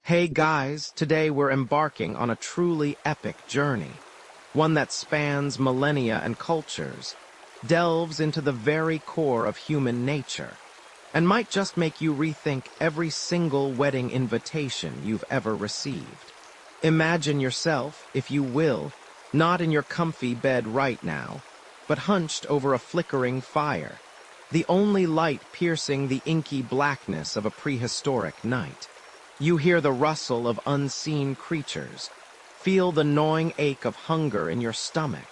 Hey guys, today we're embarking on a truly epic journey, one that spans millennia and cultures, delves into the very core of human nature, and might just make you rethink every single wedding invitation you've ever received. Imagine yourself, if you will, not in your comfy bed right now, but hunched over a flickering fire, the only light piercing the inky blackness of a prehistoric night. You hear the rustle of unseen creatures, feel the gnawing ache of hunger in your stomach,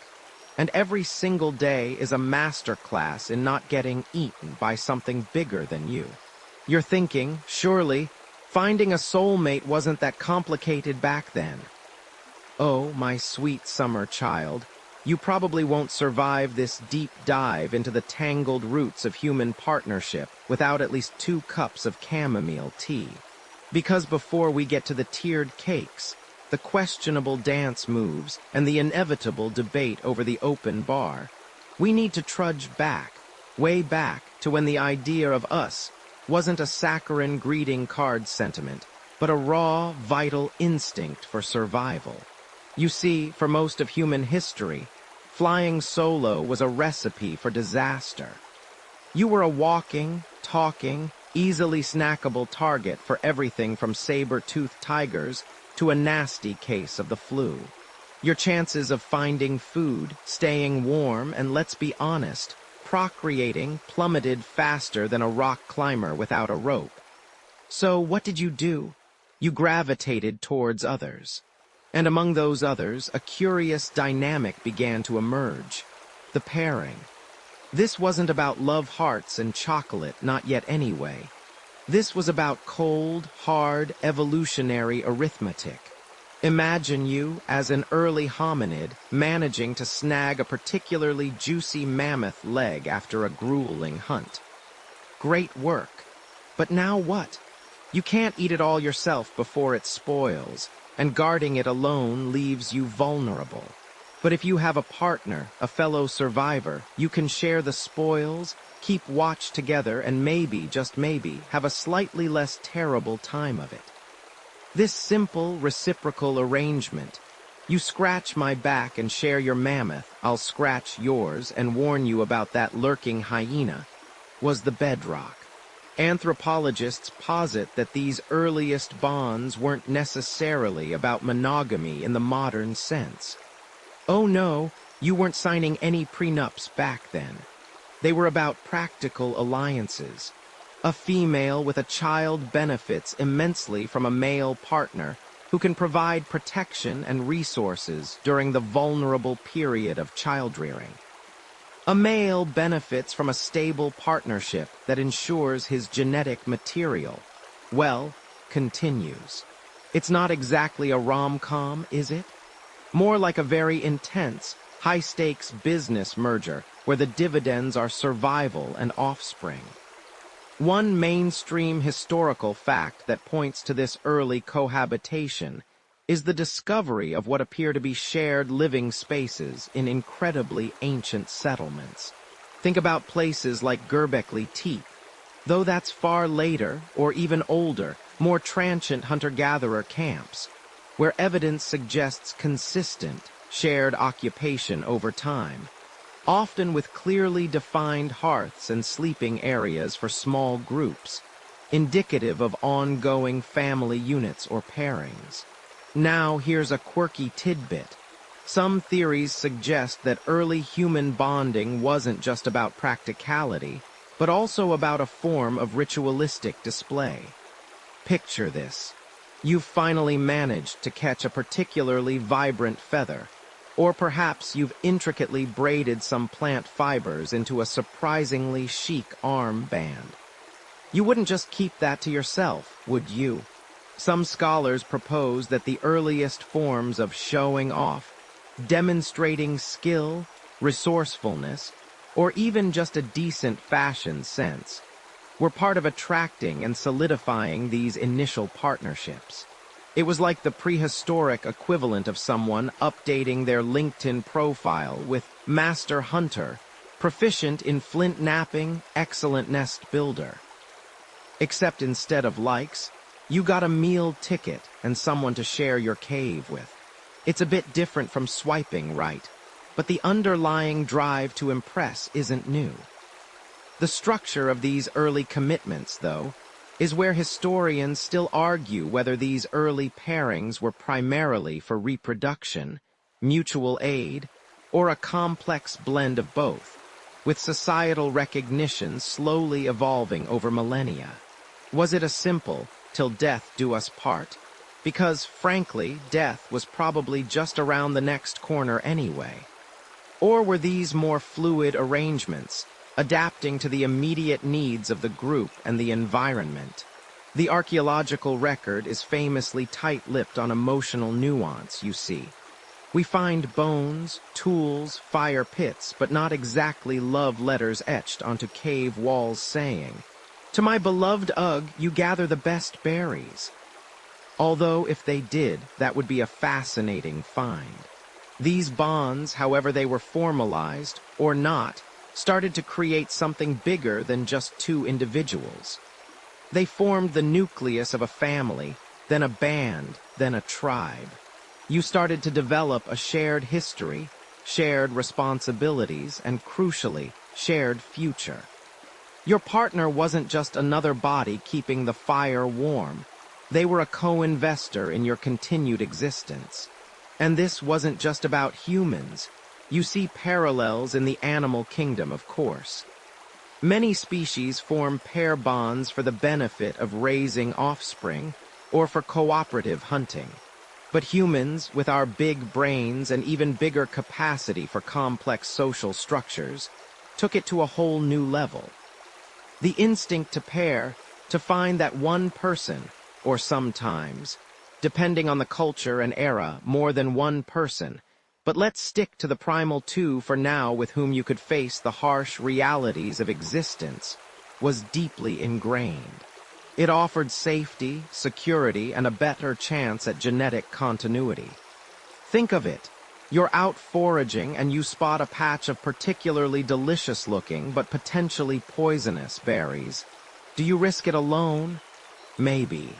and every single day is a masterclass in not getting eaten by something bigger than you. You're thinking, surely, finding a soulmate wasn't that complicated back then. Oh, my sweet summer child, you probably won't survive this deep dive into the tangled roots of human partnership without at least 2 cups of chamomile tea. Because before we get to the tiered cakes, the questionable dance moves, and the inevitable debate over the open bar, we need to trudge back, way back, to when the idea of us wasn't a saccharine greeting card sentiment, but a raw, vital instinct for survival. You see, for most of human history, flying solo was a recipe for disaster. You were a walking, talking, easily snackable target for everything from saber-toothed tigers to a nasty case of the flu. Your chances of finding food, staying warm, and let's be honest, procreating plummeted faster than a rock climber without a rope. So what did you do? You gravitated towards others. And among those others, a curious dynamic began to emerge: the pairing. This wasn't about love hearts and chocolate, not yet anyway. This was about cold, hard, evolutionary arithmetic. Imagine you, as an early hominid, managing to snag a particularly juicy mammoth leg after a grueling hunt. Great work. But now what? You can't eat it all yourself before it spoils, and guarding it alone leaves you vulnerable. But if you have a partner, a fellow survivor, you can share the spoils, keep watch together, and maybe, just maybe, have a slightly less terrible time of it. This simple, reciprocal arrangement, you scratch my back and share your mammoth, I'll scratch yours and warn you about that lurking hyena, was the bedrock. Anthropologists posit that these earliest bonds weren't necessarily about monogamy in the modern sense. Oh no, you weren't signing any prenups back then. They were about practical alliances. A female with a child benefits immensely from a male partner who can provide protection and resources during the vulnerable period of child-rearing. A male benefits from a stable partnership that ensures his genetic material, continues. It's not exactly a rom-com, is it? More like a very intense, high-stakes business merger where the dividends are survival and offspring. One mainstream historical fact that points to this early cohabitation is the discovery of what appear to be shared living spaces in incredibly ancient settlements. Think about places like Göbekli Tepe, though that's far later, or even older, more transient hunter-gatherer camps, where evidence suggests consistent, shared occupation over time, often with clearly defined hearths and sleeping areas for small groups, indicative of ongoing family units or pairings. Now here's a quirky tidbit. Some theories suggest that early human bonding wasn't just about practicality, but also about a form of ritualistic display. Picture this. You've finally managed to catch a particularly vibrant feather, or perhaps you've intricately braided some plant fibers into a surprisingly chic armband. You wouldn't just keep that to yourself, would you? Some scholars propose that the earliest forms of showing off, demonstrating skill, resourcefulness, or even just a decent fashion sense, were part of attracting and solidifying these initial partnerships. It was like the prehistoric equivalent of someone updating their LinkedIn profile with Master Hunter, proficient in flint napping, excellent nest builder. Except instead of likes, You got a meal ticket and someone to share your cave with. It's a bit different from swiping right, but the underlying drive to impress isn't new. The structure of these early commitments, though, is where historians still argue whether these early pairings were primarily for reproduction, mutual aid, or a complex blend of both, with societal recognition slowly evolving over millennia. Was it a simple, till death do us part? Because, frankly, death was probably just around the next corner anyway. Or were these more fluid arrangements, adapting to the immediate needs of the group and the environment? The archaeological record is famously tight-lipped on emotional nuance, you see. We find bones, tools, fire pits, but not exactly love letters etched onto cave walls saying, "To my beloved Ugg, you gather the best berries." Although, if they did, that would be a fascinating find. These bonds, however they were formalized, or not, started to create something bigger than just two individuals. They formed the nucleus of a family, then a band, then a tribe. You started to develop a shared history, shared responsibilities, and crucially, shared future. Your partner wasn't just another body keeping the fire warm. They were a co-investor in your continued existence. And this wasn't just about humans. You see parallels in the animal kingdom, of course. Many species form pair bonds for the benefit of raising offspring or for cooperative hunting. But humans, with our big brains and even bigger capacity for complex social structures, took it to a whole new level. The instinct to pair, to find that one person, or sometimes, depending on the culture and era, more than one person, but let's stick to the primal two for now with whom you could face the harsh realities of existence, was deeply ingrained. It offered safety, security, and a better chance at genetic continuity. Think of it. You're out foraging and you spot a patch of particularly delicious-looking but potentially poisonous berries. Do you risk it alone? Maybe.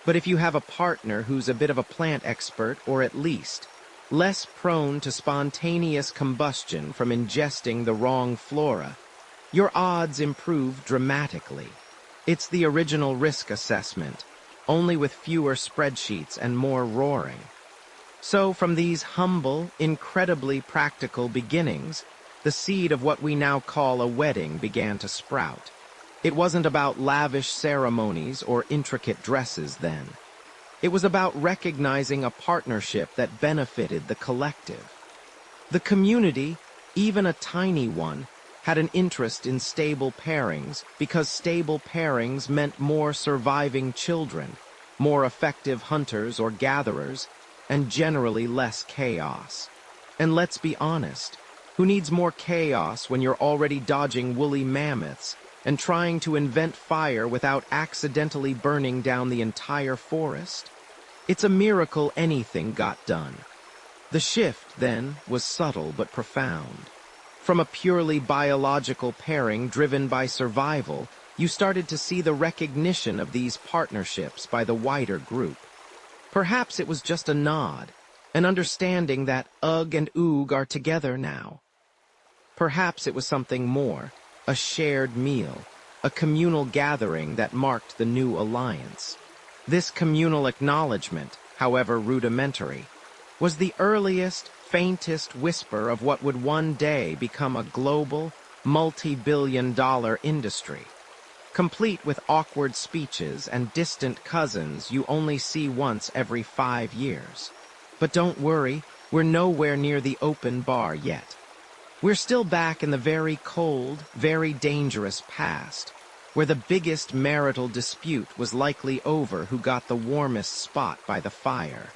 But if you have a partner who's a bit of a plant expert, or at least less prone to spontaneous combustion from ingesting the wrong flora, your odds improve dramatically. It's the original risk assessment, only with fewer spreadsheets and more roaring. So from these humble, incredibly practical beginnings, the seed of what we now call a wedding began to sprout. It wasn't about lavish ceremonies or intricate dresses then. It was about recognizing a partnership that benefited the collective. The community, even a tiny one, had an interest in stable pairings because stable pairings meant more surviving children, more effective hunters or gatherers, and generally less chaos. And let's be honest, who needs more chaos when you're already dodging woolly mammoths and trying to invent fire without accidentally burning down the entire forest? It's a miracle anything got done. The shift, then, was subtle but profound. From a purely biological pairing driven by survival, you started to see the recognition of these partnerships by the wider group. Perhaps it was just a nod, an understanding that Ugg and Oog are together now. Perhaps it was something more, a shared meal, a communal gathering that marked the new alliance. This communal acknowledgement, however rudimentary, was the earliest, faintest whisper of what would one day become a global, multi-billion-dollar industry, complete with awkward speeches and distant cousins you only see once every 5 years. But don't worry, we're nowhere near the open bar yet. We're still back in the very cold, very dangerous past, where the biggest marital dispute was likely over who got the warmest spot by the fire.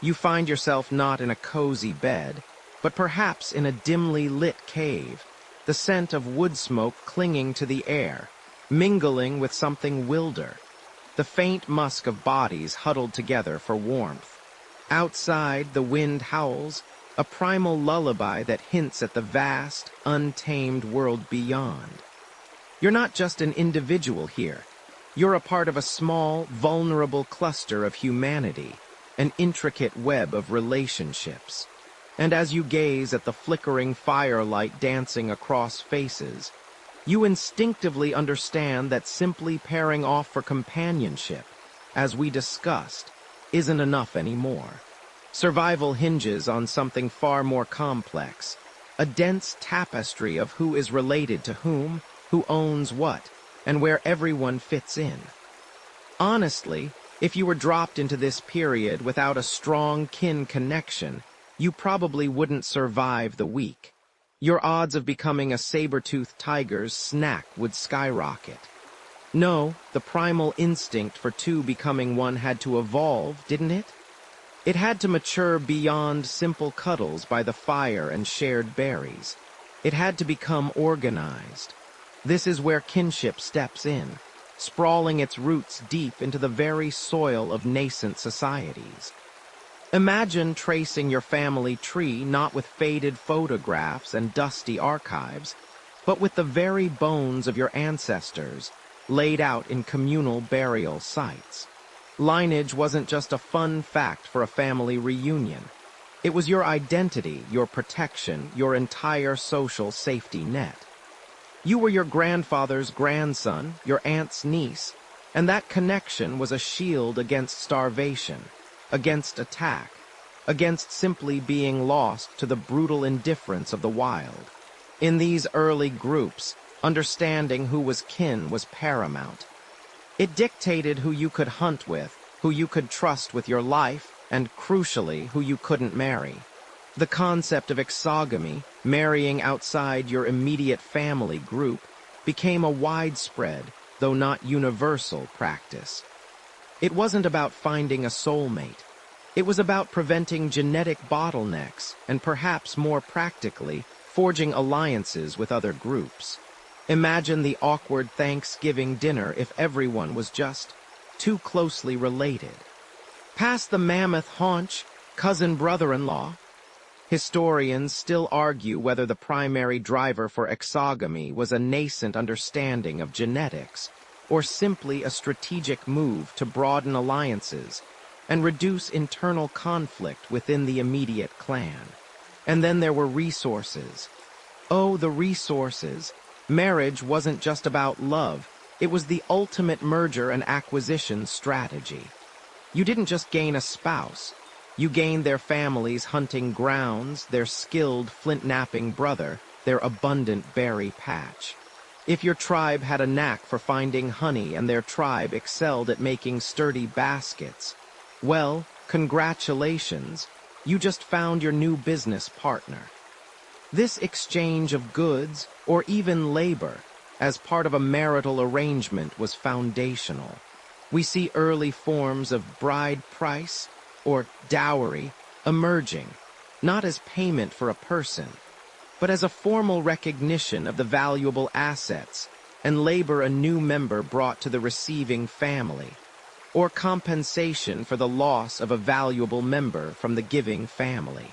You find yourself not in a cozy bed, but perhaps in a dimly lit cave, the scent of wood smoke clinging to the air, mingling with something wilder, the faint musk of bodies huddled together for warmth. Outside, the wind howls, a primal lullaby that hints at the vast, untamed world beyond. You're not just an individual here. You're a part of a small, vulnerable cluster of humanity, an intricate web of relationships. And as you gaze at the flickering firelight dancing across faces, you instinctively understand that simply pairing off for companionship, as we discussed, isn't enough anymore. Survival hinges on something far more complex, a dense tapestry of who is related to whom, who owns what, and where everyone fits in. Honestly, if you were dropped into this period without a strong kin connection, you probably wouldn't survive the week. Your odds of becoming a saber-toothed tiger's snack would skyrocket. No, the primal instinct for two becoming one had to evolve, didn't it? It had to mature beyond simple cuddles by the fire and shared berries. It had to become organized. This is where kinship steps in, sprawling its roots deep into the very soil of nascent societies. Imagine tracing your family tree not with faded photographs and dusty archives, but with the very bones of your ancestors, laid out in communal burial sites. Lineage wasn't just a fun fact for a family reunion. It was your identity, your protection, your entire social safety net. You were your grandfather's grandson, your aunt's niece, and that connection was a shield against starvation, against attack, against simply being lost to the brutal indifference of the wild. In these early groups, understanding who was kin was paramount. It dictated who you could hunt with, who you could trust with your life, and crucially, who you couldn't marry. The concept of exogamy, marrying outside your immediate family group, became a widespread, though not universal, practice. It wasn't about finding a soulmate. It was about preventing genetic bottlenecks and perhaps more practically, forging alliances with other groups. Imagine the awkward Thanksgiving dinner if everyone was just too closely related. Pass the mammoth haunch, cousin brother-in-law. Historians still argue whether the primary driver for exogamy was a nascent understanding of genetics, or simply a strategic move to broaden alliances and reduce internal conflict within the immediate clan. And then there were resources. Oh, the resources. Marriage wasn't just about love. It was the ultimate merger and acquisition strategy. You didn't just gain a spouse. You gained their family's hunting grounds, their skilled flint-knapping brother, their abundant berry patch. If your tribe had a knack for finding honey and their tribe excelled at making sturdy baskets, well, congratulations, you just found your new business partner. This exchange of goods, or even labor, as part of a marital arrangement was foundational. We see early forms of bride price, or dowry, emerging, not as payment for a person, but as a formal recognition of the valuable assets and labor a new member brought to the receiving family, or compensation for the loss of a valuable member from the giving family.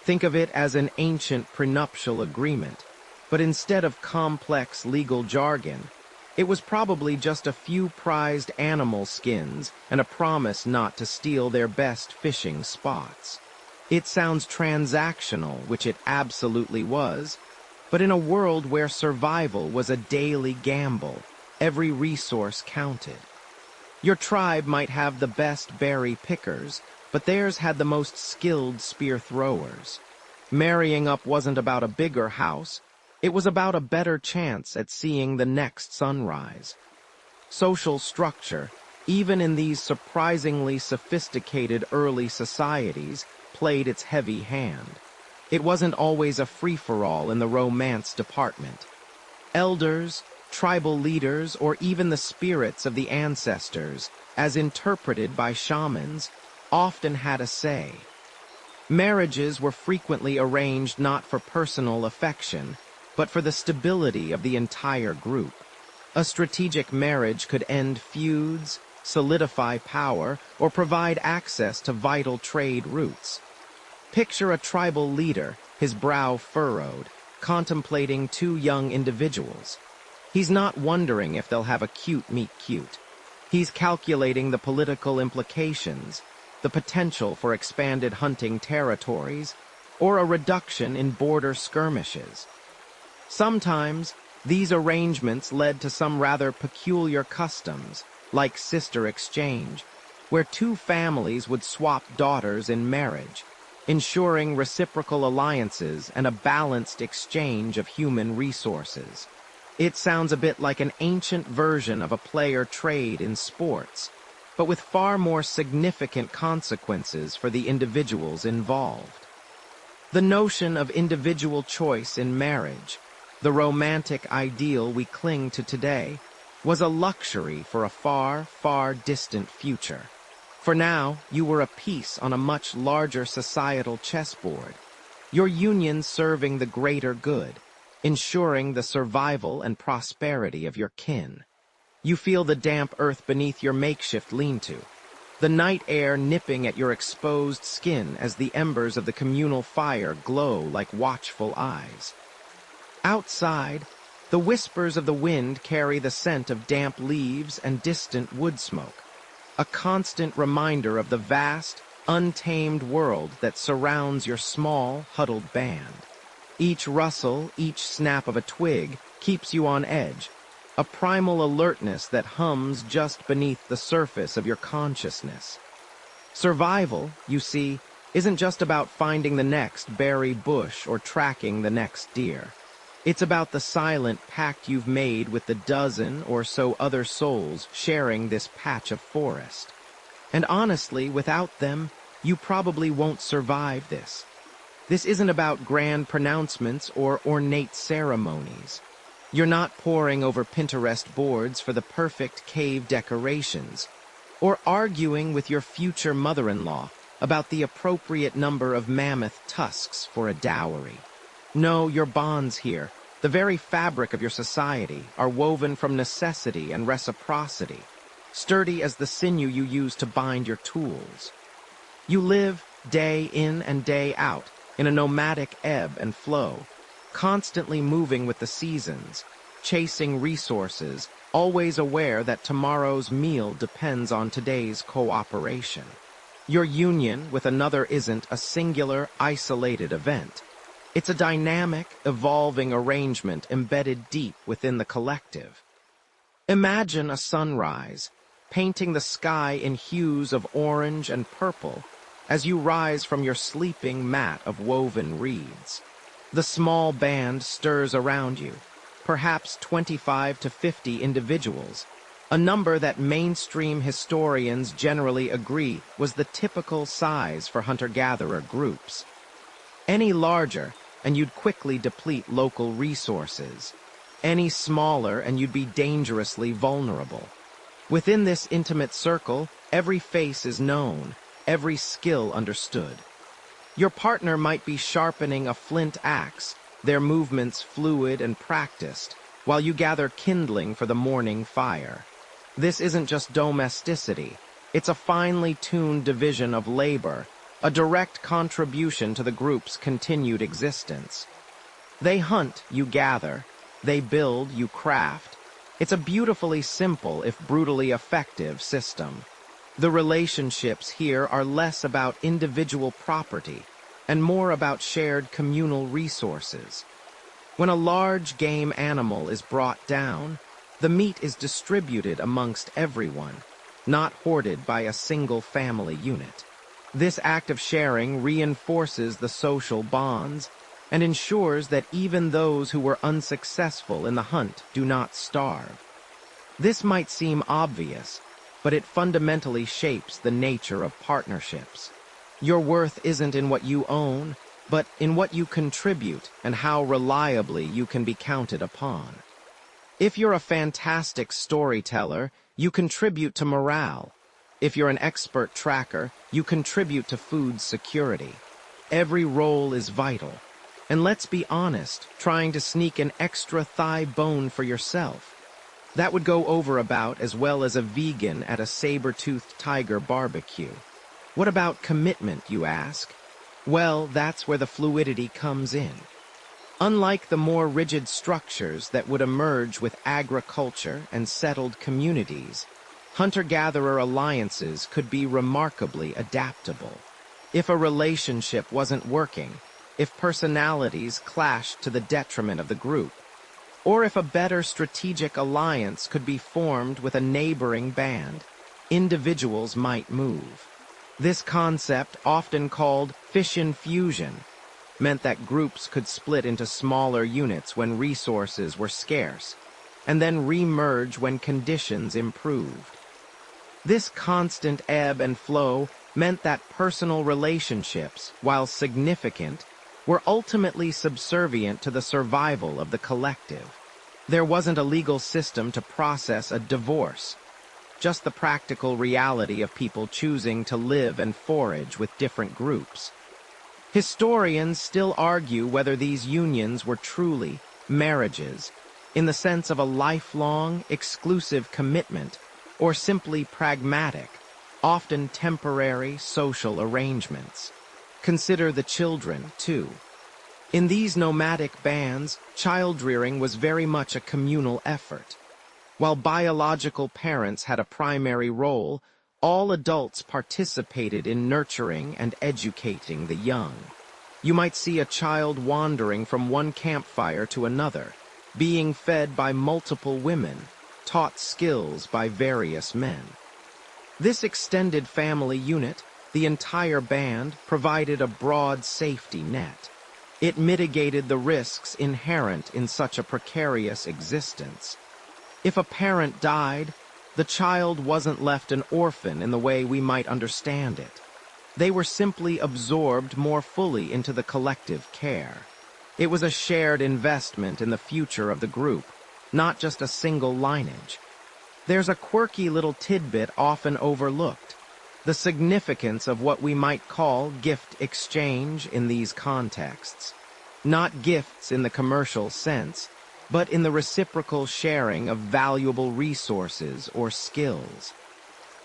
Think of it as an ancient prenuptial agreement, but instead of complex legal jargon, it was probably just a few prized animal skins and a promise not to steal their best fishing spots. It sounds transactional, which it absolutely was, but in a world where survival was a daily gamble, every resource counted. Your tribe might have the best berry pickers, but theirs had the most skilled spear throwers. Marrying up wasn't about a bigger house, it was about a better chance at seeing the next sunrise. Social structure, even in these surprisingly sophisticated early societies, played its heavy hand. It wasn't always a free-for-all in the romance department. Elders, tribal leaders, or even the spirits of the ancestors, as interpreted by shamans, often had a say. Marriages were frequently arranged not for personal affection, but for the stability of the entire group. A strategic marriage could end feuds, solidify power, or provide access to vital trade routes. Picture a tribal leader, his brow furrowed, contemplating two young individuals. He's not wondering if they'll have a cute meet cute. He's calculating the political implications, the potential for expanded hunting territories, or a reduction in border skirmishes. Sometimes, these arrangements led to some rather peculiar customs, like sister exchange, where two families would swap daughters in marriage, ensuring reciprocal alliances and a balanced exchange of human resources. It sounds a bit like an ancient version of a player trade in sports, but with far more significant consequences for the individuals involved. The notion of individual choice in marriage, the romantic ideal we cling to today, was a luxury for a far, far distant future. For now, you were a piece on a much larger societal chessboard, your union serving the greater good, ensuring the survival and prosperity of your kin. You feel the damp earth beneath your makeshift lean-to, the night air nipping at your exposed skin as the embers of the communal fire glow like watchful eyes. Outside, the whispers of the wind carry the scent of damp leaves and distant wood smoke, a constant reminder of the vast, untamed world that surrounds your small, huddled band. Each rustle, each snap of a twig keeps you on edge, a primal alertness that hums just beneath the surface of your consciousness. Survival, you see, isn't just about finding the next berry bush or tracking the next deer. It's about the silent pact you've made with the dozen or so other souls sharing this patch of forest. And honestly, without them, you probably won't survive this. This isn't about grand pronouncements or ornate ceremonies. You're not poring over Pinterest boards for the perfect cave decorations, or arguing with your future mother-in-law about the appropriate number of mammoth tusks for a dowry. No, your bonds here, the very fabric of your society, are woven from necessity and reciprocity, sturdy as the sinew you use to bind your tools. You live day in and day out in a nomadic ebb and flow, constantly moving with the seasons, chasing resources, always aware that tomorrow's meal depends on today's cooperation. Your union with another isn't a singular, isolated event. It's a dynamic, evolving arrangement embedded deep within the collective. Imagine a sunrise, painting the sky in hues of orange and purple as you rise from your sleeping mat of woven reeds. The small band stirs around you, perhaps 25 to 50 individuals, a number that mainstream historians generally agree was the typical size for hunter-gatherer groups. Any larger, and you'd quickly deplete local resources. Any smaller, and you'd be dangerously vulnerable. Within this intimate circle, every face is known, every skill understood. Your partner might be sharpening a flint axe, their movements fluid and practiced, while you gather kindling for the morning fire. This isn't just domesticity, it's a finely tuned division of labor, a direct contribution to the group's continued existence. They hunt, you gather. They build, you craft. It's a beautifully simple, if brutally effective, system. The relationships here are less about individual property and more about shared communal resources. When a large game animal is brought down, the meat is distributed amongst everyone, not hoarded by a single family unit. This act of sharing reinforces the social bonds and ensures that even those who were unsuccessful in the hunt do not starve. This might seem obvious, but it fundamentally shapes the nature of partnerships. Your worth isn't in what you own, but in what you contribute and how reliably you can be counted upon. If you're a fantastic storyteller, you contribute to morale. If you're an expert tracker, you contribute to food security. Every role is vital. And let's be honest, trying to sneak an extra thigh bone for yourself. That would go over about as well as a vegan at a saber-toothed tiger barbecue. What about commitment, you ask? Well, that's where the fluidity comes in. Unlike the more rigid structures that would emerge with agriculture and settled communities, Hunter-gatherer alliances could be remarkably adaptable. If a relationship wasn't working, if personalities clashed to the detriment of the group, or if a better strategic alliance could be formed with a neighboring band, individuals might move. This concept, often called fission fusion, meant that groups could split into smaller units when resources were scarce, and then re-merge when conditions improved. This constant ebb and flow meant that personal relationships, while significant, were ultimately subservient to the survival of the collective. There wasn't a legal system to process a divorce, just the practical reality of people choosing to live and forage with different groups. Historians still argue whether these unions were truly marriages, in the sense of a lifelong, exclusive commitment, or simply pragmatic, often temporary social arrangements. Consider the children, too. In these nomadic bands, child-rearing was very much a communal effort. While biological parents had a primary role, all adults participated in nurturing and educating the young. You might see a child wandering from one campfire to another, being fed by multiple women, taught skills by various men. This extended family unit, the entire band, provided a broad safety net. It mitigated the risks inherent in such a precarious existence. If a parent died, the child wasn't left an orphan in the way we might understand it. They were simply absorbed more fully into the collective care. It was a shared investment in the future of the group, not just a single lineage. There's a quirky little tidbit often overlooked: the significance of what we might call gift exchange in these contexts. Not gifts in the commercial sense, but in the reciprocal sharing of valuable resources or skills.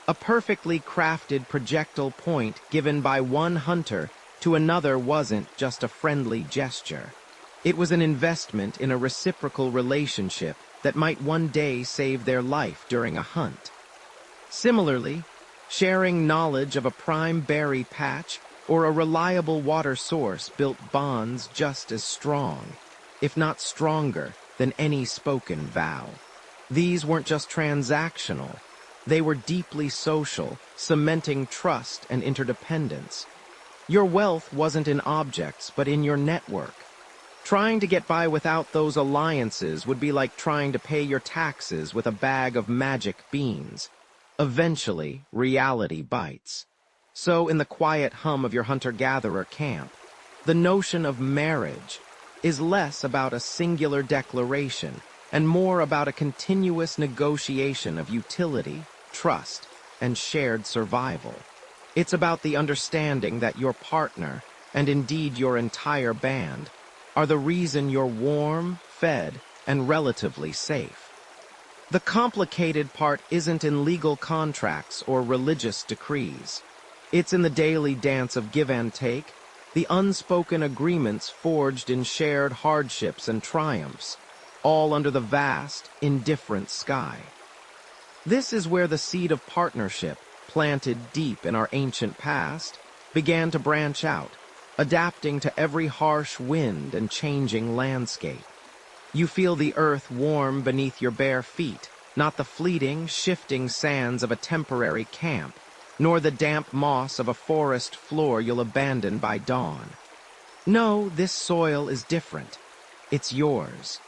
A perfectly crafted projectile point given by one hunter to another wasn't just a friendly gesture. It was an investment in a reciprocal relationship that might one day save their life during a hunt. Similarly, sharing knowledge of a prime berry patch or a reliable water source built bonds just as strong, if not stronger, than any spoken vow. These weren't just transactional. They were deeply social, cementing trust and interdependence. Your wealth wasn't in objects, but in your network. Trying to get by without those alliances would be like trying to pay your taxes with a bag of magic beans. Eventually, reality bites. So, in the quiet hum of your hunter-gatherer camp, the notion of marriage is less about a singular declaration and more about a continuous negotiation of utility, trust, and shared survival. It's about the understanding that your partner, and indeed your entire band, are the reason you're warm, fed, and relatively safe. The complicated part isn't in legal contracts or religious decrees. It's in the daily dance of give and take, the unspoken agreements forged in shared hardships and triumphs, all under the vast, indifferent sky. This is where the seed of partnership, planted deep in our ancient past, began to branch out, adapting to every harsh wind and changing landscape. You feel the earth warm beneath your bare feet, not the fleeting, shifting sands of a temporary camp, nor the damp moss of a forest floor you'll abandon by dawn. No, this soil is different. It's yours.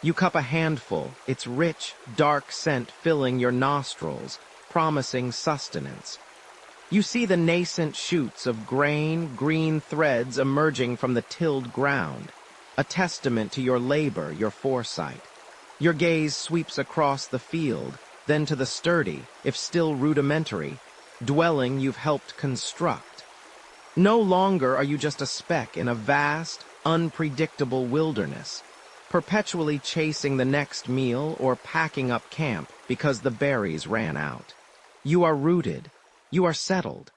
You cup a handful, its rich, dark scent filling your nostrils, promising sustenance. You see the nascent shoots of green threads emerging from the tilled ground, a testament to your labor, your foresight. Your gaze sweeps across the field, then to the sturdy, if still rudimentary, dwelling you've helped construct. No longer are you just a speck in a vast, unpredictable wilderness, perpetually chasing the next meal or packing up camp because the berries ran out. You are rooted. You are settled.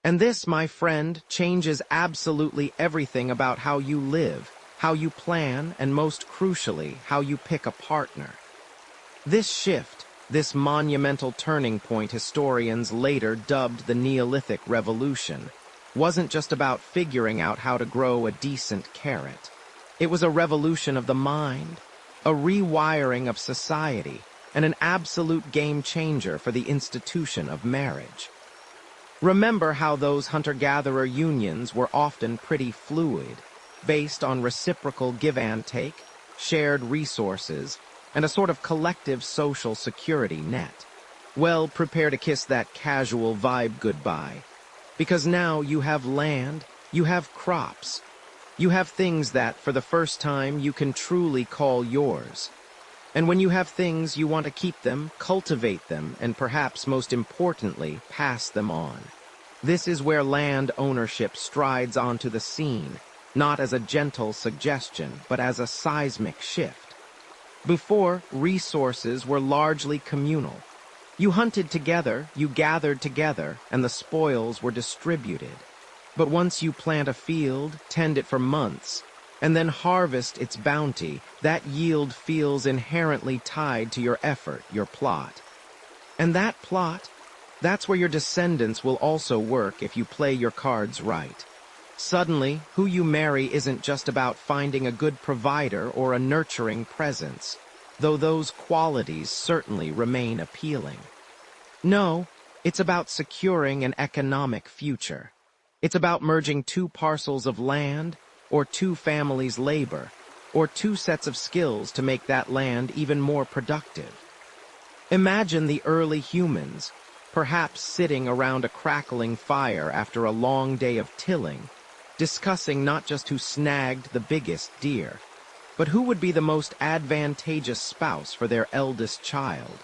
And this, my friend, changes absolutely everything about how you live, how you plan, and most crucially, how you pick a partner. This shift, This monumental turning point historians later dubbed the Neolithic Revolution wasn't just about figuring out how to grow a decent carrot. It was a revolution of the mind, a rewiring of society, and an absolute game changer for the institution of marriage. Remember how those hunter-gatherer unions were often pretty fluid, based on reciprocal give and take, shared resources, and a sort of collective social security net. Well, prepare to kiss that casual vibe goodbye, because now you have land, you have crops, you have things that, for the first time, you can truly call yours. And when you have things, you want to keep them, cultivate them, and perhaps most importantly, pass them on. This is where land ownership strides onto the scene, not as a gentle suggestion, but as a seismic shift. Before, resources were largely communal. You hunted together, you gathered together, and the spoils were distributed. But once you plant a field, tend it for months, and then harvest its bounty, that yield feels inherently tied to your effort, your plot. And that plot, that's where your descendants will also work if you play your cards right. Suddenly, who you marry isn't just about finding a good provider or a nurturing presence, though those qualities certainly remain appealing. No, it's about securing an economic future. It's about merging two parcels of land, or two families' labor, or two sets of skills to make that land even more productive. Imagine the early humans, perhaps sitting around a crackling fire after a long day of tilling, discussing not just who snagged the biggest deer, but who would be the most advantageous spouse for their eldest child,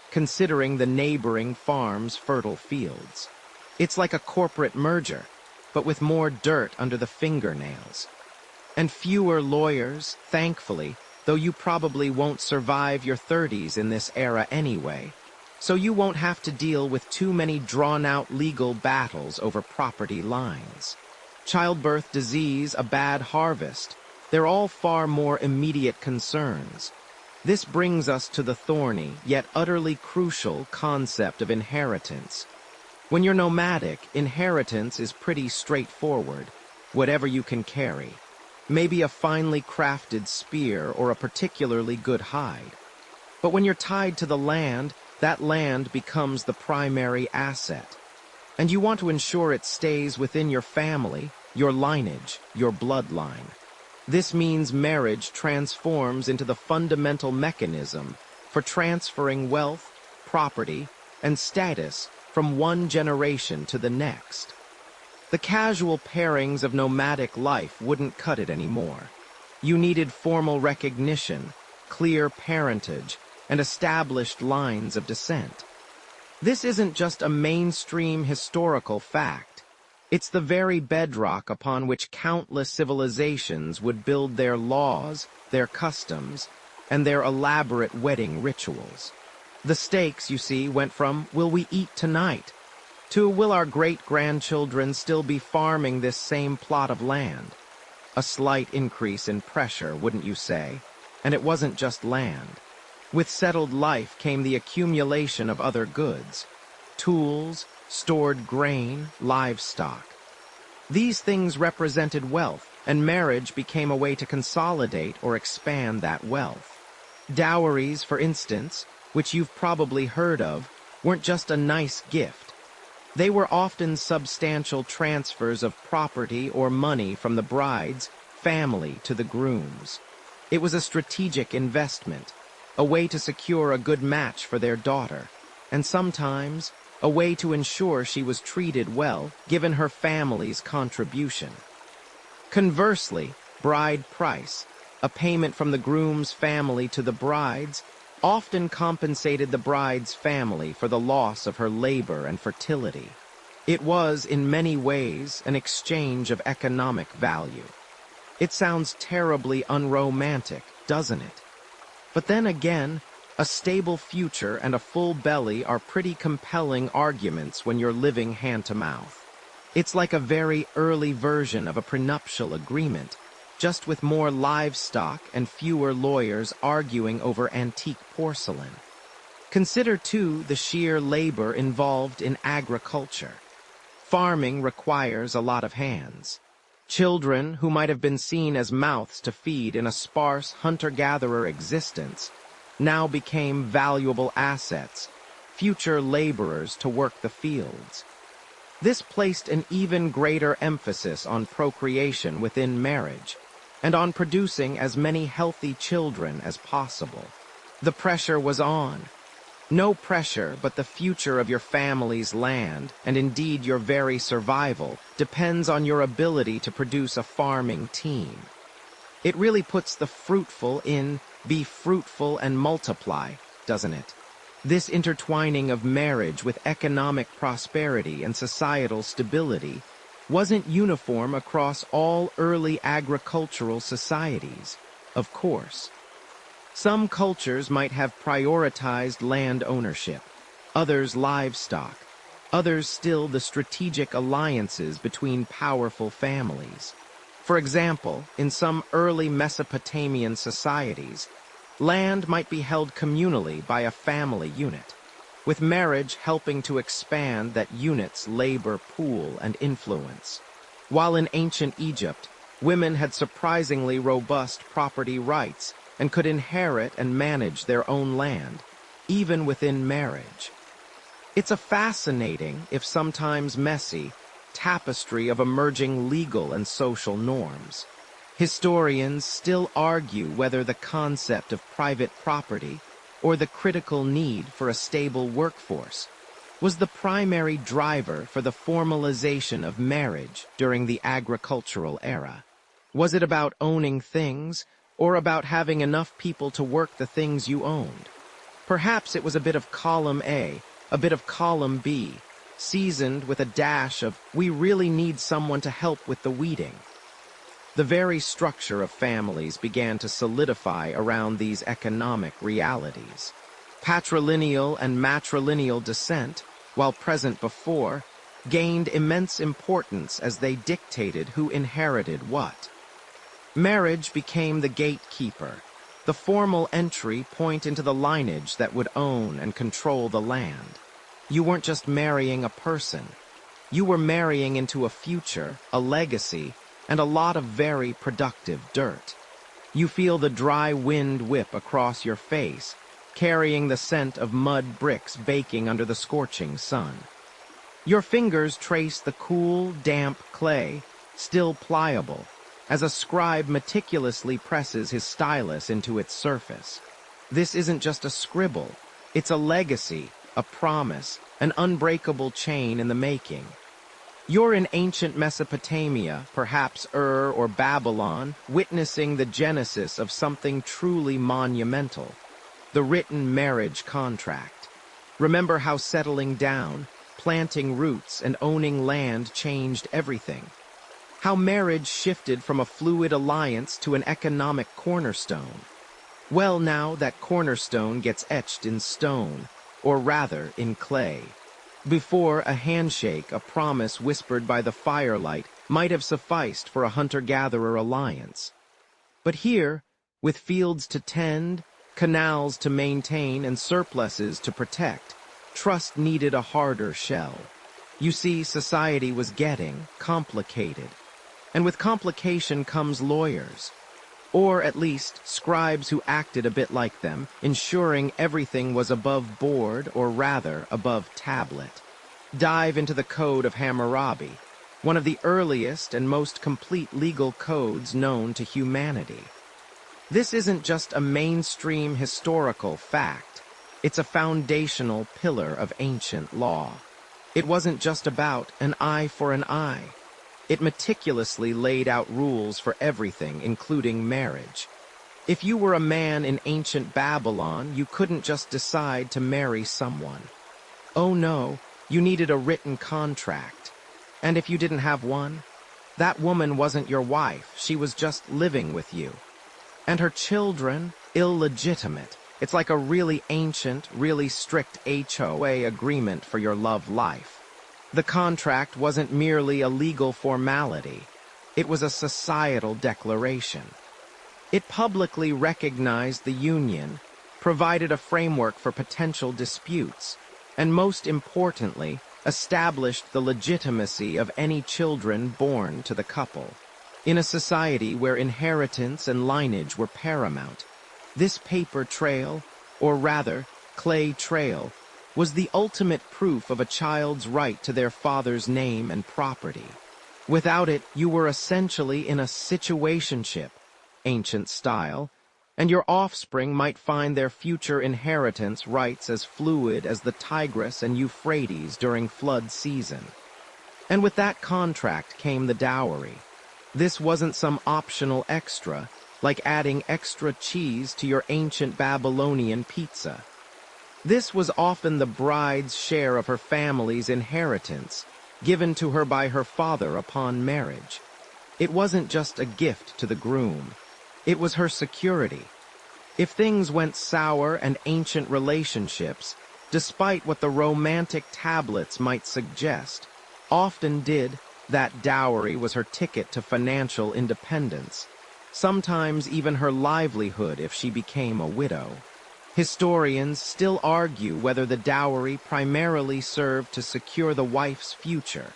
considering the neighboring farm's fertile fields. It's like a corporate merger, but with more dirt under the fingernails. And fewer lawyers, thankfully, though you probably won't survive your 30s in this era anyway, so you won't have to deal with too many drawn-out legal battles over property lines. Childbirth, disease, a bad harvest, they're all far more immediate concerns. This brings us to the thorny, yet utterly crucial concept of inheritance. When you're nomadic, inheritance is pretty straightforward, whatever you can carry. Maybe a finely crafted spear or a particularly good hide. But when you're tied to the land, that land becomes the primary asset. And you want to ensure it stays within your family, your lineage, your bloodline. This means marriage transforms into the fundamental mechanism for transferring wealth, property, and status from one generation to the next. The casual pairings of nomadic life wouldn't cut it anymore. You needed formal recognition, clear parentage, and established lines of descent. This isn't just a mainstream historical fact. It's the very bedrock upon which countless civilizations would build their laws, their customs, and their elaborate wedding rituals. The stakes, you see, went from, will we eat tonight, to will our great-grandchildren still be farming this same plot of land? A slight increase in pressure, wouldn't you say? And it wasn't just land. With settled life came the accumulation of other goods, tools, stored grain, livestock. These things represented wealth, and marriage became a way to consolidate or expand that wealth. Dowries, for instance, which you've probably heard of, weren't just a nice gift. They were often substantial transfers of property or money from the bride's family to the groom's. It was a strategic investment, a way to secure a good match for their daughter, and sometimes a way to ensure she was treated well, given her family's contribution. Conversely, bride price, a payment from the groom's family to the bride's, often compensated the bride's family for the loss of her labor and fertility. It was, in many ways, an exchange of economic value. It sounds terribly unromantic, doesn't it? But then again, a stable future and a full belly are pretty compelling arguments when you're living hand-to-mouth. It's like a very early version of a prenuptial agreement, just with more livestock and fewer lawyers arguing over antique porcelain. Consider, too, the sheer labor involved in agriculture. Farming requires a lot of hands. Children, who might have been seen as mouths to feed in a sparse hunter-gatherer existence, now became valuable assets, future laborers to work the fields. This placed an even greater emphasis on procreation within marriage, and on producing as many healthy children as possible. The pressure was on. No pressure, but the future of your family's land, and indeed your very survival, depends on your ability to produce a farming team. It really puts the fruitful in be fruitful and multiply, doesn't it? This intertwining of marriage with economic prosperity and societal stability wasn't uniform across all early agricultural societies, of course. Some cultures might have prioritized land ownership, others livestock, others still the strategic alliances between powerful families. For example, in some early Mesopotamian societies, land might be held communally by a family unit, with marriage helping to expand that unit's labor pool and influence. While in ancient Egypt, women had surprisingly robust property rights and could inherit and manage their own land, even within marriage. It's a fascinating, if sometimes messy, tapestry of emerging legal and social norms. Historians still argue whether the concept of private property or the critical need for a stable workforce was the primary driver for the formalization of marriage during the agricultural era. Was it about owning things, or about having enough people to work the things you owned? Perhaps it was a bit of column A, a bit of column B, seasoned with a dash of, we really need someone to help with the weeding. The very structure of families began to solidify around these economic realities. Patrilineal and matrilineal descent, while present before, gained immense importance as they dictated who inherited what. Marriage became the gatekeeper, the formal entry point into the lineage that would own and control the land. You weren't just marrying a person. You were marrying into a future, a legacy, and a lot of very productive dirt. You feel the dry wind whip across your face, carrying the scent of mud bricks baking under the scorching sun. Your fingers trace the cool, damp clay, still pliable, as a scribe meticulously presses his stylus into its surface. This isn't just a scribble, it's a legacy, a promise, an unbreakable chain in the making. You're in ancient Mesopotamia, perhaps Ur or Babylon, witnessing the genesis of something truly monumental, the written marriage contract. Remember how settling down, planting roots, and owning land changed everything. How marriage shifted from a fluid alliance to an economic cornerstone. Well, now that cornerstone gets etched in stone, or rather in clay. Before, a handshake, a promise whispered by the firelight, might have sufficed for a hunter-gatherer alliance. But here, with fields to tend, canals to maintain, and surpluses to protect, trust needed a harder shell. You see, society was getting complicated. And with complication comes lawyers, or at least scribes who acted a bit like them, ensuring everything was above board, or rather above tablet. Dive into the Code of Hammurabi, one of the earliest and most complete legal codes known to humanity. This isn't just a mainstream historical fact, it's a foundational pillar of ancient law. It wasn't just about an eye for an eye. It meticulously laid out rules for everything, including marriage. If you were a man in ancient Babylon, you couldn't just decide to marry someone. Oh no, you needed a written contract. And if you didn't have one, that woman wasn't your wife, she was just living with you. And her children, illegitimate. It's like a really ancient, really strict HOA agreement for your love life. The contract wasn't merely a legal formality. It was a societal declaration. It publicly recognized the union, provided a framework for potential disputes, and most importantly, established the legitimacy of any children born to the couple. In a society where inheritance and lineage were paramount, this paper trail, or rather, clay trail, was the ultimate proof of a child's right to their father's name and property. Without it, you were essentially in a situationship, ancient style, and your offspring might find their future inheritance rights as fluid as the Tigris and Euphrates during flood season. And with that contract came the dowry. This wasn't some optional extra, like adding extra cheese to your ancient Babylonian pizza. This was often the bride's share of her family's inheritance, given to her by her father upon marriage. It wasn't just a gift to the groom. It was her security. If things went sour and ancient relationships, despite what the romantic tablets might suggest, often did, that dowry was her ticket to financial independence, sometimes even her livelihood if she became a widow. Historians still argue whether the dowry primarily served to secure the wife's future,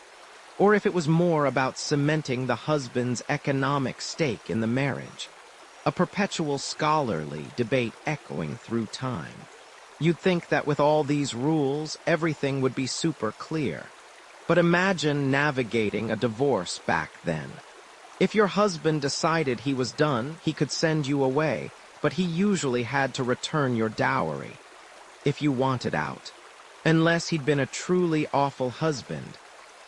or if it was more about cementing the husband's economic stake in the marriage. A perpetual scholarly debate echoing through time. You'd think that with all these rules, everything would be super clear. But imagine navigating a divorce back then. If your husband decided he was done, he could send you away, but he usually had to return your dowry, if you wanted out. Unless he'd been a truly awful husband.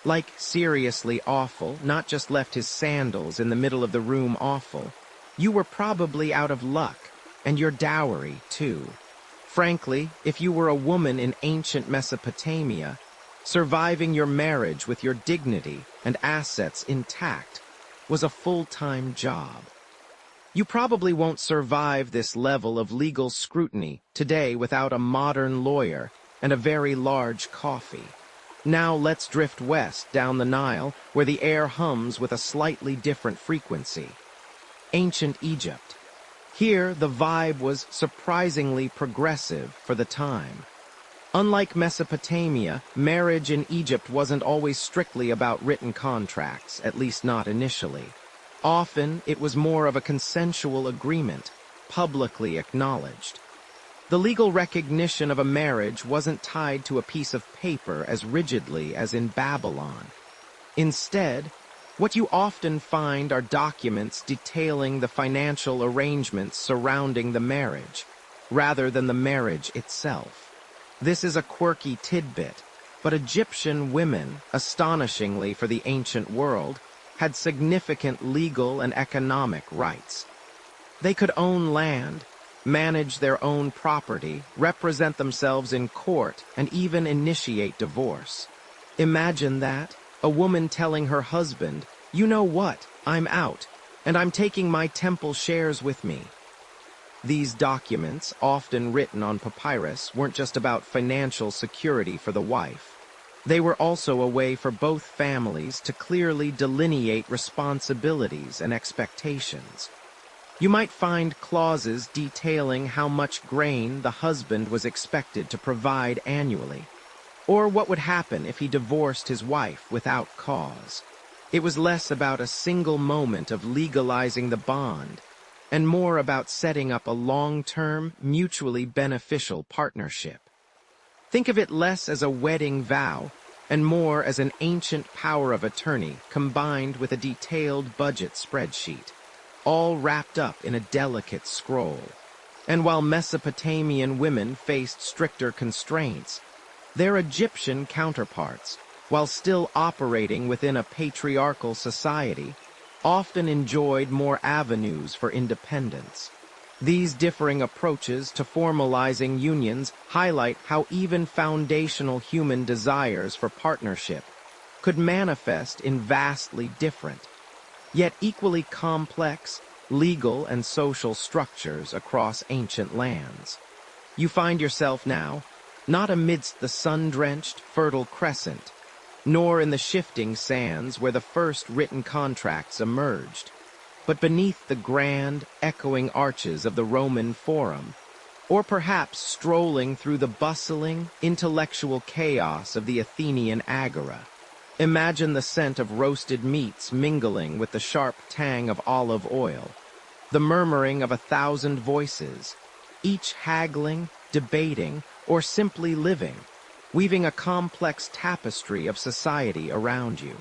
Like seriously awful, not just left his sandals in the middle of the room awful. You were probably out of luck, and your dowry, too. Frankly, if you were a woman in ancient Mesopotamia, surviving your marriage with your dignity and assets intact was a full-time job. You probably won't survive this level of legal scrutiny today without a modern lawyer and a very large coffee. Now let's drift west down the Nile, where the air hums with a slightly different frequency. Ancient Egypt. Here, the vibe was surprisingly progressive for the time. Unlike Mesopotamia, marriage in Egypt wasn't always strictly about written contracts, at least not initially. Often, it was more of a consensual agreement, publicly acknowledged. The legal recognition of a marriage wasn't tied to a piece of paper as rigidly as in Babylon. Instead, what you often find are documents detailing the financial arrangements surrounding the marriage, rather than the marriage itself. This is a quirky tidbit, but Egyptian women, astonishingly for the ancient world, had significant legal and economic rights. They could own land, manage their own property, represent themselves in court, and even initiate divorce. Imagine that. A woman telling her husband, "You know what, I'm out, and I'm taking my temple shares with me." These documents, often written on papyrus, weren't just about financial security for the wife. They were also a way for both families to clearly delineate responsibilities and expectations. You might find clauses detailing how much grain the husband was expected to provide annually, or what would happen if he divorced his wife without cause. It was less about a single moment of legalizing the bond, and more about setting up a long-term, mutually beneficial partnership. Think of it less as a wedding vow, and more as an ancient power of attorney combined with a detailed budget spreadsheet, all wrapped up in a delicate scroll. And while Mesopotamian women faced stricter constraints, their Egyptian counterparts, while still operating within a patriarchal society, often enjoyed more avenues for independence. These differing approaches to formalizing unions highlight how even foundational human desires for partnership could manifest in vastly different, yet equally complex, legal and social structures across ancient lands. You find yourself now, not amidst the sun-drenched, fertile crescent, nor in the shifting sands where the first written contracts emerged, but beneath the grand, echoing arches of the Roman Forum, or perhaps strolling through the bustling, intellectual chaos of the Athenian agora. Imagine the scent of roasted meats mingling with the sharp tang of olive oil, the murmuring of 1,000 voices, each haggling, debating, or simply living, weaving a complex tapestry of society around you.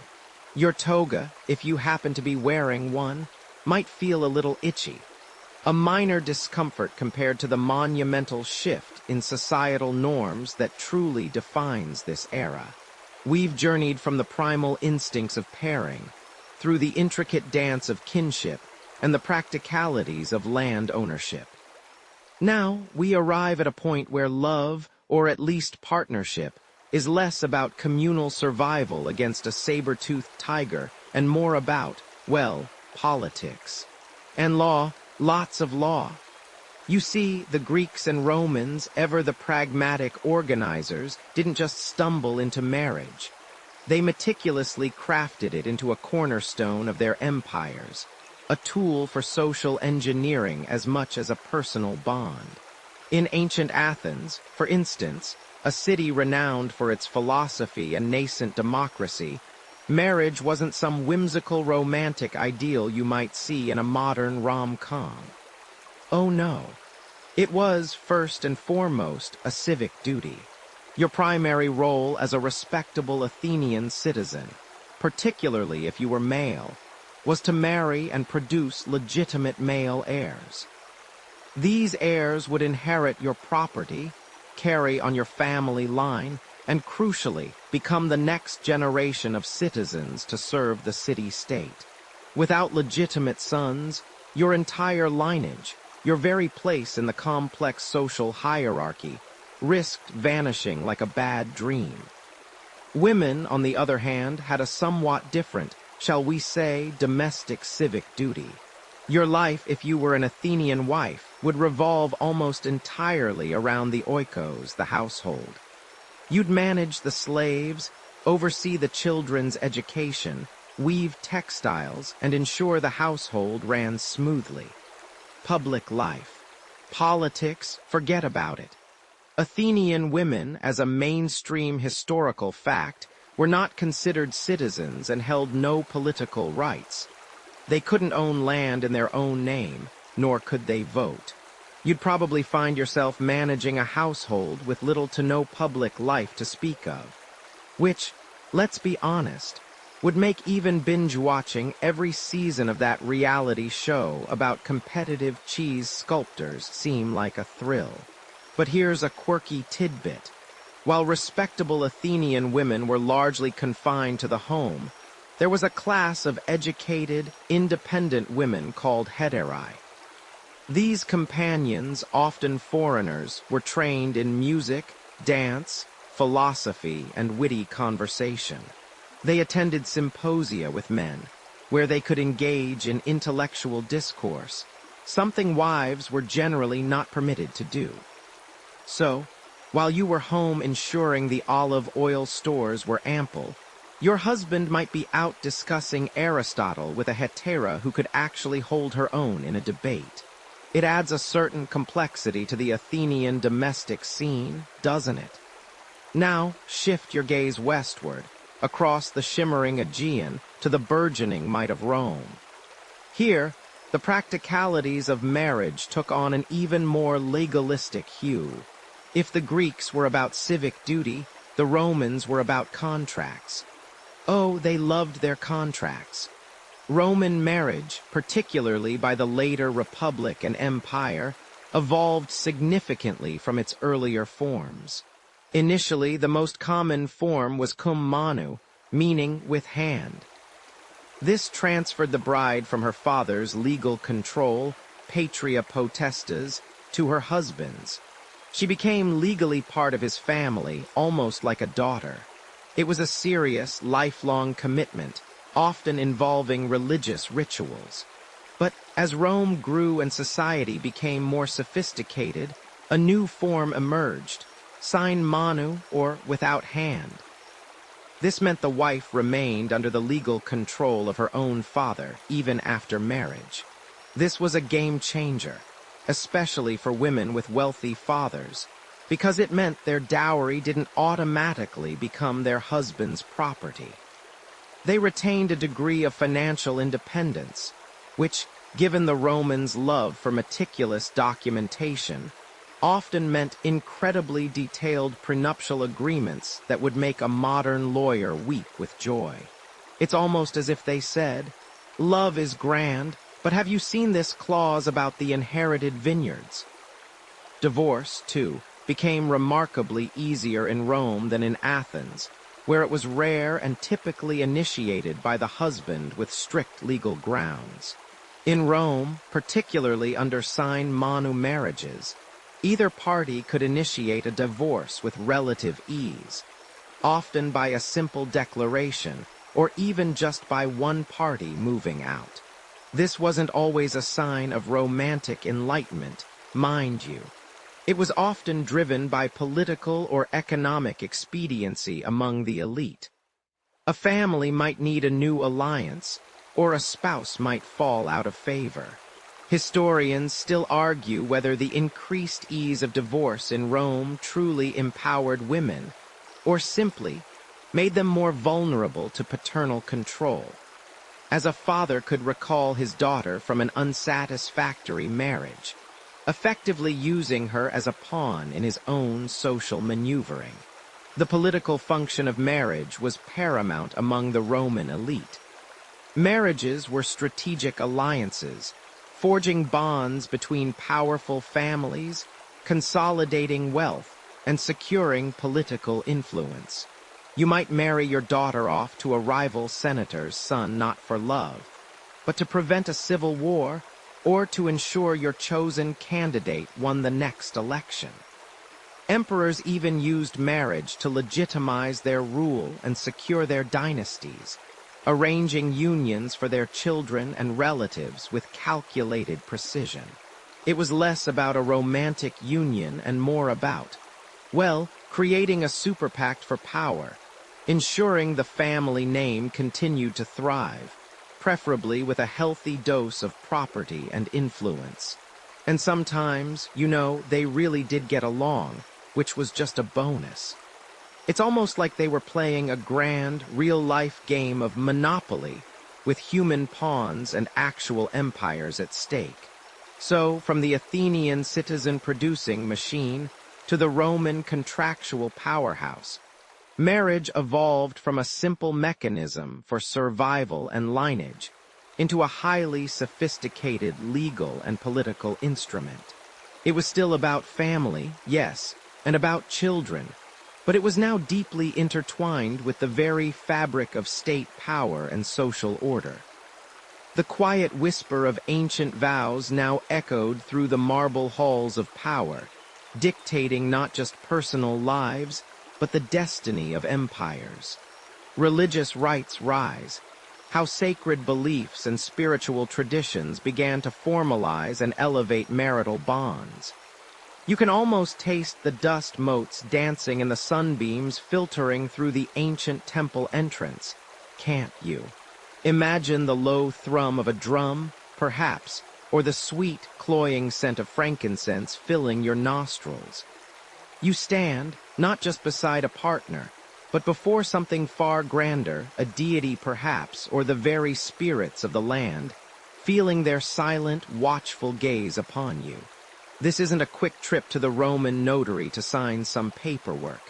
Your toga, if you happen to be wearing one, might feel a little itchy, a minor discomfort compared to the monumental shift in societal norms that truly defines this era. We've journeyed from the primal instincts of pairing, through the intricate dance of kinship, and the practicalities of land ownership. Now, we arrive at a point where love, or at least partnership, is less about communal survival against a saber-toothed tiger and more about, well, politics. And law, lots of law. You see, the Greeks and Romans, ever the pragmatic organizers, didn't just stumble into marriage. They meticulously crafted it into a cornerstone of their empires, a tool for social engineering as much as a personal bond. In ancient Athens, for instance, a city renowned for its philosophy and nascent democracy, marriage wasn't some whimsical romantic ideal you might see in a modern rom-com. Oh no. It was, first and foremost, a civic duty. Your primary role as a respectable Athenian citizen, particularly if you were male, was to marry and produce legitimate male heirs. These heirs would inherit your property, carry on your family line, and crucially, become the next generation of citizens to serve the city-state. Without legitimate sons, your entire lineage, your very place in the complex social hierarchy, risked vanishing like a bad dream. Women, on the other hand, had a somewhat different, shall we say, domestic civic duty. Your life, if you were an Athenian wife, would revolve almost entirely around the oikos, the household. You'd manage the slaves, oversee the children's education, weave textiles, and ensure the household ran smoothly. Public life. Politics, forget about it. Athenian women, as a mainstream historical fact, were not considered citizens and held no political rights. They couldn't own land in their own name, nor could they vote. You'd probably find yourself managing a household with little to no public life to speak of, which, let's be honest, would make even binge-watching every season of that reality show about competitive cheese sculptors seem like a thrill. But here's a quirky tidbit. While respectable Athenian women were largely confined to the home, there was a class of educated, independent women called hetairai. These companions, often foreigners, were trained in music, dance, philosophy, and witty conversation. They attended symposia with men, where they could engage in intellectual discourse, something wives were generally not permitted to do. So, while you were home ensuring the olive oil stores were ample, your husband might be out discussing Aristotle with a hetera who could actually hold her own in a debate. It adds a certain complexity to the Athenian domestic scene, doesn't it? Now, shift your gaze westward, across the shimmering Aegean to the burgeoning might of Rome. Here, the practicalities of marriage took on an even more legalistic hue. If the Greeks were about civic duty, the Romans were about contracts. Oh, they loved their contracts. Roman marriage, particularly by the later Republic and Empire, evolved significantly from its earlier forms. Initially, the most common form was cum manu, meaning with hand. This transferred the bride from her father's legal control, patria potestas, to her husband's. She became legally part of his family, almost like a daughter. It was a serious, lifelong commitment, often involving religious rituals. But as Rome grew and society became more sophisticated, a new form emerged, sine manu, or without hand. This meant the wife remained under the legal control of her own father, even after marriage. This was a game changer. especially for women with wealthy fathers, because it meant their dowry didn't automatically become their husband's property. They retained a degree of financial independence, which, given the Romans' love for meticulous documentation, often meant incredibly detailed prenuptial agreements that would make a modern lawyer weep with joy. It's almost as if they said, "Love is grand, but have you seen this clause about the inherited vineyards?" Divorce, too, became remarkably easier in Rome than in Athens, where it was rare and typically initiated by the husband with strict legal grounds. In Rome, particularly under sine manu marriages, either party could initiate a divorce with relative ease, often by a simple declaration, or even just by one party moving out. This wasn't always a sign of romantic enlightenment, mind you. It was often driven by political or economic expediency among the elite. A family might need a new alliance, or a spouse might fall out of favor. Historians still argue whether the increased ease of divorce in Rome truly empowered women, or simply made them more vulnerable to paternal control, as a father could recall his daughter from an unsatisfactory marriage, effectively using her as a pawn in his own social maneuvering. The political function of marriage was paramount among the Roman elite. Marriages were strategic alliances, forging bonds between powerful families, consolidating wealth, and securing political influence. You might marry your daughter off to a rival senator's son not for love, but to prevent a civil war or to ensure your chosen candidate won the next election. Emperors even used marriage to legitimize their rule and secure their dynasties, arranging unions for their children and relatives with calculated precision. It was less about a romantic union and more about, well, creating a super pact for power, ensuring the family name continued to thrive, preferably with a healthy dose of property and influence. And sometimes, they really did get along, which was just a bonus. It's almost like they were playing a grand, real-life game of Monopoly with human pawns and actual empires at stake. So, from the Athenian citizen-producing machine to the Roman contractual powerhouse, marriage evolved from a simple mechanism for survival and lineage into a highly sophisticated legal and political instrument. It was still about family, yes, and about children, but it was now deeply intertwined with the very fabric of state power and social order. The quiet whisper of ancient vows now echoed through the marble halls of power, dictating not just personal lives, but the destiny of empires. Religious rites rise, how sacred beliefs and spiritual traditions began to formalize and elevate marital bonds. You can almost taste the dust motes dancing in the sunbeams filtering through the ancient temple entrance, can't you? Imagine the low thrum of a drum, perhaps, or the sweet, cloying scent of frankincense filling your nostrils. You stand, not just beside a partner, but before something far grander, a deity perhaps, or the very spirits of the land, feeling their silent, watchful gaze upon you. This isn't a quick trip to the Roman notary to sign some paperwork.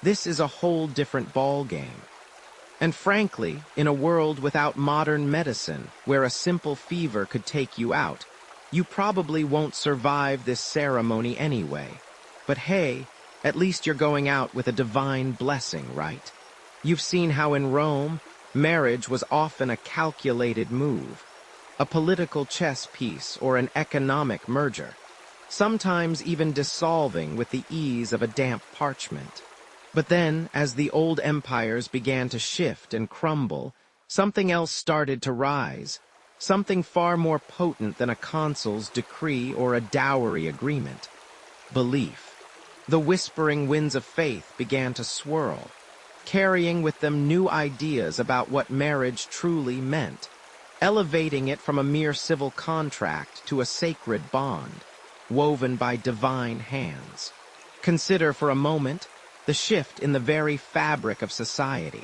This is a whole different ballgame. And frankly, in a world without modern medicine, where a simple fever could take you out, you probably won't survive this ceremony anyway. But hey, at least you're going out with a divine blessing, right? You've seen how in Rome, marriage was often a calculated move, a political chess piece or an economic merger, sometimes even dissolving with the ease of a damp parchment. But then, as the old empires began to shift and crumble, something else started to rise, something far more potent than a consul's decree or a dowry agreement: belief. The whispering winds of faith began to swirl, carrying with them new ideas about what marriage truly meant, elevating it from a mere civil contract to a sacred bond. woven by divine hands. Consider for a moment the shift in the very fabric of society.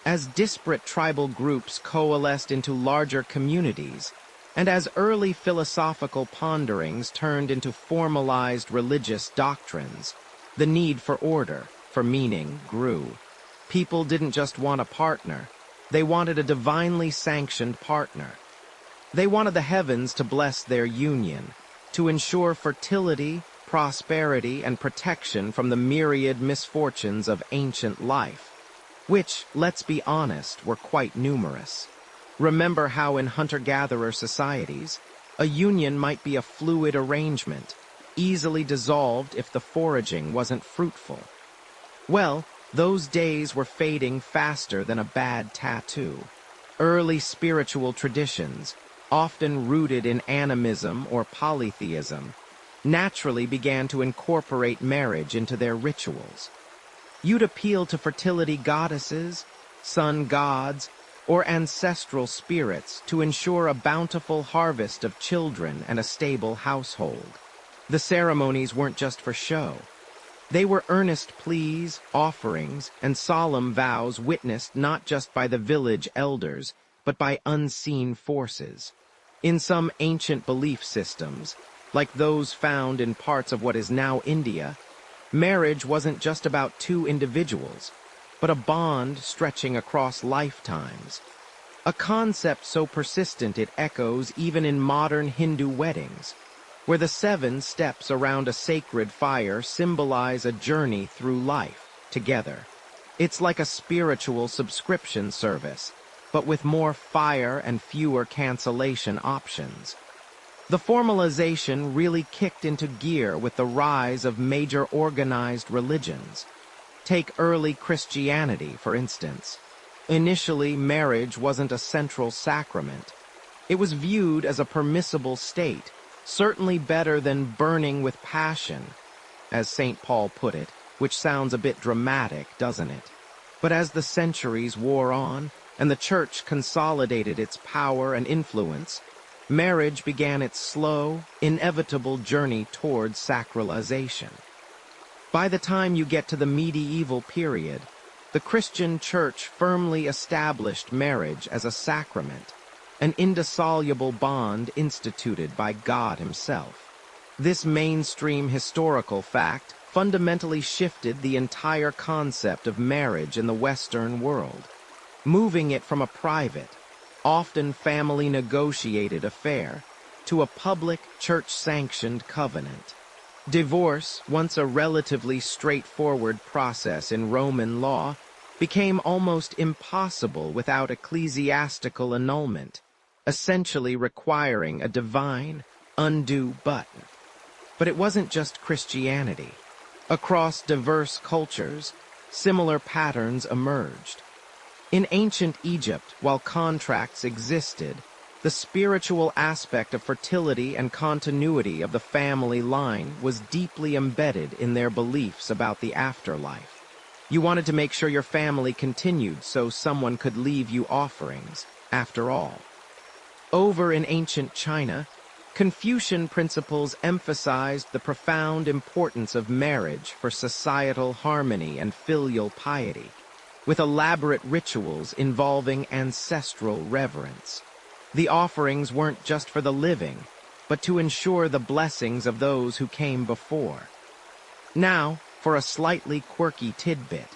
As disparate tribal groups coalesced into larger communities, and as early philosophical ponderings turned into formalized religious doctrines, the need for order, for meaning, grew. People didn't just want a partner, they wanted a divinely sanctioned partner. They wanted the heavens to bless their union, to ensure fertility, prosperity, and protection from the myriad misfortunes of ancient life, which, let's be honest, were quite numerous. Remember how in hunter-gatherer societies, a union might be a fluid arrangement, easily dissolved if the foraging wasn't fruitful. Well, those days were fading faster than a bad tattoo. Early spiritual traditions, often rooted in animism or polytheism, naturally began to incorporate marriage into their rituals. You'd appeal to fertility goddesses, sun gods, or ancestral spirits to ensure a bountiful harvest of children and a stable household. The ceremonies weren't just for show. They were earnest pleas, offerings, and solemn vows witnessed not just by the village elders, but by unseen forces. In some ancient belief systems, like those found in parts of what is now India, marriage wasn't just about two individuals, but a bond stretching across lifetimes. A concept so persistent it echoes even in modern Hindu weddings, where the 7 steps around a sacred fire symbolize a journey through life together. It's like a spiritual subscription service, but with more fire and fewer cancellation options. The formalization really kicked into gear with the rise of major organized religions. Take early Christianity, for instance. Initially, marriage wasn't a central sacrament. It was viewed as a permissible state, certainly better than burning with passion, as St. Paul put it, which sounds a bit dramatic, doesn't it? But as the centuries wore on, and the Church consolidated its power and influence, marriage began its slow, inevitable journey towards sacralization. By the time you get to the medieval period, the Christian Church firmly established marriage as a sacrament, an indissoluble bond instituted by God Himself. This mainstream historical fact fundamentally shifted the entire concept of marriage in the Western world, moving it from a private, often family-negotiated affair to a public, church-sanctioned covenant. Divorce, once a relatively straightforward process in Roman law, became almost impossible without ecclesiastical annulment, essentially requiring a divine, undo button. But it wasn't just Christianity. Across diverse cultures, similar patterns emerged. In ancient Egypt, while contracts existed, the spiritual aspect of fertility and continuity of the family line was deeply embedded in their beliefs about the afterlife. You wanted to make sure your family continued so someone could leave you offerings, after all. Over in ancient China, Confucian principles emphasized the profound importance of marriage for societal harmony and filial piety, with elaborate rituals involving ancestral reverence. The offerings weren't just for the living, but to ensure the blessings of those who came before. Now, for a slightly quirky tidbit,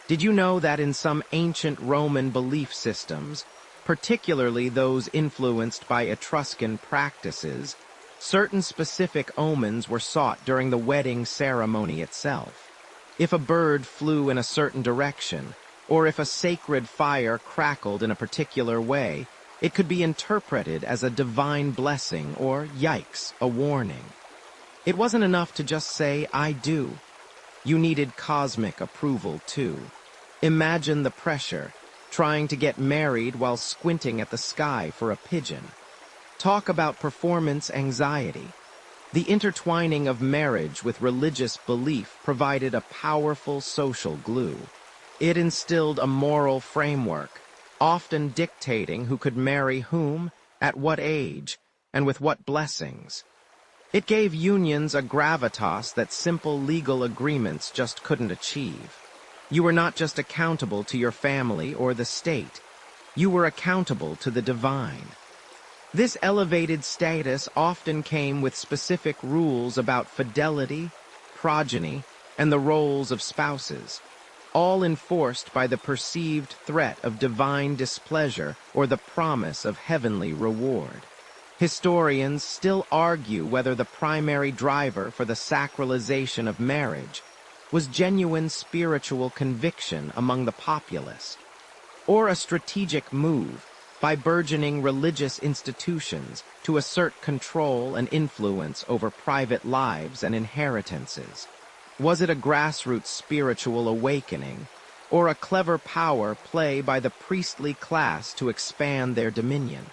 did you know that in some ancient Roman belief systems, particularly those influenced by Etruscan practices, certain specific omens were sought during the wedding ceremony itself? If a bird flew in a certain direction, or if a sacred fire crackled in a particular way, it could be interpreted as a divine blessing or, yikes, a warning. It wasn't enough to just say, "I do." You needed cosmic approval, too. Imagine the pressure, trying to get married while squinting at the sky for a pigeon. Talk about performance anxiety. The intertwining of marriage with religious belief provided a powerful social glue. It instilled a moral framework, often dictating who could marry whom, at what age, and with what blessings. It gave unions a gravitas that simple legal agreements just couldn't achieve. You were not just accountable to your family or the state. You were accountable to the divine. This elevated status often came with specific rules about fidelity, progeny, and the roles of spouses, all enforced by the perceived threat of divine displeasure or the promise of heavenly reward. Historians still argue whether the primary driver for the sacralization of marriage was genuine spiritual conviction among the populace, or a strategic move by burgeoning religious institutions to assert control and influence over private lives and inheritances. Was it a grassroots spiritual awakening, or a clever power play by the priestly class to expand their dominion?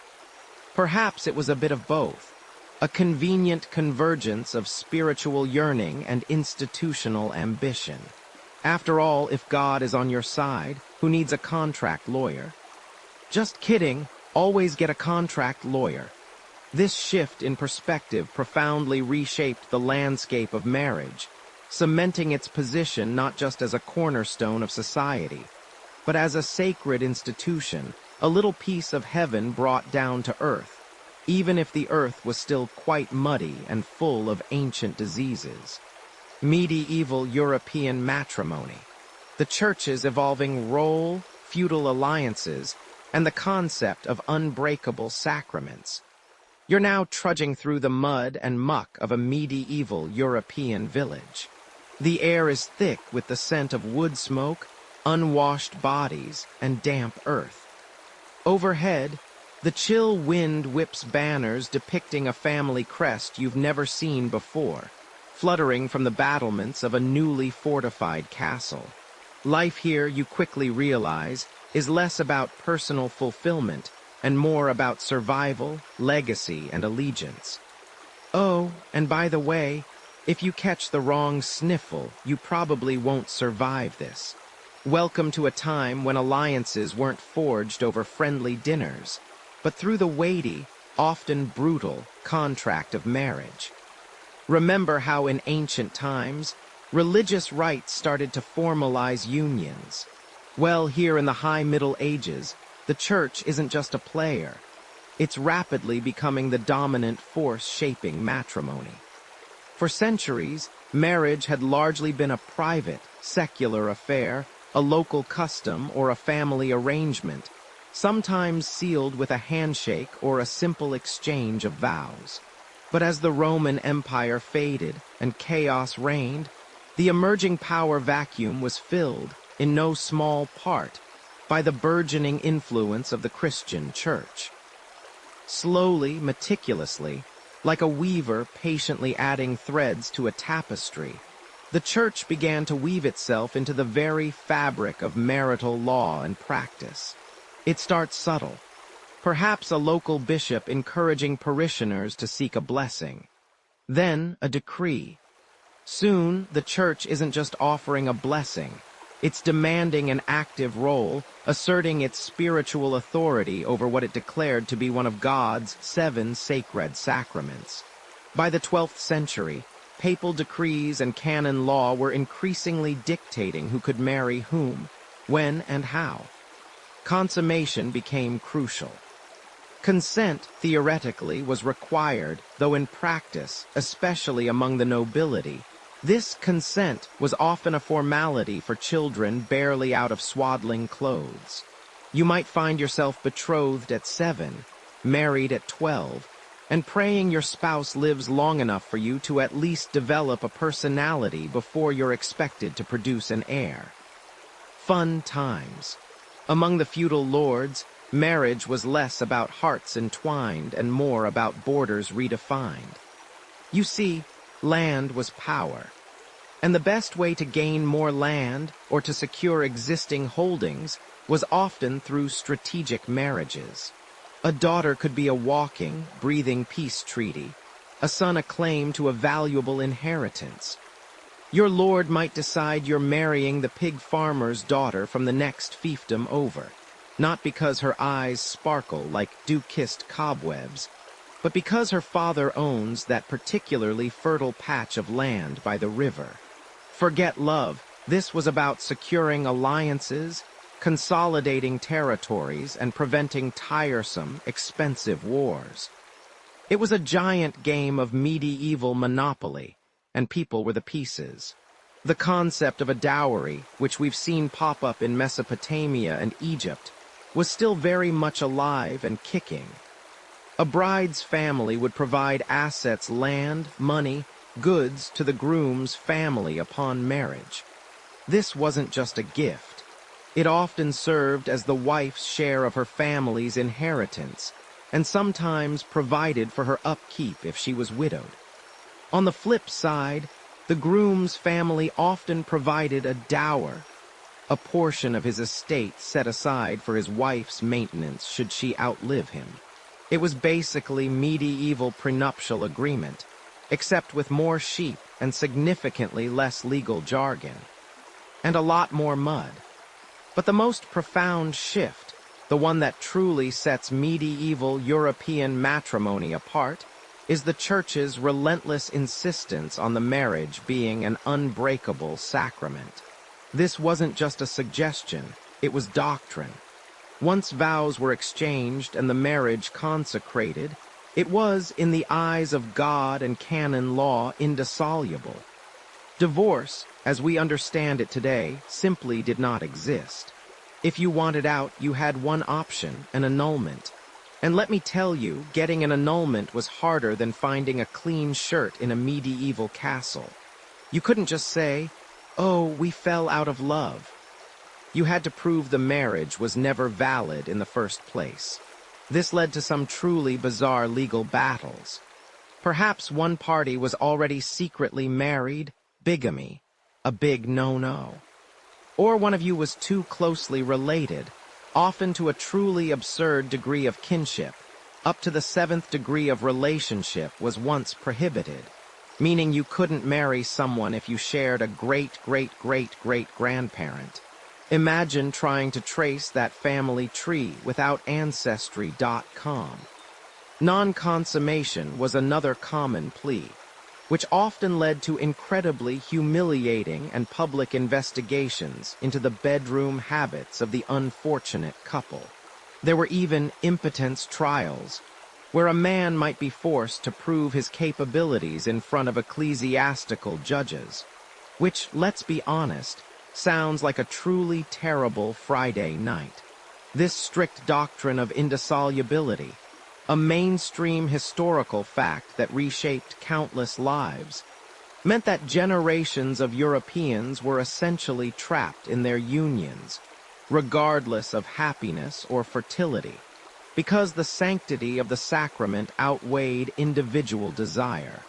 Perhaps it was a bit of both, a convenient convergence of spiritual yearning and institutional ambition. After all, if God is on your side, who needs a contract lawyer? Just kidding, always get a contract lawyer. This shift in perspective profoundly reshaped the landscape of marriage, cementing its position not just as a cornerstone of society, but as a sacred institution, a little piece of heaven brought down to earth, even if the earth was still quite muddy and full of ancient diseases. Medieval European matrimony, the church's evolving role, feudal alliances, and the concept of unbreakable sacraments. You're now trudging through the mud and muck of a medieval European village. The air is thick with the scent of wood smoke, unwashed bodies, and damp earth. Overhead, the chill wind whips banners depicting a family crest you've never seen before, fluttering from the battlements of a newly fortified castle. Life here, you quickly realize, is less about personal fulfillment and more about survival, legacy, and allegiance. Oh, and by the way, if you catch the wrong sniffle, you probably won't survive this. Welcome to a time when alliances weren't forged over friendly dinners, but through the weighty, often brutal, contract of marriage. Remember how in ancient times, religious rites started to formalize unions. Well, here in the High Middle Ages, the church isn't just a player. It's rapidly becoming the dominant force shaping matrimony. For centuries, marriage had largely been a private, secular affair, a local custom, or a family arrangement, sometimes sealed with a handshake or a simple exchange of vows. But as the Roman Empire faded and chaos reigned, the emerging power vacuum was filled, in no small part, by the burgeoning influence of the Christian Church. Slowly, meticulously, like a weaver patiently adding threads to a tapestry, the Church began to weave itself into the very fabric of marital law and practice. It starts subtle, perhaps a local bishop encouraging parishioners to seek a blessing. Then a decree. Soon, the Church isn't just offering a blessing. It's demanding an active role, asserting its spiritual authority over what it declared to be one of God's 7 sacred sacraments. By the 12th century, papal decrees and canon law were increasingly dictating who could marry whom, when, and how. Consummation became crucial. Consent, theoretically, was required, though in practice, especially among the nobility, this consent was often a formality for children barely out of swaddling clothes. You might find yourself betrothed at 7, married at 12, and praying your spouse lives long enough for you to at least develop a personality before you're expected to produce an heir. Fun times. Among the feudal lords, marriage was less about hearts entwined and more about borders redefined. You see, land was power. And the best way to gain more land or to secure existing holdings was often through strategic marriages. A daughter could be a walking, breathing peace treaty, a son a claim to a valuable inheritance. Your lord might decide you're marrying the pig farmer's daughter from the next fiefdom over, not because her eyes sparkle like dew-kissed cobwebs, but because her father owns that particularly fertile patch of land by the river. Forget love, this was about securing alliances, consolidating territories, and preventing tiresome, expensive wars. It was a giant game of medieval monopoly, and people were the pieces. The concept of a dowry, which we've seen pop up in Mesopotamia and Egypt, was still very much alive and kicking. A bride's family would provide assets, land, money, goods to the groom's family upon marriage. This wasn't just a gift. It often served as the wife's share of her family's inheritance, and sometimes provided for her upkeep if she was widowed. On the flip side, the groom's family often provided a dower, a portion of his estate set aside for his wife's maintenance should she outlive him. It was basically medieval prenuptial agreement, except with more sheep and significantly less legal jargon. And a lot more mud. But the most profound shift, the one that truly sets medieval European matrimony apart, is the Church's relentless insistence on the marriage being an unbreakable sacrament. This wasn't just a suggestion, it was doctrine. Once vows were exchanged and the marriage consecrated, it was, in the eyes of God and canon law, indissoluble. Divorce, as we understand it today, simply did not exist. If you wanted out, you had one option, an annulment. And let me tell you, getting an annulment was harder than finding a clean shirt in a medieval castle. You couldn't just say, "Oh, we fell out of love." You had to prove the marriage was never valid in the first place. This led to some truly bizarre legal battles. Perhaps one party was already secretly married, bigamy, a big no-no. Or one of you was too closely related, often to a truly absurd degree of kinship. Up to the 7th degree of relationship was once prohibited, meaning you couldn't marry someone if you shared a great-great-great-great-grandparent. Imagine trying to trace that family tree without Ancestry.com. Non-consummation was another common plea, which often led to incredibly humiliating and public investigations into the bedroom habits of the unfortunate couple. There were even impotence trials, where a man might be forced to prove his capabilities in front of ecclesiastical judges, which, let's be honest, sounds like a truly terrible Friday night. This strict doctrine of indissolubility, a mainstream historical fact that reshaped countless lives, meant that generations of Europeans were essentially trapped in their unions, regardless of happiness or fertility, because the sanctity of the sacrament outweighed individual desire.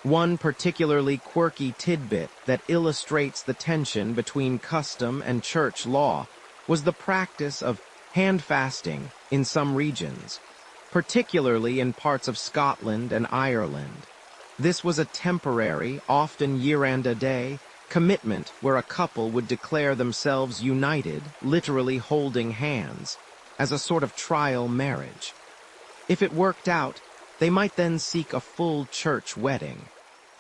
One particularly quirky tidbit that illustrates the tension between custom and church law was the practice of hand fasting in some regions, particularly in parts of Scotland and Ireland. This was a temporary, often year-and-a-day, commitment where a couple would declare themselves united, literally holding hands, as a sort of trial marriage. If it worked out, they might then seek a full church wedding.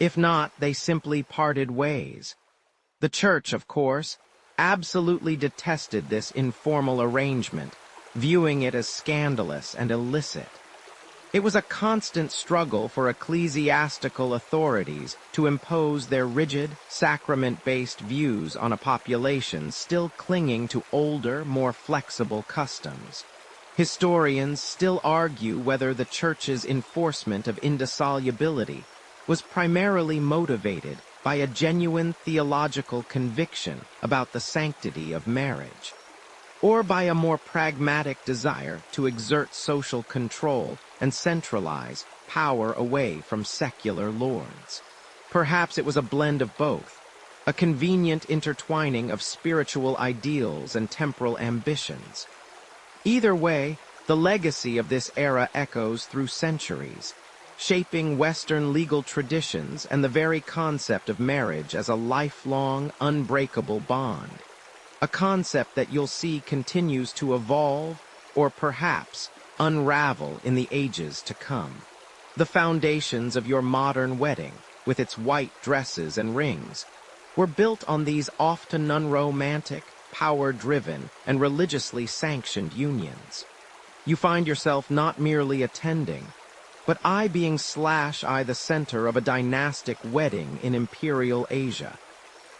If not, they simply parted ways. The church, of course, absolutely detested this informal arrangement, viewing it as scandalous and illicit. It was a constant struggle for ecclesiastical authorities to impose their rigid, sacrament-based views on a population still clinging to older, more flexible customs. Historians still argue whether the Church's enforcement of indissolubility was primarily motivated by a genuine theological conviction about the sanctity of marriage, or by a more pragmatic desire to exert social control and centralize power away from secular lords. Perhaps it was a blend of both, a convenient intertwining of spiritual ideals and temporal ambitions. Either way, the legacy of this era echoes through centuries, shaping Western legal traditions and the very concept of marriage as a lifelong, unbreakable bond. A concept that you'll see continues to evolve, or perhaps unravel in the ages to come. The foundations of your modern wedding, with its white dresses and rings, were built on these often unromantic, power-driven, and religiously sanctioned unions. You find yourself not merely attending, but being the center of a dynastic wedding in imperial Asia,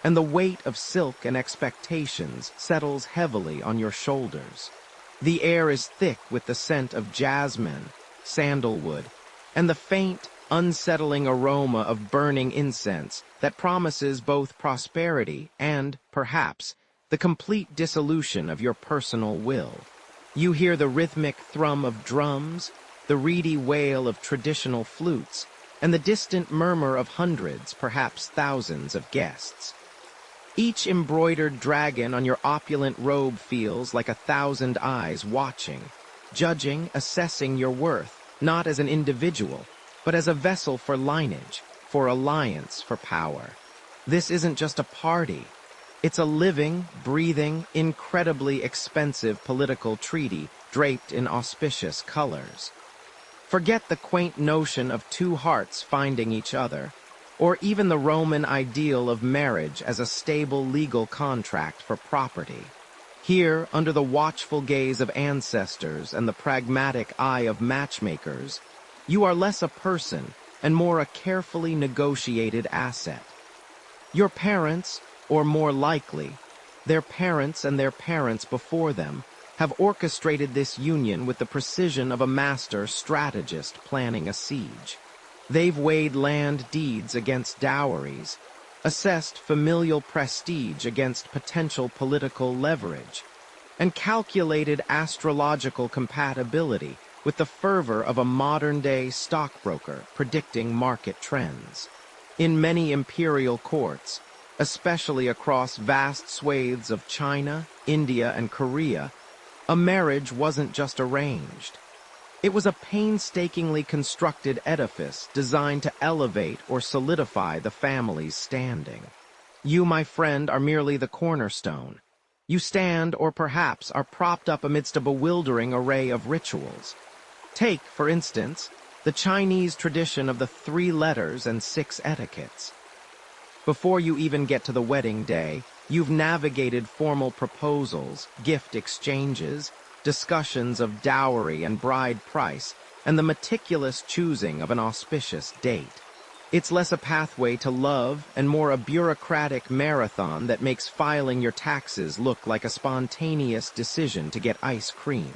and the weight of silk and expectations settles heavily on your shoulders. The air is thick with the scent of jasmine, sandalwood, and the faint, unsettling aroma of burning incense that promises both prosperity and, perhaps, the complete dissolution of your personal will. You hear the rhythmic thrum of drums, the reedy wail of traditional flutes, and the distant murmur of hundreds, perhaps thousands of guests. Each embroidered dragon on your opulent robe feels like 1,000 eyes watching, judging, assessing your worth, not as an individual, but as a vessel for lineage, for alliance, for power. This isn't just a party. It's a living, breathing, incredibly expensive political treaty draped in auspicious colors. Forget the quaint notion of two hearts finding each other, or even the Roman ideal of marriage as a stable legal contract for property. Here, under the watchful gaze of ancestors and the pragmatic eye of matchmakers, you are less a person and more a carefully negotiated asset. Your parents, or more likely, their parents and their parents before them, have orchestrated this union with the precision of a master strategist planning a siege. They've weighed land deeds against dowries, assessed familial prestige against potential political leverage, and calculated astrological compatibility with the fervor of a modern-day stockbroker predicting market trends. In many imperial courts, especially across vast swathes of China, India, and Korea, a marriage wasn't just arranged. It was a painstakingly constructed edifice designed to elevate or solidify the family's standing. You, my friend, are merely the cornerstone. You stand, or perhaps are propped up amidst a bewildering array of rituals. Take, for instance, the Chinese tradition of the 3 letters and 6 etiquettes. Before you even get to the wedding day, you've navigated formal proposals, gift exchanges, discussions of dowry and bride price, and the meticulous choosing of an auspicious date. It's less a pathway to love and more a bureaucratic marathon that makes filing your taxes look like a spontaneous decision to get ice cream.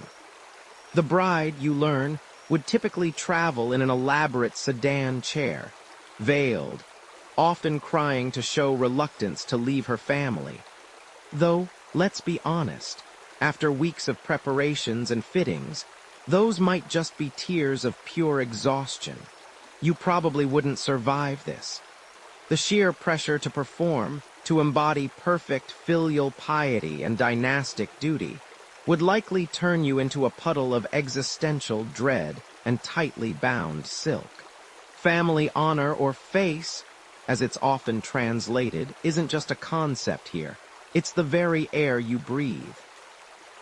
The bride, you learn, would typically travel in an elaborate sedan chair, veiled, often crying to show reluctance to leave her family. Though, let's be honest, after weeks of preparations and fittings, those might just be tears of pure exhaustion. You probably wouldn't survive this. The sheer pressure to perform, to embody perfect filial piety and dynastic duty, would likely turn you into a puddle of existential dread and tightly bound silk. Family honor, or face, as it's often translated, isn't just a concept here. It's the very air you breathe.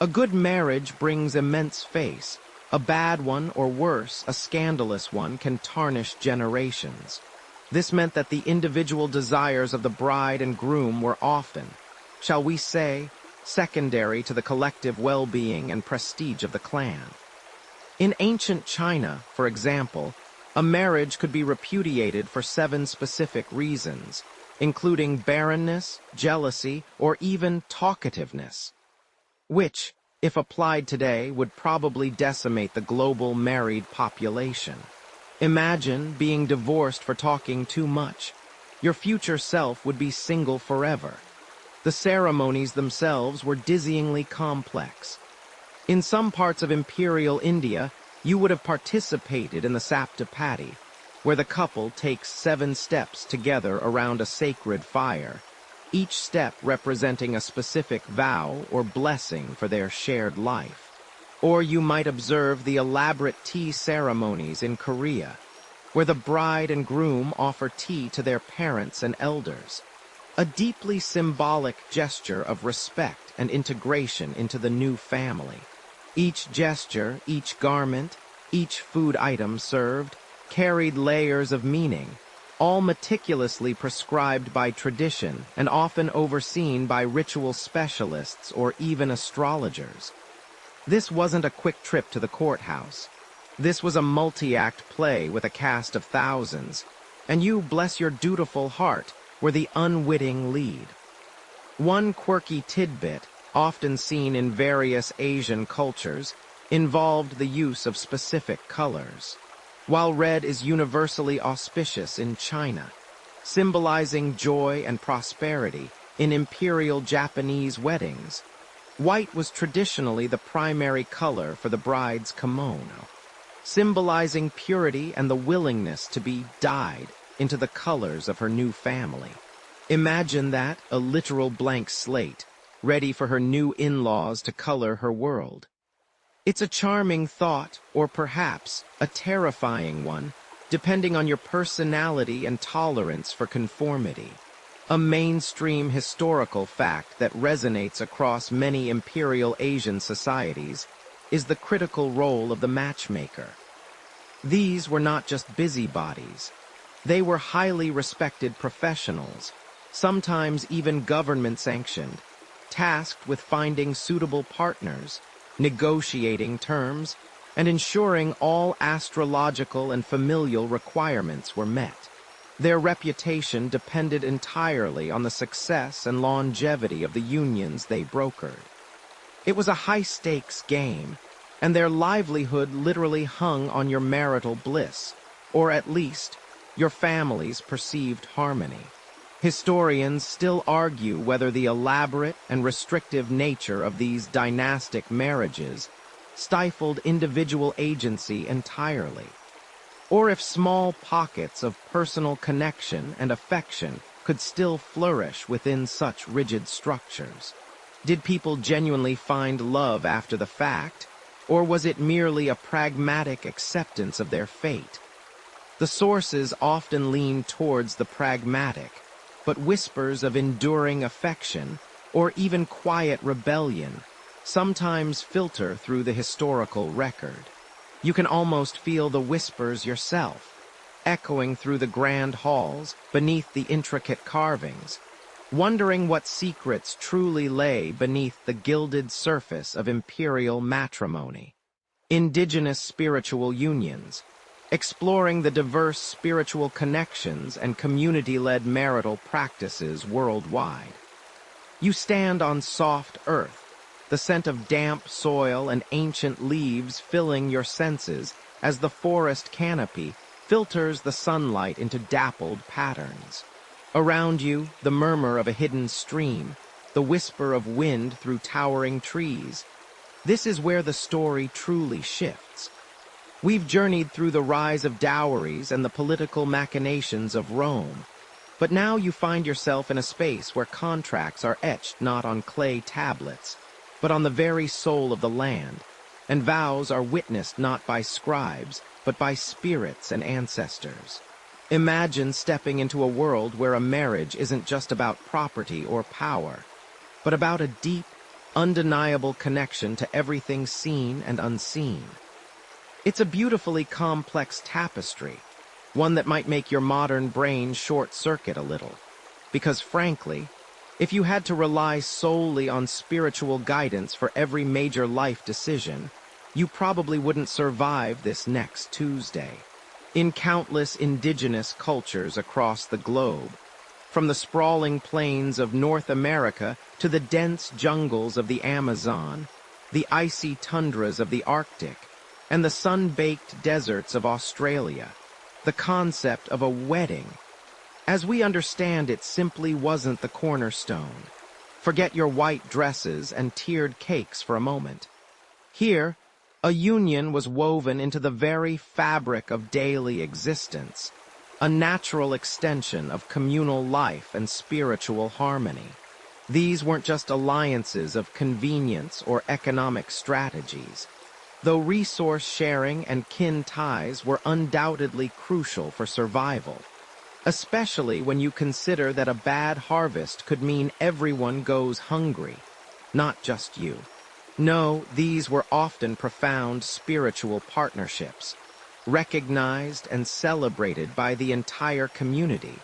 A good marriage brings immense face. A bad one, or worse, a scandalous one, can tarnish generations. This meant that the individual desires of the bride and groom were often, shall we say, secondary to the collective well-being and prestige of the clan. In ancient China, for example, a marriage could be repudiated for 7 specific reasons, including barrenness, jealousy, or even talkativeness, which, if applied today, would probably decimate the global married population. Imagine being divorced for talking too much. Your future self would be single forever. The ceremonies themselves were dizzyingly complex. In some parts of imperial India, you would have participated in the saptapati, where the couple takes 7 steps together around a sacred fire, each step representing a specific vow or blessing for their shared life. Or you might observe the elaborate tea ceremonies in Korea, where the bride and groom offer tea to their parents and elders, a deeply symbolic gesture of respect and integration into the new family. Each gesture, each garment, each food item served carried layers of meaning, all meticulously prescribed by tradition and often overseen by ritual specialists or even astrologers. This wasn't a quick trip to the courthouse. This was a multi-act play with a cast of thousands, and you, bless your dutiful heart, were the unwitting lead. One quirky tidbit, often seen in various Asian cultures, involved the use of specific colors. While red is universally auspicious in China, symbolizing joy and prosperity in imperial Japanese weddings, white was traditionally the primary color for the bride's kimono, symbolizing purity and the willingness to be dyed into the colors of her new family. Imagine that, a literal blank slate, ready for her new in-laws to color her world. It's a charming thought, or perhaps a terrifying one, depending on your personality and tolerance for conformity. A mainstream historical fact that resonates across many imperial Asian societies is the critical role of the matchmaker. These were not just busybodies. They were highly respected professionals, sometimes even government-sanctioned, tasked with finding suitable partners, negotiating terms, and ensuring all astrological and familial requirements were met. Their reputation depended entirely on the success and longevity of the unions they brokered. It was a high-stakes game, and their livelihood literally hung on your marital bliss, or at least, your family's perceived harmony. Historians still argue whether the elaborate and restrictive nature of these dynastic marriages stifled individual agency entirely, or if small pockets of personal connection and affection could still flourish within such rigid structures. Did people genuinely find love after the fact, or was it merely a pragmatic acceptance of their fate? The sources often lean towards the pragmatic, but whispers of enduring affection, or even quiet rebellion, sometimes filter through the historical record. You can almost feel the whispers yourself, echoing through the grand halls beneath the intricate carvings, wondering what secrets truly lay beneath the gilded surface of imperial matrimony. Indigenous spiritual unions, exploring the diverse spiritual connections and community-led marital practices worldwide. You stand on soft earth, the scent of damp soil and ancient leaves filling your senses as the forest canopy filters the sunlight into dappled patterns. Around you, the murmur of a hidden stream, the whisper of wind through towering trees. This is where the story truly shifts. We've journeyed through the rise of dowries and the political machinations of Rome, but now you find yourself in a space where contracts are etched not on clay tablets, but on the very soul of the land, and vows are witnessed not by scribes, but by spirits and ancestors. Imagine stepping into a world where a marriage isn't just about property or power, but about a deep, undeniable connection to everything seen and unseen. It's a beautifully complex tapestry, one that might make your modern brain short-circuit a little, because frankly, if you had to rely solely on spiritual guidance for every major life decision, you probably wouldn't survive this next Tuesday. In countless indigenous cultures across the globe, from the sprawling plains of North America to the dense jungles of the Amazon, the icy tundras of the Arctic, and the sun-baked deserts of Australia, the concept of a wedding, as we understand it, simply wasn't the cornerstone. Forget your white dresses and tiered cakes for a moment. Here, a union was woven into the very fabric of daily existence, a natural extension of communal life and spiritual harmony. These weren't just alliances of convenience or economic strategies, though resource sharing and kin ties were undoubtedly crucial for survival, especially when you consider that a bad harvest could mean everyone goes hungry, not just you. No, these were often profound spiritual partnerships, recognized and celebrated by the entire community,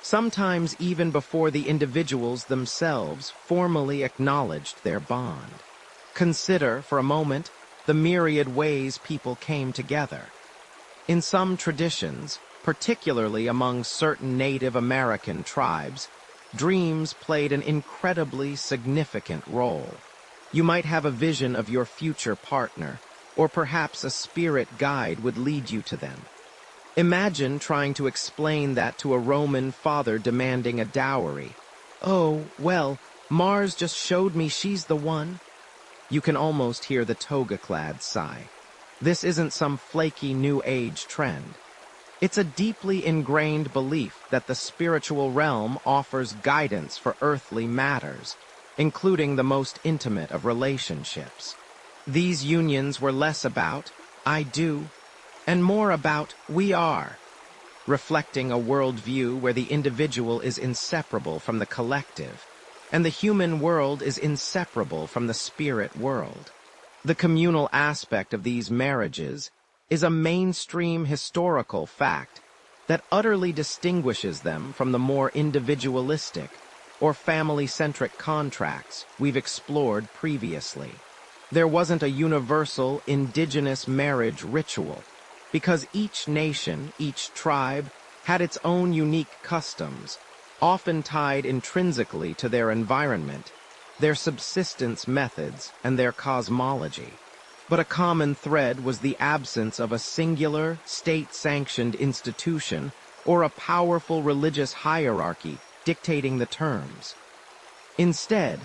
sometimes even before the individuals themselves formally acknowledged their bond. Consider, for a moment, the myriad ways people came together. In some traditions, particularly among certain Native American tribes, dreams played an incredibly significant role. You might have a vision of your future partner, or perhaps a spirit guide would lead you to them. Imagine trying to explain that to a Roman father demanding a dowry. "Oh, well, Mars just showed me she's the one." You can almost hear the toga-clad sigh. This isn't some flaky New Age trend. It's a deeply ingrained belief that the spiritual realm offers guidance for earthly matters, including the most intimate of relationships. These unions were less about, "I do," and more about, "we are," reflecting a worldview where the individual is inseparable from the collective, and the human world is inseparable from the spirit world. The communal aspect of these marriages is a mainstream historical fact that utterly distinguishes them from the more individualistic or family-centric contracts we've explored previously. There wasn't a universal indigenous marriage ritual, because each nation, each tribe, had its own unique customs, often tied intrinsically to their environment, their subsistence methods, and their cosmology. But a common thread was the absence of a singular, state-sanctioned institution or a powerful religious hierarchy dictating the terms. Instead,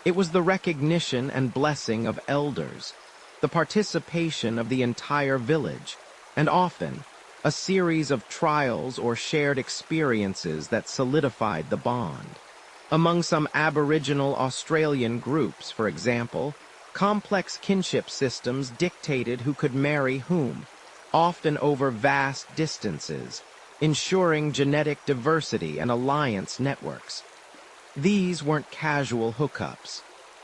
it was the recognition and blessing of elders, the participation of the entire village, and often a series of trials or shared experiences that solidified the bond. Among some Aboriginal Australian groups, for example, complex kinship systems dictated who could marry whom, often over vast distances, ensuring genetic diversity and alliance networks. These weren't casual hookups.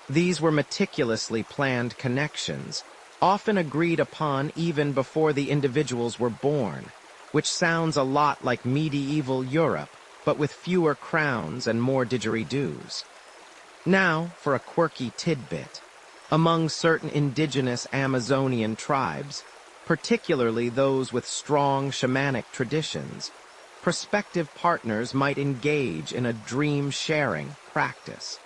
These were meticulously planned connections, often agreed upon even before the individuals were born, which sounds a lot like medieval Europe, but with fewer crowns and more didgeridoos. Now, for a quirky tidbit. Among certain indigenous Amazonian tribes, particularly those with strong shamanic traditions, prospective partners might engage in a dream-sharing practice.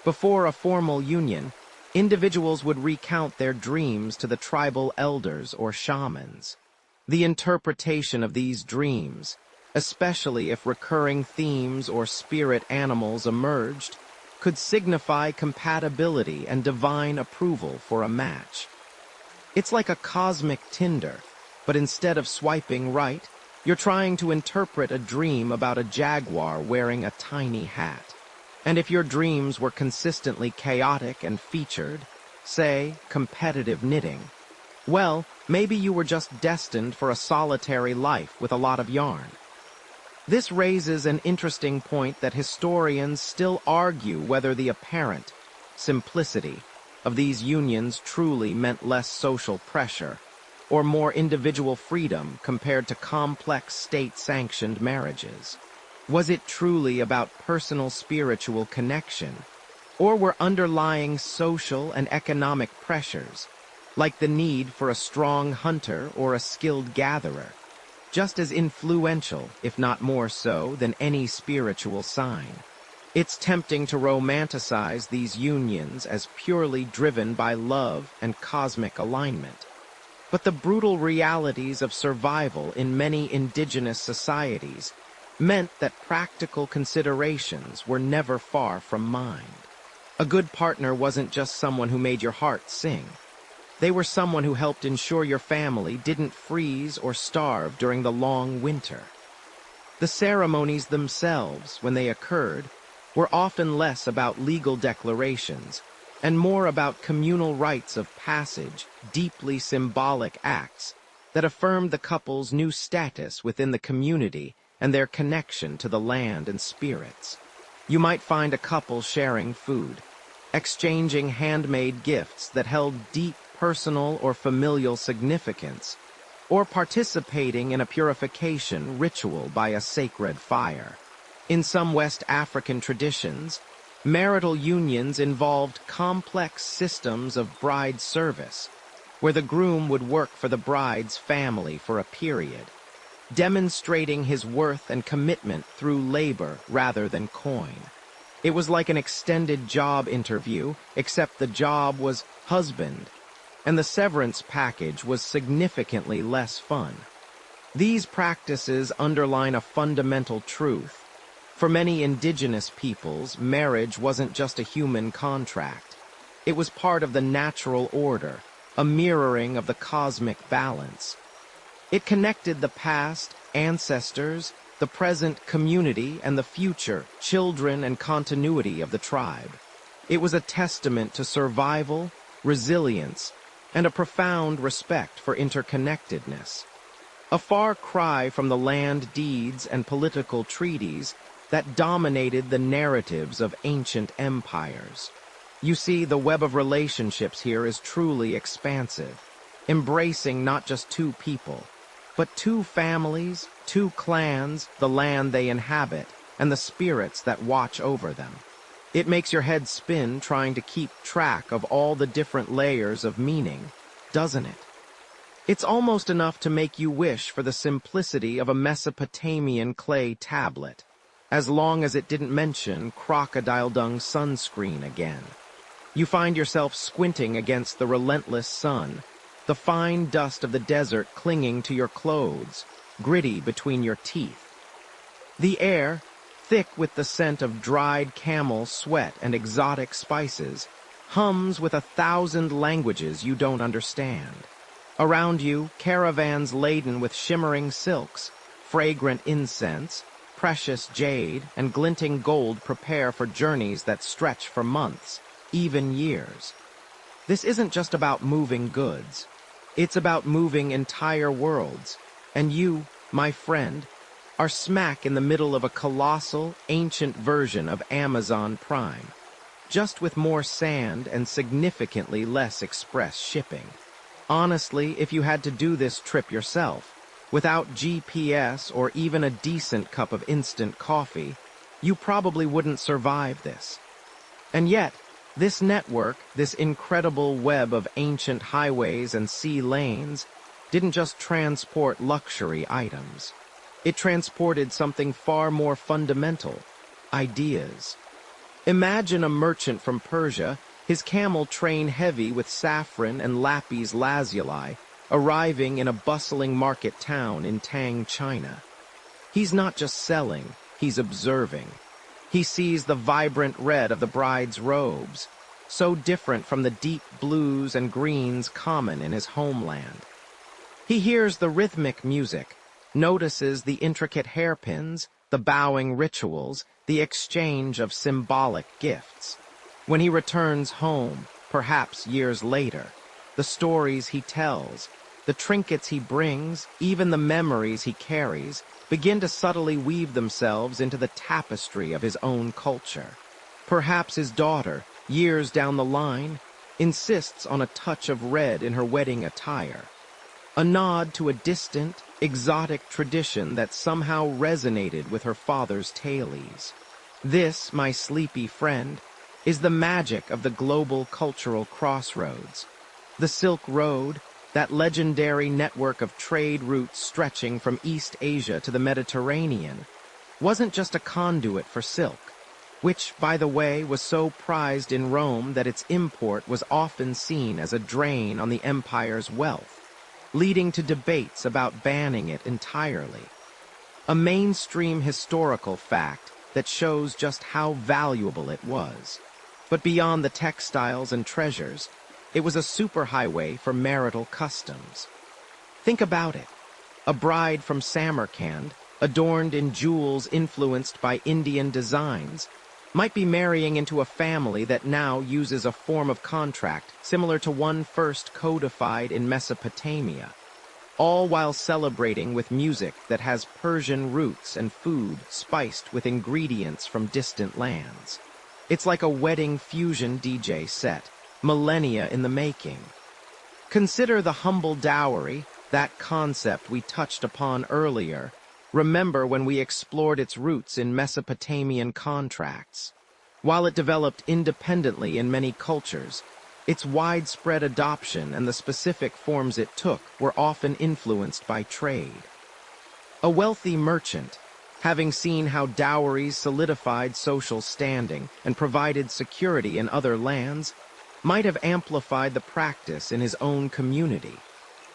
Before a formal union, individuals would recount their dreams to the tribal elders or shamans. The interpretation of these dreams, especially if recurring themes or spirit animals emerged, could signify compatibility and divine approval for a match. It's like a cosmic Tinder, but instead of swiping right, you're trying to interpret a dream about a jaguar wearing a tiny hat. And if your dreams were consistently chaotic and featured, say, competitive knitting, well, maybe you were just destined for a solitary life with a lot of yarn. This raises an interesting point that historians still argue whether the apparent simplicity of these unions truly meant less social pressure or more individual freedom compared to complex state-sanctioned marriages. Was it truly about personal spiritual connection, or were underlying social and economic pressures, like the need for a strong hunter or a skilled gatherer, just as influential, if not more so, than any spiritual sign? It's tempting to romanticize these unions as purely driven by love and cosmic alignment. But the brutal realities of survival in many indigenous societies meant that practical considerations were never far from mind. A good partner wasn't just someone who made your heart sing. They were someone who helped ensure your family didn't freeze or starve during the long winter. The ceremonies themselves, when they occurred, were often less about legal declarations and more about communal rites of passage, deeply symbolic acts that affirmed the couple's new status within the community and their connection to the land and spirits. You might find a couple sharing food, exchanging handmade gifts that held deep personal or familial significance, or participating in a purification ritual by a sacred fire. In some West African traditions, marital unions involved complex systems of bride service, where the groom would work for the bride's family for a period, demonstrating his worth and commitment through labor rather than coin. It was like an extended job interview, except the job was husband, and the severance package was significantly less fun. These practices underline a fundamental truth. For many indigenous peoples, marriage wasn't just a human contract. It was part of the natural order, a mirroring of the cosmic balance. It connected the past, ancestors, the present community, and the future, children and continuity of the tribe. It was a testament to survival, resilience, and a profound respect for interconnectedness. A far cry from the land deeds and political treaties that dominated the narratives of ancient empires. You see, the web of relationships here is truly expansive, embracing not just two people, but two families, two clans, the land they inhabit, and the spirits that watch over them. It makes your head spin trying to keep track of all the different layers of meaning, doesn't it? It's almost enough to make you wish for the simplicity of a Mesopotamian clay tablet, as long as it didn't mention crocodile dung sunscreen again. You find yourself squinting against the relentless sun, the fine dust of the desert clinging to your clothes, gritty between your teeth. The air, thick with the scent of dried camel sweat and exotic spices, hums with 1,000 languages you don't understand. Around you, caravans laden with shimmering silks, fragrant incense, precious jade, and glinting gold prepare for journeys that stretch for months, even years. This isn't just about moving goods. It's about moving entire worlds, and you, my friend, are smack in the middle of a colossal, ancient version of Amazon Prime, just with more sand and significantly less express shipping. Honestly, if you had to do this trip yourself, without GPS or even a decent cup of instant coffee, you probably wouldn't survive this. And yet, this network, this incredible web of ancient highways and sea lanes, didn't just transport luxury items. It transported something far more fundamental: ideas. Imagine a merchant from Persia, his camel train heavy with saffron and lapis lazuli, arriving in a bustling market town in Tang, China. He's not just selling, he's observing. He sees the vibrant red of the bride's robes, so different from the deep blues and greens common in his homeland. He hears the rhythmic music, notices the intricate hairpins, the bowing rituals, the exchange of symbolic gifts. When he returns home, perhaps years later, the stories he tells, the trinkets he brings, even the memories he carries, begin to subtly weave themselves into the tapestry of his own culture. Perhaps his daughter, years down the line, insists on a touch of red in her wedding attire, a nod to a distant, exotic tradition that somehow resonated with her father's tailies. This, my sleepy friend, is the magic of the global cultural crossroads. The Silk Road, that legendary network of trade routes stretching from East Asia to the Mediterranean, wasn't just a conduit for silk, which, by the way, was so prized in Rome that its import was often seen as a drain on the empire's wealth, leading to debates about banning it entirely. A mainstream historical fact that shows just how valuable it was. But beyond the textiles and treasures, it was a superhighway for marital customs. Think about it. A bride from Samarkand, adorned in jewels influenced by Indian designs, might be marrying into a family that now uses a form of contract similar to one first codified in Mesopotamia, all while celebrating with music that has Persian roots and food spiced with ingredients from distant lands. It's like a wedding fusion DJ set, millennia in the making. Consider the humble dowry, that concept we touched upon earlier. Remember when we explored its roots in Mesopotamian contracts? While it developed independently in many cultures, its widespread adoption and the specific forms it took were often influenced by trade. A wealthy merchant, having seen how dowries solidified social standing and provided security in other lands, might have amplified the practice in his own community,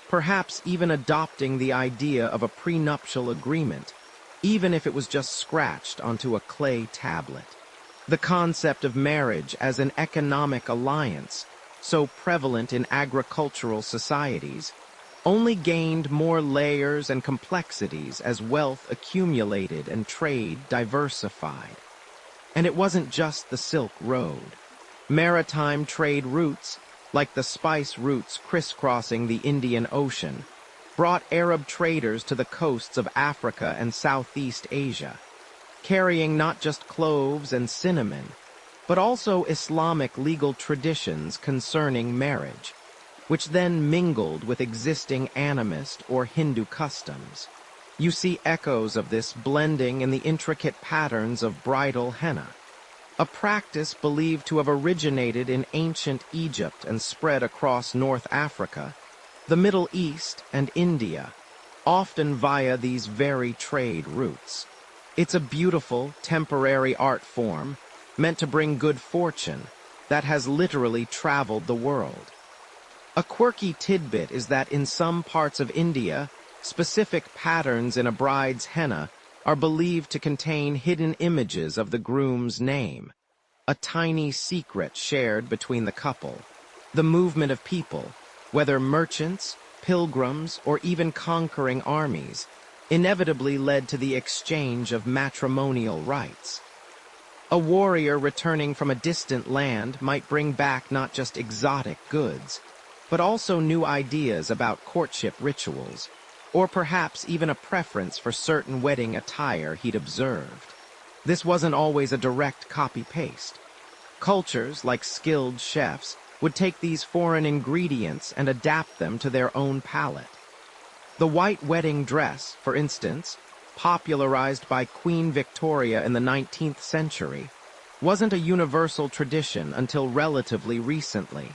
perhaps even adopting the idea of a prenuptial agreement, even if it was just scratched onto a clay tablet. The concept of marriage as an economic alliance, so prevalent in agricultural societies, only gained more layers and complexities as wealth accumulated and trade diversified. And it wasn't just the Silk Road. Maritime trade routes, like the spice routes crisscrossing the Indian Ocean, brought Arab traders to the coasts of Africa and Southeast Asia, carrying not just cloves and cinnamon, but also Islamic legal traditions concerning marriage, which then mingled with existing animist or Hindu customs. You see echoes of this blending in the intricate patterns of bridal henna, a practice believed to have originated in ancient Egypt and spread across North Africa, the Middle East, and India, often via these very trade routes. It's a beautiful, temporary art form, meant to bring good fortune, that has literally traveled the world. A quirky tidbit is that in some parts of India, specific patterns in a bride's henna are believed to contain hidden images of the groom's name, a tiny secret shared between the couple. The movement of people, whether merchants, pilgrims, or even conquering armies, inevitably led to the exchange of matrimonial rites. A warrior returning from a distant land might bring back not just exotic goods, but also new ideas about courtship rituals, or perhaps even a preference for certain wedding attire he'd observed. This wasn't always a direct copy-paste. Cultures, like skilled chefs, would take these foreign ingredients and adapt them to their own palate. The white wedding dress, for instance, popularized by Queen Victoria in the 19th century, wasn't a universal tradition until relatively recently,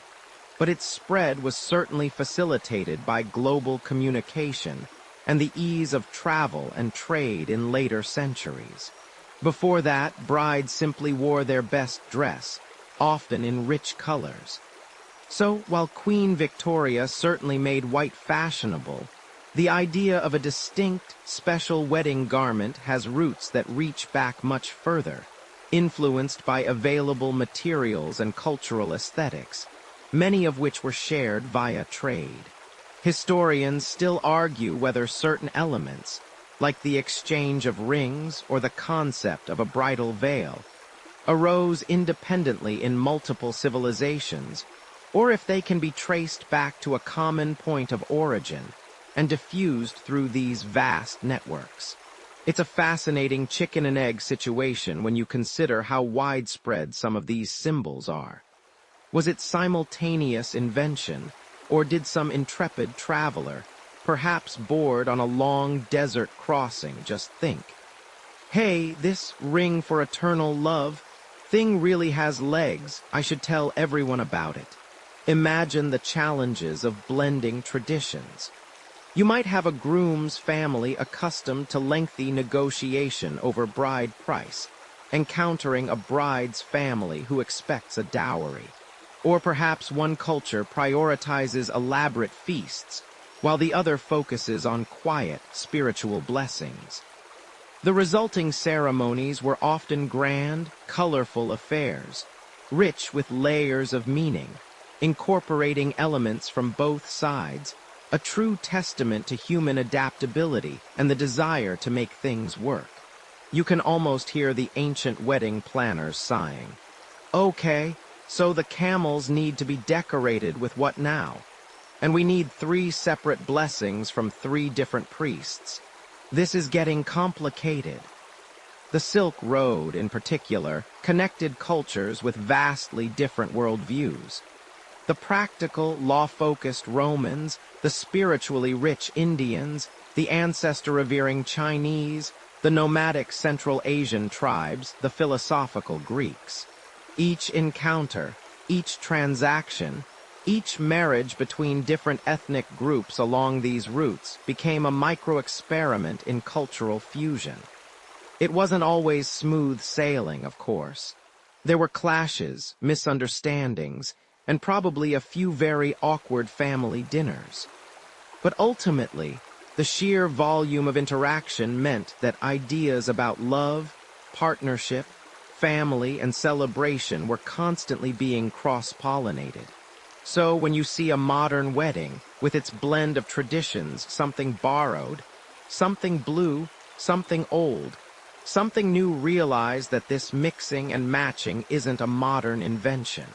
but its spread was certainly facilitated by global communication and the ease of travel and trade in later centuries. Before that, brides simply wore their best dress, often in rich colors. So, while Queen Victoria certainly made white fashionable, the idea of a distinct, special wedding garment has roots that reach back much further, influenced by available materials and cultural aesthetics, many of which were shared via trade. Historians still argue whether certain elements, like the exchange of rings or the concept of a bridal veil, arose independently in multiple civilizations, or if they can be traced back to a common point of origin and diffused through these vast networks. It's a fascinating chicken and egg situation when you consider how widespread some of these symbols are. Was it simultaneous invention, or did some intrepid traveler, perhaps bored on a long desert crossing, just think, "Hey, this ring for eternal love thing really has legs, I should tell everyone about it." Imagine the challenges of blending traditions. You might have a groom's family accustomed to lengthy negotiation over bride price, encountering a bride's family who expects a dowry. Or perhaps one culture prioritizes elaborate feasts, while the other focuses on quiet, spiritual blessings. The resulting ceremonies were often grand, colorful affairs, rich with layers of meaning, incorporating elements from both sides, a true testament to human adaptability and the desire to make things work. You can almost hear the ancient wedding planners sighing. Okay, so the camels need to be decorated with what now? And we need 3 separate blessings from 3 different priests. This is getting complicated. The Silk Road, in particular, connected cultures with vastly different worldviews. The practical, law-focused Romans, the spiritually rich Indians, the ancestor-revering Chinese, the nomadic Central Asian tribes, the philosophical Greeks. Each encounter, each transaction, each marriage between different ethnic groups along these routes became a micro-experiment in cultural fusion. It wasn't always smooth sailing, of course. There were clashes, misunderstandings, and probably a few very awkward family dinners. But ultimately, the sheer volume of interaction meant that ideas about love, partnership, family, and celebration were constantly being cross-pollinated. So when you see a modern wedding, with its blend of traditions, something borrowed, something blue, something old, something new, realize that this mixing and matching isn't a modern invention.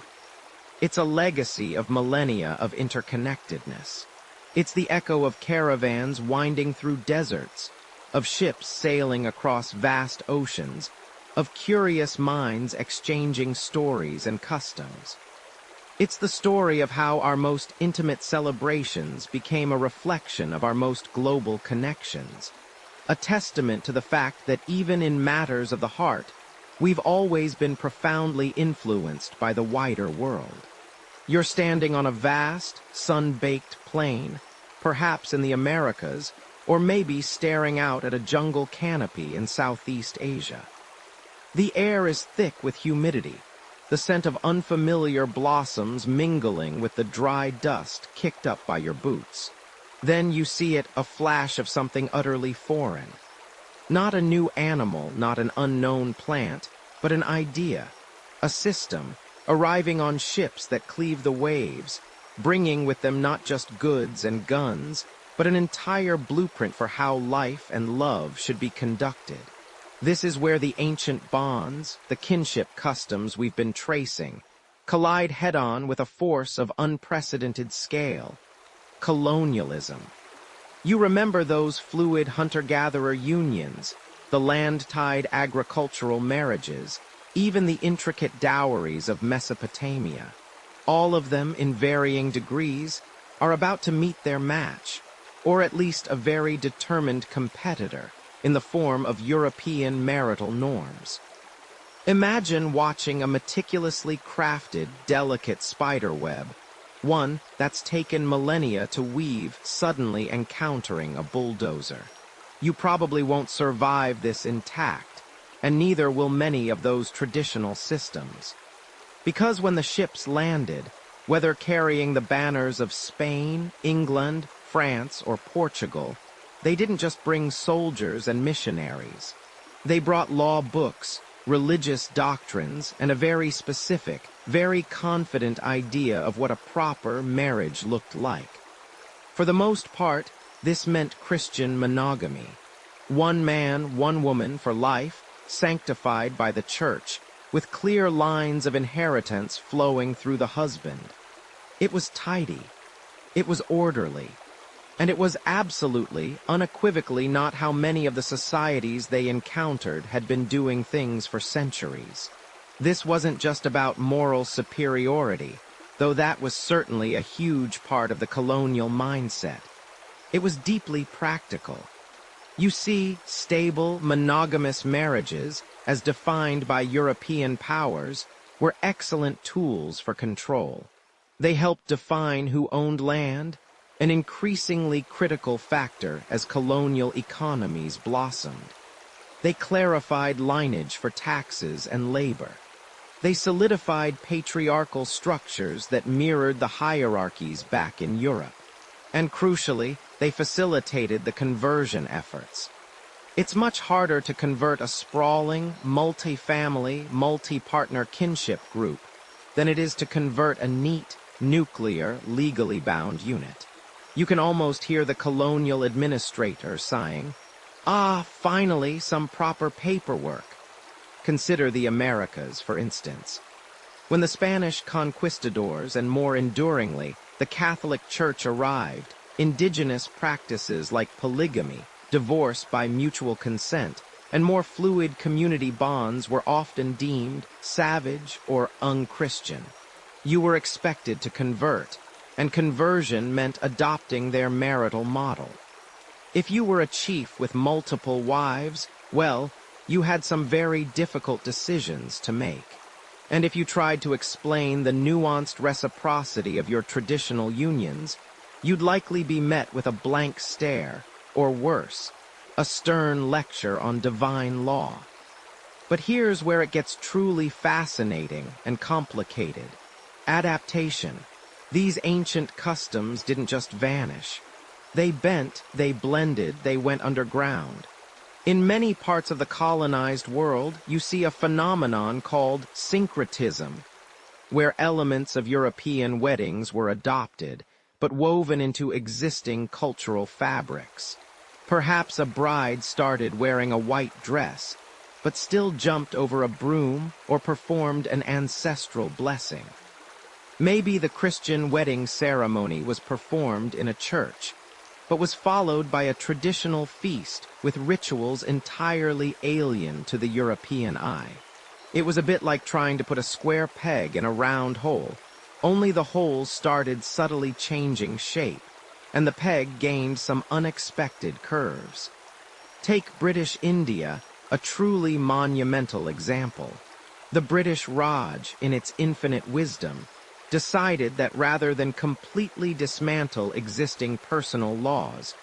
It's a legacy of millennia of interconnectedness. It's the echo of caravans winding through deserts, of ships sailing across vast oceans, of curious minds exchanging stories and customs. It's the story of how our most intimate celebrations became a reflection of our most global connections, a testament to the fact that even in matters of the heart, we've always been profoundly influenced by the wider world. You're standing on a vast, sun-baked plain, perhaps in the Americas, or maybe staring out at a jungle canopy in Southeast Asia. The air is thick with humidity, the scent of unfamiliar blossoms mingling with the dry dust kicked up by your boots. Then you see it, a flash of something utterly foreign. Not a new animal, not an unknown plant, but an idea, a system, arriving on ships that cleave the waves, bringing with them not just goods and guns, but an entire blueprint for how life and love should be conducted. This is where the ancient bonds, the kinship customs we've been tracing, collide head-on with a force of unprecedented scale: colonialism. You remember those fluid hunter-gatherer unions, the land-tied agricultural marriages, even the intricate dowries of Mesopotamia. All of them, in varying degrees, are about to meet their match, or at least a very determined competitor, in the form of European marital norms. Imagine watching a meticulously crafted, delicate spiderweb, one that's taken millennia to weave, suddenly encountering a bulldozer. You probably won't survive this intact, and neither will many of those traditional systems. Because when the ships landed, whether carrying the banners of Spain, England, France, or Portugal, they didn't just bring soldiers and missionaries. They brought law books, religious doctrines, and a very specific, very confident idea of what a proper marriage looked like. For the most part, this meant Christian monogamy. One man, one woman for life, sanctified by the church, with clear lines of inheritance flowing through the husband. It was tidy. It was orderly. And it was absolutely, unequivocally not how many of the societies they encountered had been doing things for centuries. This wasn't just about moral superiority, though that was certainly a huge part of the colonial mindset. It was deeply practical. You see, stable, monogamous marriages, as defined by European powers, were excellent tools for control. They helped define who owned land, an increasingly critical factor as colonial economies blossomed. They clarified lineage for taxes and labor. They solidified patriarchal structures that mirrored the hierarchies back in Europe. And crucially, they facilitated the conversion efforts. It's much harder to convert a sprawling, multi-family, multi-partner kinship group than it is to convert a neat, nuclear, legally bound unit. You can almost hear the colonial administrator sighing, "Ah, finally, some proper paperwork." Consider the Americas, for instance. When the Spanish conquistadors and, more enduringly, the Catholic Church arrived, indigenous practices like polygamy, divorce by mutual consent, and more fluid community bonds were often deemed savage or unchristian. You were expected to convert, and conversion meant adopting their marital model. If you were a chief with multiple wives, well, you had some very difficult decisions to make. And if you tried to explain the nuanced reciprocity of your traditional unions, you'd likely be met with a blank stare, or worse, a stern lecture on divine law. But here's where it gets truly fascinating and complicated. Adaptation. These ancient customs didn't just vanish. They bent, they blended, they went underground. In many parts of the colonized world, you see a phenomenon called syncretism, where elements of European weddings were adopted, but woven into existing cultural fabrics. Perhaps a bride started wearing a white dress, but still jumped over a broom or performed an ancestral blessing. Maybe the Christian wedding ceremony was performed in a church, but was followed by a traditional feast with rituals entirely alien to the European eye. It was a bit like trying to put a square peg in a round hole, only the holes started subtly changing shape, and the peg gained some unexpected curves. Take British India, a truly monumental example. The British Raj, in its infinite wisdom, decided that rather than completely dismantle existing personal laws,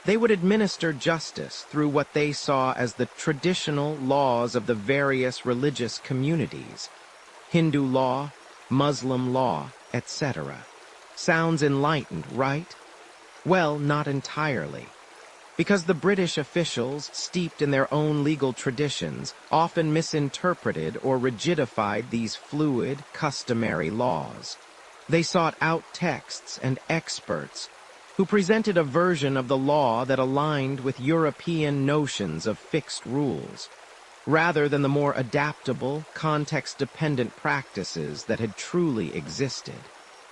they would administer justice through what they saw as the traditional laws of the various religious communities: Hindu law, Muslim law, etc. Sounds enlightened, right? Well, not entirely. Because the British officials, steeped in their own legal traditions, often misinterpreted or rigidified these fluid, customary laws. They sought out texts and experts who presented a version of the law that aligned with European notions of fixed rules, rather than the more adaptable, context-dependent practices that had truly existed.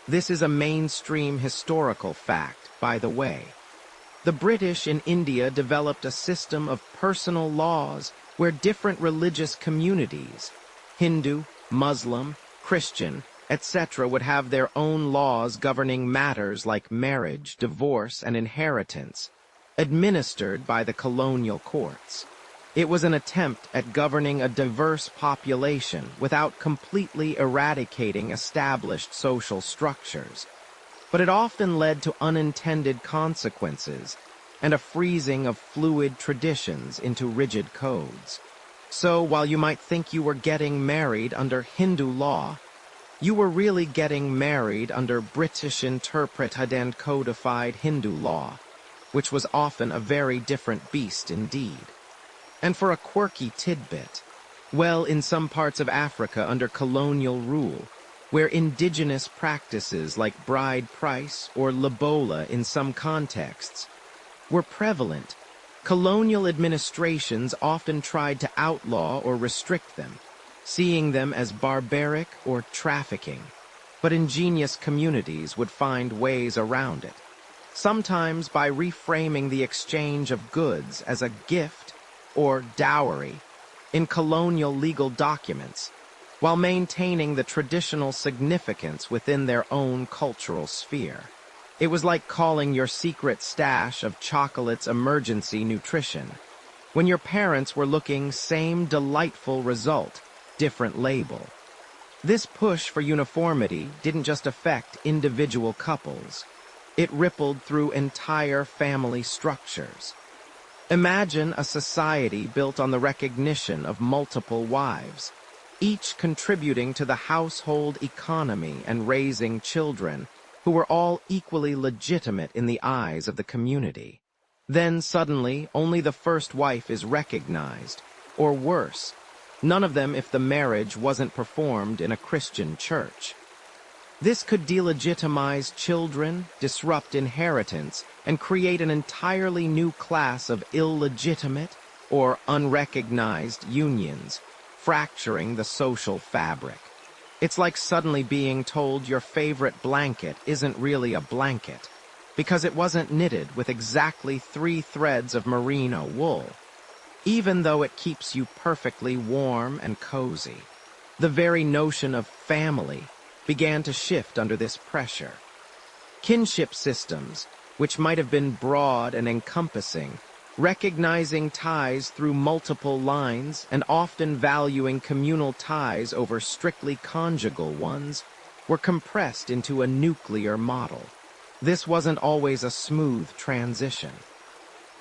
This is a mainstream historical fact, by the way. The British in India developed a system of personal laws where different religious communities, Hindu, Muslim, Christian, etc., would have their own laws governing matters like marriage, divorce, and inheritance, administered by the colonial courts. It was an attempt at governing a diverse population without completely eradicating established social structures. But it often led to unintended consequences and a freezing of fluid traditions into rigid codes. So while you might think you were getting married under Hindu law, you were really getting married under British interpreted and codified Hindu law, which was often a very different beast indeed. And for a quirky tidbit, well, in some parts of Africa under colonial rule, where indigenous practices like bride price or lobola in some contexts were prevalent, colonial administrations often tried to outlaw or restrict them, seeing them as barbaric or trafficking, but ingenious communities would find ways around it, sometimes by reframing the exchange of goods as a gift or dowry in colonial legal documents, while maintaining the traditional significance within their own cultural sphere. It was like calling your secret stash of chocolates emergency nutrition, when your parents were looking same delightful result, different label. This push for uniformity didn't just affect individual couples. It rippled through entire family structures. Imagine a society built on the recognition of multiple wives, each contributing to the household economy and raising children who were all equally legitimate in the eyes of the community. Then suddenly, only the first wife is recognized, or worse, none of them if the marriage wasn't performed in a Christian church. This could delegitimize children, disrupt inheritance, and create an entirely new class of illegitimate or unrecognized unions, fracturing the social fabric. It's like suddenly being told your favorite blanket isn't really a blanket, because it wasn't knitted with exactly 3 threads of merino wool, even though it keeps you perfectly warm and cozy. The very notion of family began to shift under this pressure. Kinship systems, which might have been broad and encompassing, recognizing ties through multiple lines and often valuing communal ties over strictly conjugal ones, were compressed into a nuclear model. This wasn't always a smooth transition.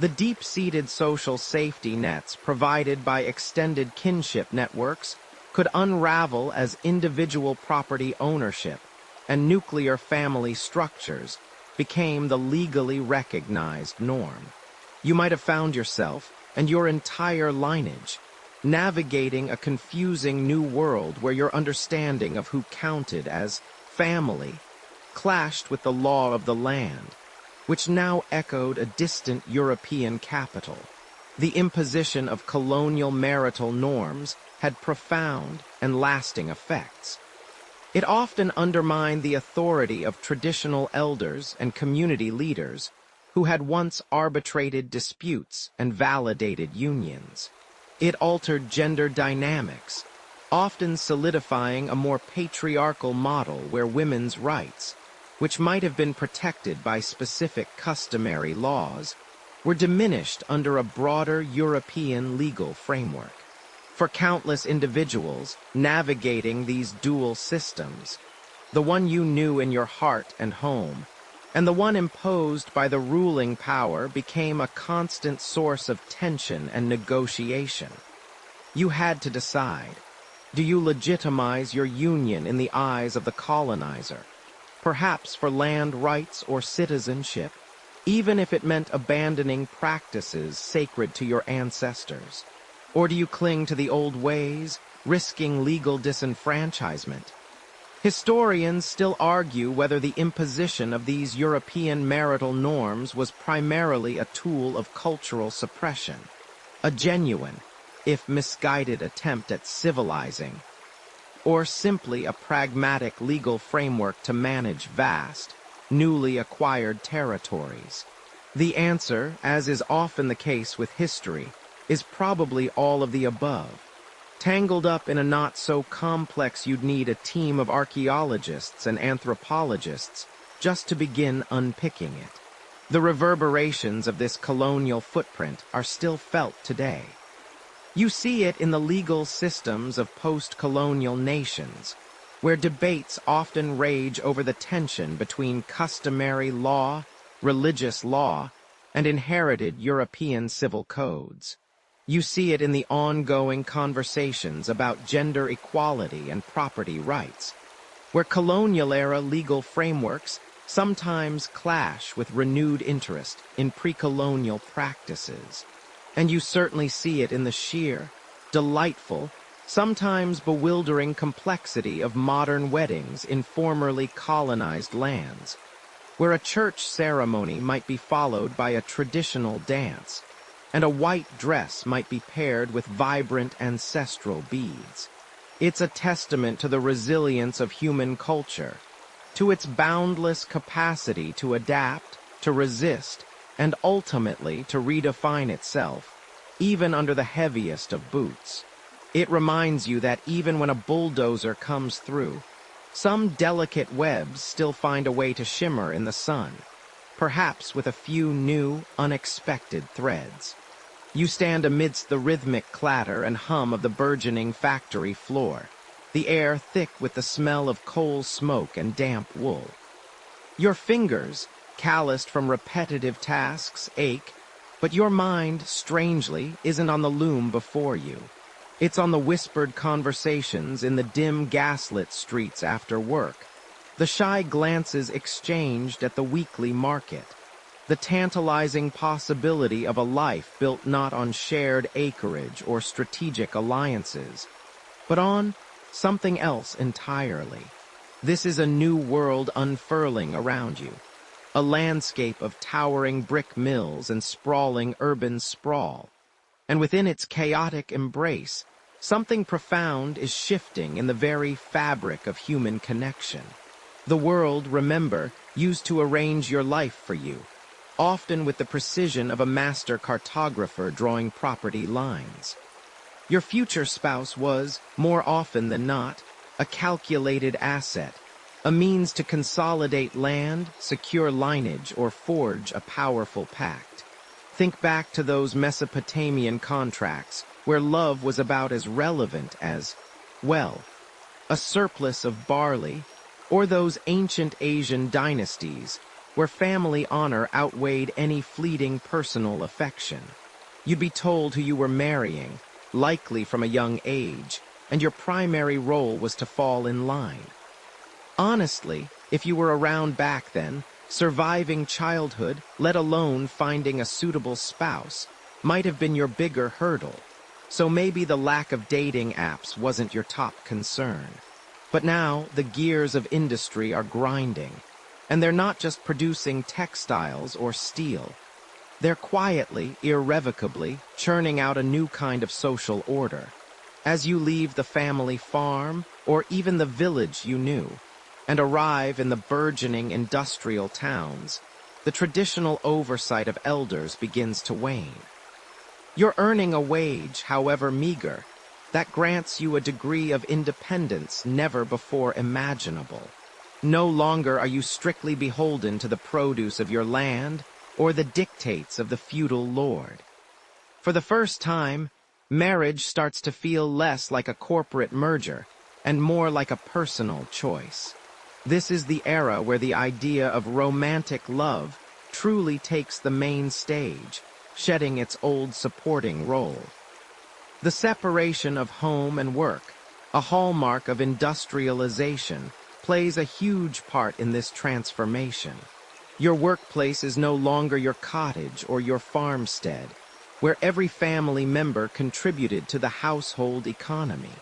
The deep-seated social safety nets provided by extended kinship networks could unravel as individual property ownership and nuclear family structures became the legally recognized norm. You might have found yourself and your entire lineage navigating a confusing new world where your understanding of who counted as family clashed with the law of the land, which now echoed a distant European capital. The imposition of colonial marital norms had profound and lasting effects. It often undermined the authority of traditional elders and community leaders who had once arbitrated disputes and validated unions. It altered gender dynamics, often solidifying a more patriarchal model where women's rights, which might have been protected by specific customary laws, were diminished under a broader European legal framework. For countless individuals navigating these dual systems, the one you knew in your heart and home, and the one imposed by the ruling power became a constant source of tension and negotiation. You had to decide, do you legitimize your union in the eyes of the colonizer, perhaps for land rights or citizenship, even if it meant abandoning practices sacred to your ancestors? Or do you cling to the old ways, risking legal disenfranchisement? Historians still argue whether the imposition of these European marital norms was primarily a tool of cultural suppression, a genuine, if misguided attempt at civilizing, or simply a pragmatic legal framework to manage vast, newly acquired territories. The answer, as is often the case with history, is probably all of the above. Tangled up in a knot so complex you'd need a team of archaeologists and anthropologists just to begin unpicking it. The reverberations of this colonial footprint are still felt today. You see it in the legal systems of post-colonial nations, where debates often rage over the tension between customary law, religious law, and inherited European civil codes. You see it in the ongoing conversations about gender equality and property rights, where colonial-era legal frameworks sometimes clash with renewed interest in pre-colonial practices. And you certainly see it in the sheer, delightful, sometimes bewildering complexity of modern weddings in formerly colonized lands, where a church ceremony might be followed by a traditional dance, and a white dress might be paired with vibrant ancestral beads. It's a testament to the resilience of human culture, to its boundless capacity to adapt, to resist, and ultimately to redefine itself, even under the heaviest of boots. It reminds you that even when a bulldozer comes through, some delicate webs still find a way to shimmer in the sun, perhaps with a few new, unexpected threads. You stand amidst the rhythmic clatter and hum of the burgeoning factory floor, the air thick with the smell of coal smoke and damp wool. Your fingers, calloused from repetitive tasks, ache, but your mind, strangely, isn't on the loom before you. It's on the whispered conversations in the dim gaslit streets after work, the shy glances exchanged at the weekly market, the tantalizing possibility of a life built not on shared acreage or strategic alliances, but on something else entirely. This is a new world unfurling around you, a landscape of towering brick mills and sprawling urban sprawl. And within its chaotic embrace, something profound is shifting in the very fabric of human connection. The world, remember, used to arrange your life for you, often with the precision of a master cartographer drawing property lines. Your future spouse was, more often than not, a calculated asset, a means to consolidate land, secure lineage, or forge a powerful pact. Think back to those Mesopotamian contracts, where love was about as relevant as, well, a surplus of barley, or those ancient Asian dynasties, where family honor outweighed any fleeting personal affection. You'd be told who you were marrying, likely from a young age, and your primary role was to fall in line. Honestly, if you were around back then, surviving childhood, let alone finding a suitable spouse, might have been your bigger hurdle. So maybe the lack of dating apps wasn't your top concern. But now, the gears of industry are grinding, and they're not just producing textiles or steel. They're quietly, irrevocably, churning out a new kind of social order. As you leave the family farm, or even the village you knew, and arrive in the burgeoning industrial towns, the traditional oversight of elders begins to wane. You're earning a wage, however meager, that grants you a degree of independence never before imaginable. No longer are you strictly beholden to the produce of your land or the dictates of the feudal lord. For the first time, marriage starts to feel less like a corporate merger and more like a personal choice. This is the era where the idea of romantic love truly takes the main stage, shedding its old supporting role. The separation of home and work, a hallmark of industrialization, plays a huge part in this transformation. Your workplace is no longer your cottage or your farmstead, where every family member contributed to the household economy.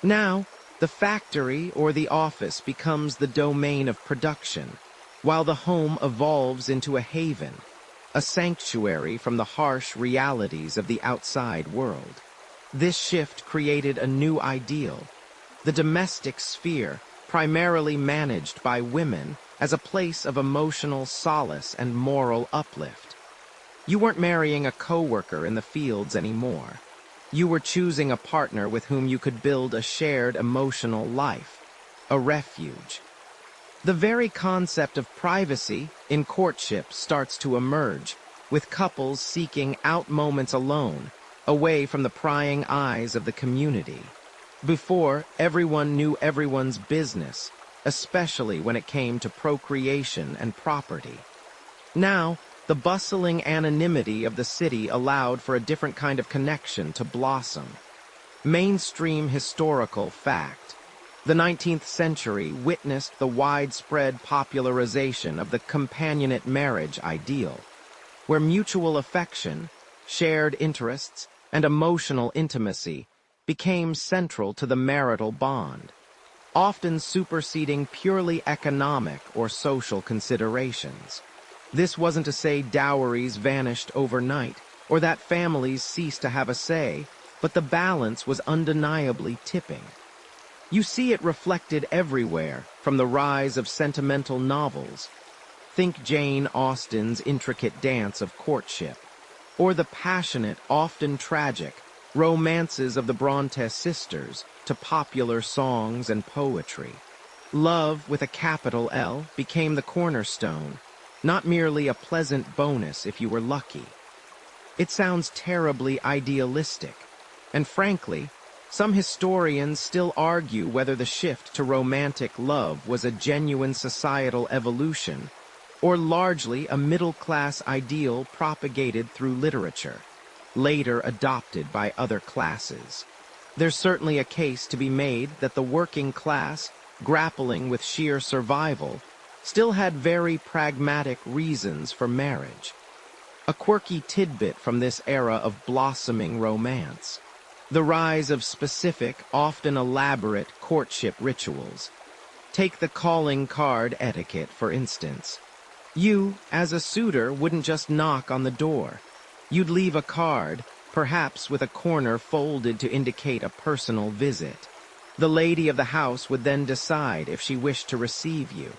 Now, the factory or the office becomes the domain of production, while the home evolves into a haven, a sanctuary from the harsh realities of the outside world. This shift created a new ideal, the domestic sphere, primarily managed by women, as a place of emotional solace and moral uplift. You weren't marrying a coworker in the fields anymore. You were choosing a partner with whom you could build a shared emotional life, a refuge. The very concept of privacy in courtship starts to emerge, with couples seeking out moments alone, away from the prying eyes of the community. Before, everyone knew everyone's business, especially when it came to procreation and property. Now, the bustling anonymity of the city allowed for a different kind of connection to blossom. Mainstream historical fact. The 19th century witnessed the widespread popularization of the companionate marriage ideal, where mutual affection, shared interests, and emotional intimacy became central to the marital bond, often superseding purely economic or social considerations. This wasn't to say dowries vanished overnight, or that families ceased to have a say, but the balance was undeniably tipping. You see it reflected everywhere, from the rise of sentimental novels. Think Jane Austen's intricate dance of courtship, or the passionate, often tragic, romances of the Bronte sisters to popular songs and poetry. Love with a capital L became the cornerstone, not merely a pleasant bonus if you were lucky. It sounds terribly idealistic, and frankly, some historians still argue whether the shift to romantic love was a genuine societal evolution or largely a middle-class ideal propagated through literature, later adopted by other classes. There's certainly a case to be made that the working class, grappling with sheer survival, still had very pragmatic reasons for marriage. A quirky tidbit from this era of blossoming romance: the rise of specific, often elaborate, courtship rituals. Take the calling card etiquette, for instance. You, as a suitor, wouldn't just knock on the door. You'd leave a card, perhaps with a corner folded to indicate a personal visit. The lady of the house would then decide if she wished to receive you.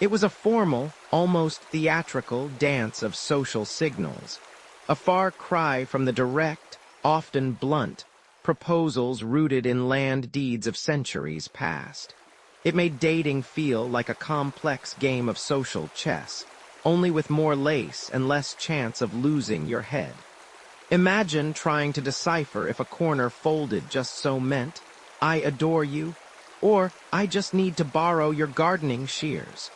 It was a formal, almost theatrical dance of social signals, a far cry from the direct, often blunt, proposals rooted in land deeds of centuries past. It made dating feel like a complex game of social chess, only with more lace and less chance of losing your head. Imagine trying to decipher if a corner folded just so meant, "I adore you," or "I just need to borrow your gardening shears."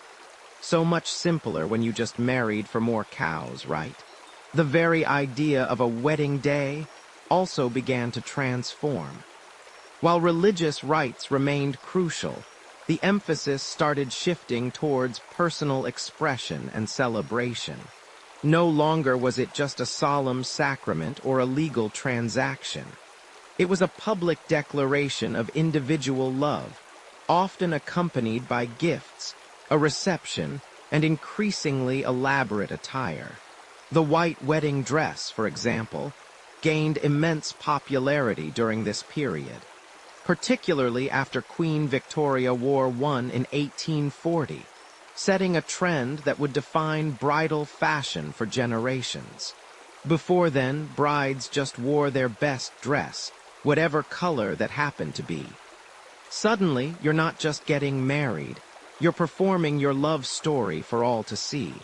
So much simpler when you just married for more cows, right? The very idea of a wedding day also began to transform. While religious rites remained crucial, the emphasis started shifting towards personal expression and celebration. No longer was it just a solemn sacrament or a legal transaction. It was a public declaration of individual love, often accompanied by gifts, a reception, and increasingly elaborate attire. The white wedding dress, for example, gained immense popularity during this period, particularly after Queen Victoria wore one in 1840, setting a trend that would define bridal fashion for generations. Before then, brides just wore their best dress, whatever color that happened to be. Suddenly, you're not just getting married, you're performing your love story for all to see.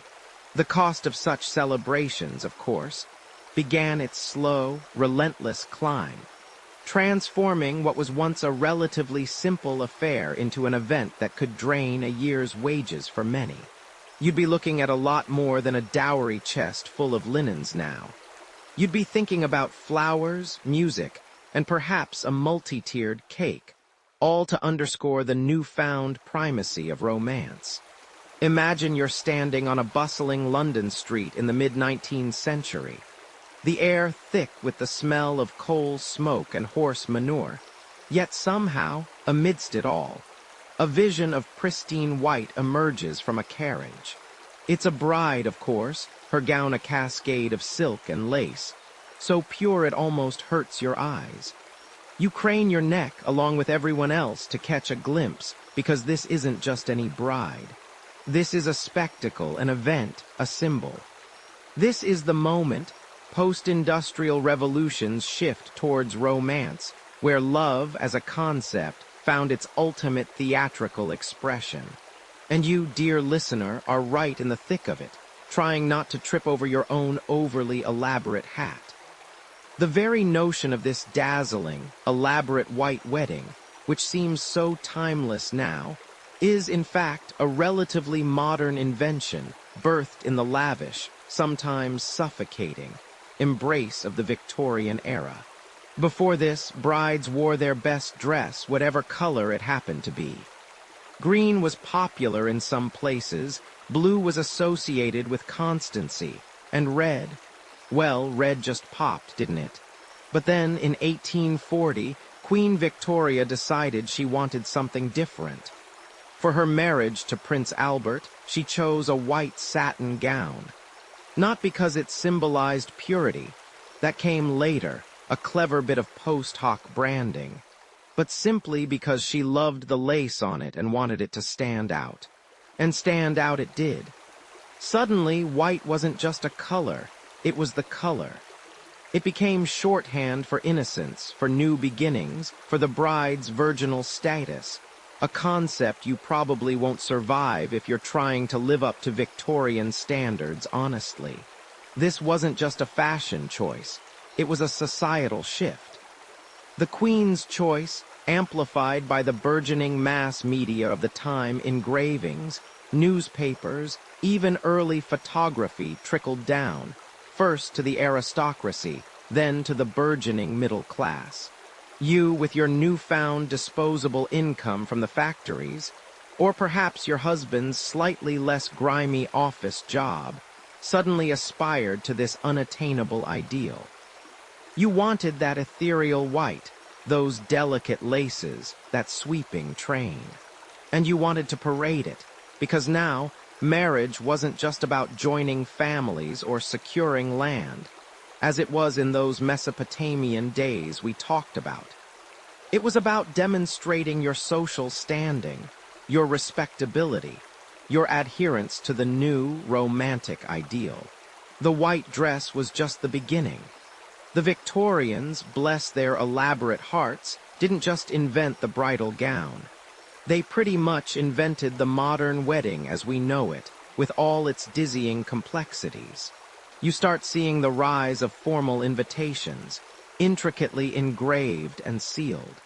The cost of such celebrations, of course, began its slow, relentless climb, transforming what was once a relatively simple affair into an event that could drain a year's wages for many. You'd be looking at a lot more than a dowry chest full of linens now. You'd be thinking about flowers, music, and perhaps a multi-tiered cake, all to underscore the newfound primacy of romance. Imagine you're standing on a bustling London street in the mid-19th century, the air thick with the smell of coal smoke and horse manure, yet somehow, amidst it all, a vision of pristine white emerges from a carriage. It's a bride, of course, her gown a cascade of silk and lace, so pure it almost hurts your eyes. You crane your neck along with everyone else to catch a glimpse, because this isn't just any bride. This is a spectacle, an event, a symbol. This is the moment post-industrial revolutions shift towards romance, where love as a concept found its ultimate theatrical expression. And you, dear listener, are right in the thick of it, trying not to trip over your own overly elaborate hat. The very notion of this dazzling, elaborate white wedding, which seems so timeless now, is in fact a relatively modern invention, birthed in the lavish, sometimes suffocating, embrace of the Victorian era. Before this, brides wore their best dress, whatever color it happened to be. Green was popular in some places, blue was associated with constancy, and red, well, red just popped, didn't it? But then, in 1840, Queen Victoria decided she wanted something different. For her marriage to Prince Albert, she chose a white satin gown. Not because it symbolized purity, that came later, a clever bit of post hoc branding, but simply because she loved the lace on it and wanted it to stand out. And stand out it did. Suddenly, white wasn't just a color, it was the color. It became shorthand for innocence, for new beginnings, for the bride's virginal status, a concept you probably won't survive if you're trying to live up to Victorian standards honestly. This wasn't just a fashion choice, it was a societal shift. The Queen's choice, amplified by the burgeoning mass media of the time, engravings, newspapers, even early photography trickled down, first to the aristocracy, then to the burgeoning middle class. You, with your newfound disposable income from the factories, or perhaps your husband's slightly less grimy office job, suddenly aspired to this unattainable ideal. You wanted that ethereal white, those delicate laces, that sweeping train. And you wanted to parade it, because now, marriage wasn't just about joining families or securing land, as it was in those Mesopotamian days we talked about. It was about demonstrating your social standing, your respectability, your adherence to the new, romantic ideal. The white dress was just the beginning. The Victorians, bless their elaborate hearts, didn't just invent the bridal gown. They pretty much invented the modern wedding as we know it, with all its dizzying complexities. You start seeing the rise of formal invitations, intricately engraved and sealed.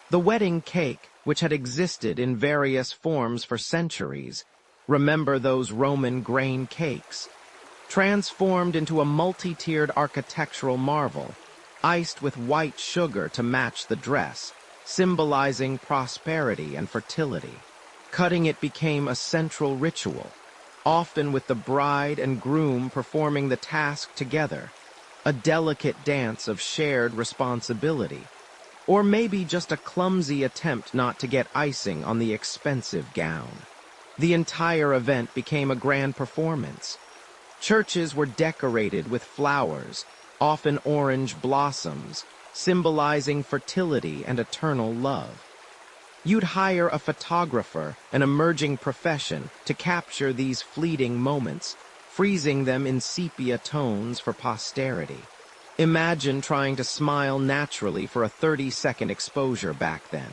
The wedding cake, which had existed in various forms for centuries, remember those Roman grain cakes, transformed into a multi-tiered architectural marvel, iced with white sugar to match the dress, symbolizing prosperity and fertility. Cutting it became a central ritual, often with the bride and groom performing the task together, a delicate dance of shared responsibility, or maybe just a clumsy attempt not to get icing on the expensive gown. The entire event became a grand performance. Churches were decorated with flowers, often orange blossoms, symbolizing fertility and eternal love. You'd hire a photographer, an emerging profession, to capture these fleeting moments, freezing them in sepia tones for posterity. Imagine trying to smile naturally for a 30-second exposure back then.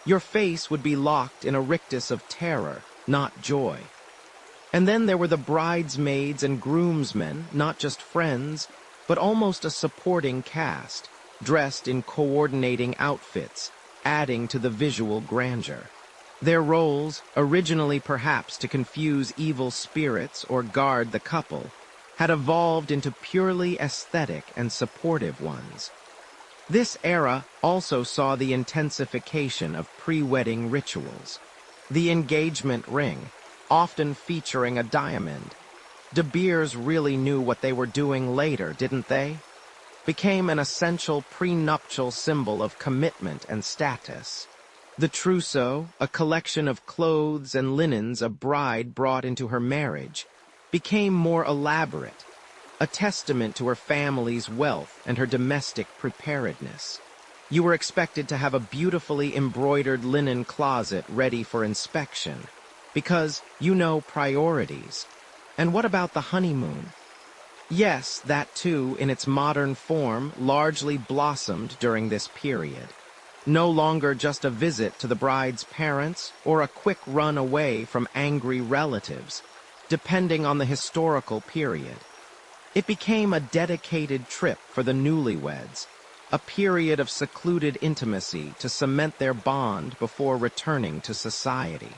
Your face would be locked in a rictus of terror, not joy. And then there were the bridesmaids and groomsmen, not just friends, but almost a supporting cast, dressed in coordinating outfits, adding to the visual grandeur. Their roles, originally perhaps to confuse evil spirits or guard the couple, had evolved into purely aesthetic and supportive ones. This era also saw the intensification of pre-wedding rituals. The engagement ring, often featuring a diamond. De Beers really knew what they were doing later, didn't they? Became an essential prenuptial symbol of commitment and status. The trousseau, a collection of clothes and linens a bride brought into her marriage, became more elaborate, a testament to her family's wealth and her domestic preparedness. You were expected to have a beautifully embroidered linen closet ready for inspection, because, you know, priorities. And what about the honeymoon? Yes, that too, in its modern form, largely blossomed during this period. No longer just a visit to the bride's parents or a quick run away from angry relatives, depending on the historical period. It became a dedicated trip for the newlyweds, a period of secluded intimacy to cement their bond before returning to society.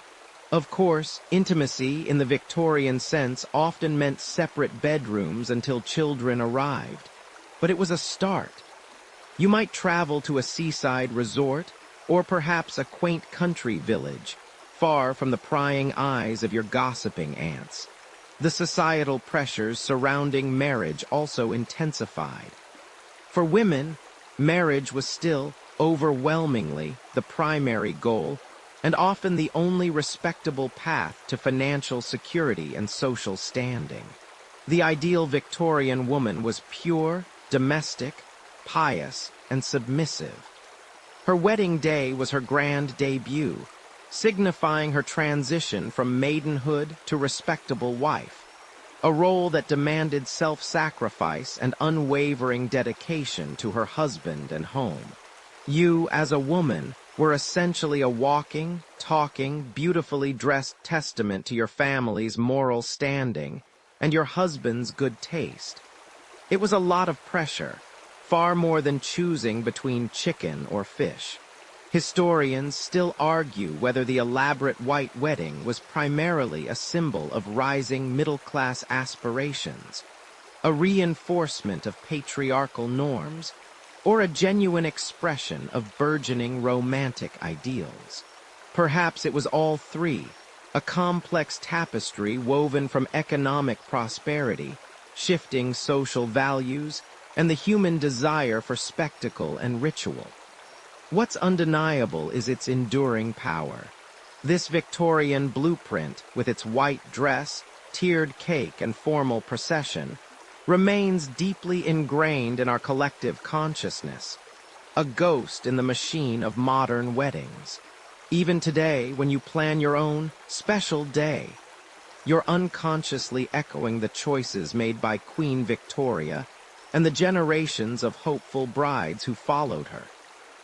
Of course, intimacy in the Victorian sense often meant separate bedrooms until children arrived, but it was a start. You might travel to a seaside resort, or perhaps a quaint country village, far from the prying eyes of your gossiping aunts. The societal pressures surrounding marriage also intensified. For women, marriage was still, overwhelmingly, the primary goal, and often the only respectable path to financial security and social standing. The ideal Victorian woman was pure, domestic, pious, and submissive. Her wedding day was her grand debut, signifying her transition from maidenhood to respectable wife, a role that demanded self-sacrifice and unwavering dedication to her husband and home. You, as a woman, were essentially a walking, talking, beautifully dressed testament to your family's moral standing and your husband's good taste. It was a lot of pressure, far more than choosing between chicken or fish. Historians still argue whether the elaborate white wedding was primarily a symbol of rising middle-class aspirations, a reinforcement of patriarchal norms, or a genuine expression of burgeoning romantic ideals. Perhaps it was all three, a complex tapestry woven from economic prosperity, shifting social values, and the human desire for spectacle and ritual. What's undeniable is its enduring power. This Victorian blueprint, with its white dress, tiered cake, and formal procession, remains deeply ingrained in our collective consciousness, a ghost in the machine of modern weddings. Even today, when you plan your own special day, you're unconsciously echoing the choices made by Queen Victoria and the generations of hopeful brides who followed her.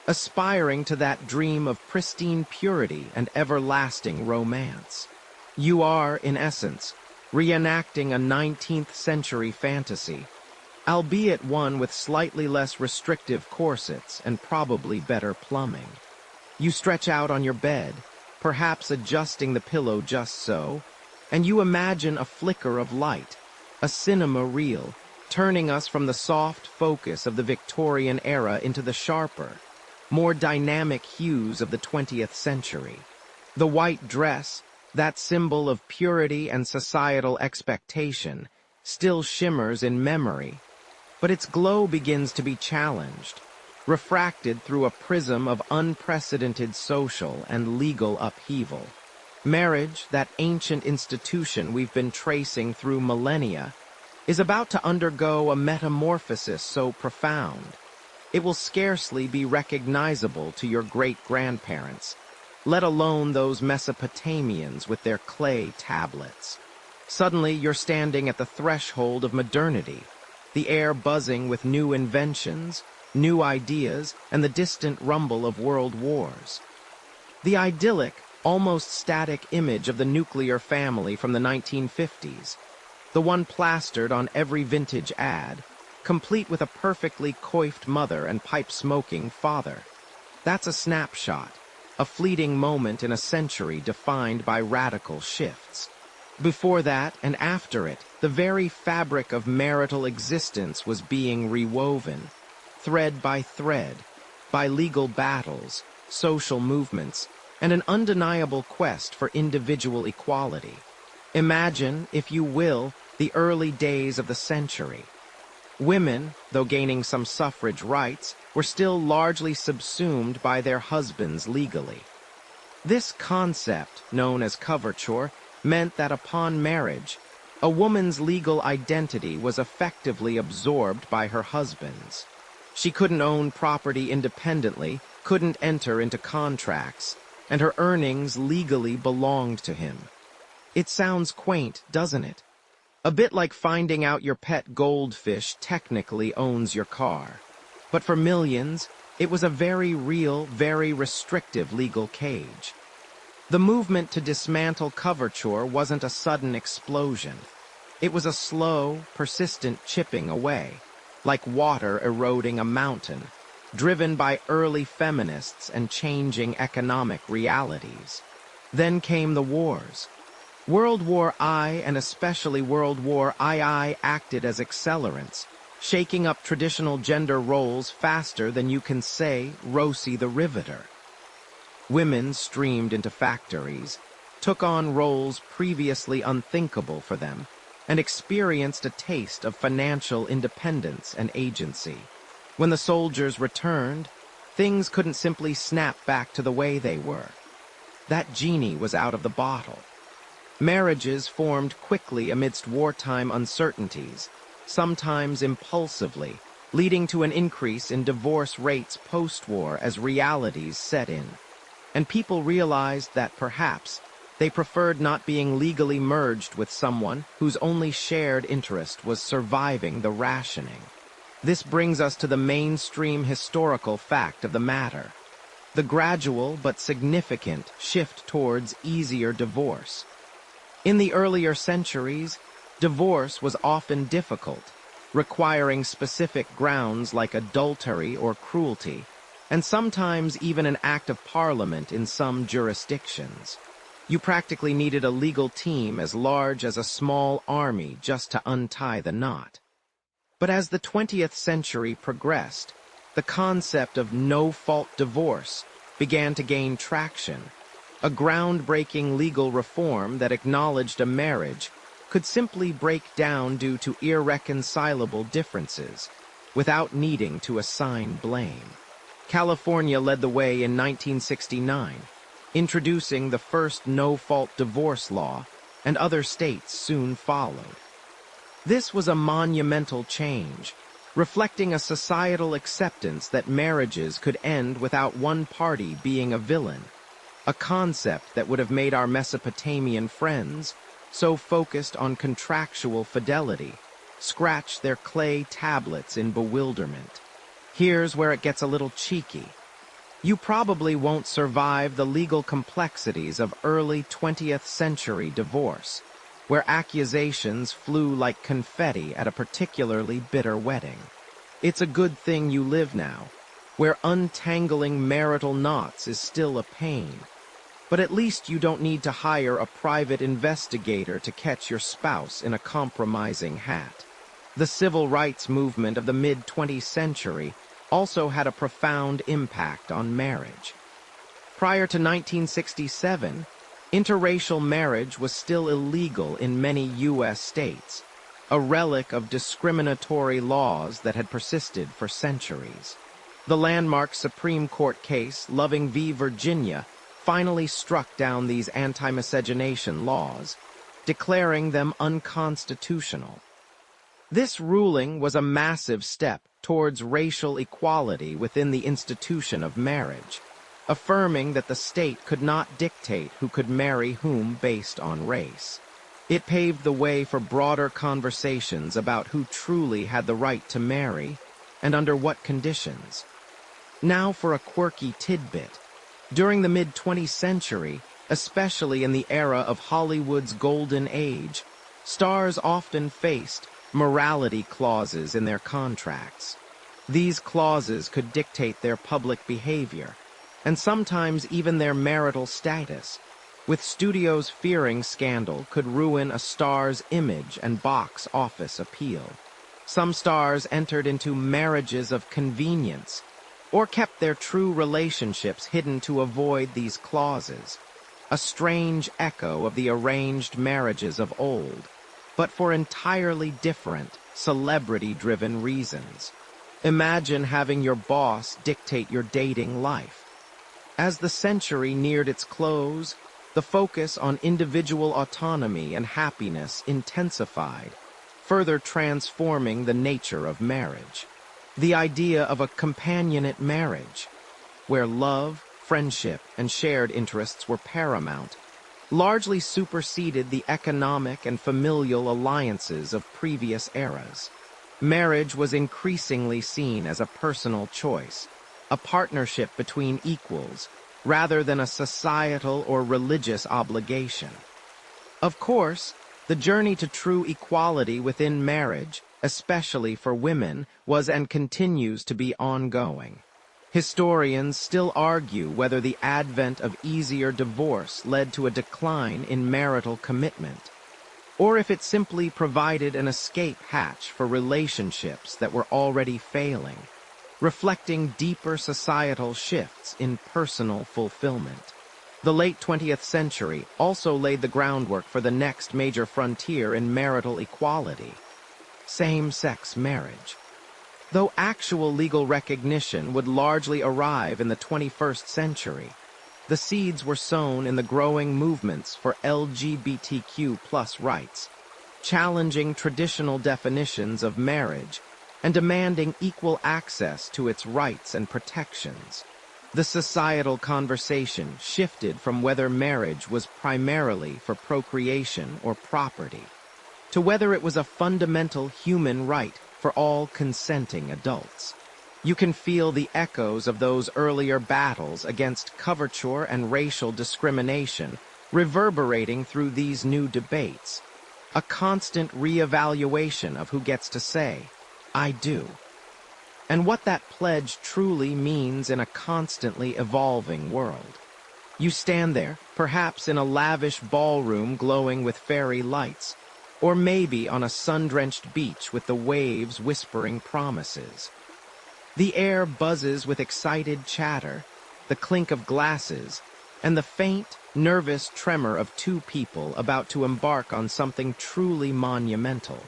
aspiring to that dream of pristine purity and everlasting romance. You are, in essence, reenacting a 19th century fantasy, albeit one with slightly less restrictive corsets and probably better plumbing. You stretch out on your bed, perhaps adjusting the pillow just so, and you imagine a flicker of light, a cinema reel, turning us from the soft focus of the Victorian era into the sharper, more dynamic hues of the 20th century. The white dress, that symbol of purity and societal expectation, still shimmers in memory, but its glow begins to be challenged, refracted through a prism of unprecedented social and legal upheaval. Marriage, that ancient institution we've been tracing through millennia, is about to undergo a metamorphosis so profound, it will scarcely be recognizable to your great-grandparents, let alone those Mesopotamians with their clay tablets. Suddenly, you're standing at the threshold of modernity, the air buzzing with new inventions, new ideas, and the distant rumble of world wars. The idyllic, almost static image of the nuclear family from the 1950s, the one plastered on every vintage ad, complete with a perfectly coiffed mother and pipe-smoking father. That's a snapshot, a fleeting moment in a century defined by radical shifts. Before that and after it, the very fabric of marital existence was being rewoven, thread by thread, by legal battles, social movements, and an undeniable quest for individual equality. Imagine, if you will, the early days of the century. Women, though gaining some suffrage rights, were still largely subsumed by their husbands legally. This concept, known as coverture, meant that upon marriage, a woman's legal identity was effectively absorbed by her husband's. She couldn't own property independently, couldn't enter into contracts, and her earnings legally belonged to him. It sounds quaint, doesn't it? A bit like finding out your pet goldfish technically owns your car. But for millions, it was a very real, very restrictive legal cage. The movement to dismantle coverture wasn't a sudden explosion. It was a slow, persistent chipping away, like water eroding a mountain, driven by early feminists and changing economic realities. Then came the wars. World War I and especially World War II acted as accelerants, shaking up traditional gender roles faster than you can say Rosie the Riveter. Women streamed into factories, took on roles previously unthinkable for them, and experienced a taste of financial independence and agency. When the soldiers returned, things couldn't simply snap back to the way they were. That genie was out of the bottle. Marriages formed quickly amidst wartime uncertainties, sometimes impulsively, leading to an increase in divorce rates post-war as realities set in. And people realized that perhaps they preferred not being legally merged with someone whose only shared interest was surviving the rationing. This brings us to the mainstream historical fact of the matter: the gradual but significant shift towards easier divorce. In the earlier centuries, divorce was often difficult, requiring specific grounds like adultery or cruelty, and sometimes even an act of parliament in some jurisdictions. You practically needed a legal team as large as a small army just to untie the knot. But as the 20th century progressed, the concept of no-fault divorce began to gain traction, a groundbreaking legal reform that acknowledged a marriage could simply break down due to irreconcilable differences, without needing to assign blame. California led the way in 1969, introducing the first no-fault divorce law, and other states soon followed. This was a monumental change, reflecting a societal acceptance that marriages could end without one party being a villain, a concept that would have made our Mesopotamian friends, so focused on contractual fidelity, scratch their clay tablets in bewilderment. Here's where it gets a little cheeky. You probably won't survive the legal complexities of early 20th century divorce, where accusations flew like confetti at a particularly bitter wedding. It's a good thing you live now, where untangling marital knots is still a pain. But at least you don't need to hire a private investigator to catch your spouse in a compromising hat. The civil rights movement of the mid-20th century also had a profound impact on marriage. Prior to 1967, interracial marriage was still illegal in many U.S. states, a relic of discriminatory laws that had persisted for centuries. The landmark Supreme Court case, Loving v. Virginia, finally struck down these anti-miscegenation laws, declaring them unconstitutional. This ruling was a massive step towards racial equality within the institution of marriage, affirming that the state could not dictate who could marry whom based on race. It paved the way for broader conversations about who truly had the right to marry and under what conditions. Now for a quirky tidbit. During the mid-20th century, especially in the era of Hollywood's golden age, stars often faced morality clauses in their contracts. These clauses could dictate their public behavior, and sometimes even their marital status, with studios fearing scandal could ruin a star's image and box office appeal. Some stars entered into marriages of convenience, or kept their true relationships hidden to avoid these clauses, a strange echo of the arranged marriages of old, but for entirely different, celebrity-driven reasons. Imagine having your boss dictate your dating life. As the century neared its close, the focus on individual autonomy and happiness intensified, further transforming the nature of marriage. The idea of a companionate marriage, where love, friendship, and shared interests were paramount, largely superseded the economic and familial alliances of previous eras. Marriage was increasingly seen as a personal choice, a partnership between equals, rather than a societal or religious obligation. Of course, the journey to true equality within marriage, especially for women, was and continues to be ongoing. Historians still argue whether the advent of easier divorce led to a decline in marital commitment, or if it simply provided an escape hatch for relationships that were already failing, reflecting deeper societal shifts in personal fulfillment. The late 20th century also laid the groundwork for the next major frontier in marital equality: same-sex marriage. Though actual legal recognition would largely arrive in the 21st century, the seeds were sown in the growing movements for LGBTQ+ rights, challenging traditional definitions of marriage and demanding equal access to its rights and protections. The societal conversation shifted from whether marriage was primarily for procreation or property, to whether it was a fundamental human right for all consenting adults. You can feel the echoes of those earlier battles against coverture and racial discrimination reverberating through these new debates, a constant reevaluation of who gets to say, "I do," and what that pledge truly means in a constantly evolving world. You stand there, perhaps in a lavish ballroom glowing with fairy lights, or maybe on a sun-drenched beach with the waves whispering promises. The air buzzes with excited chatter, the clink of glasses, and the faint, nervous tremor of two people about to embark on something truly monumental.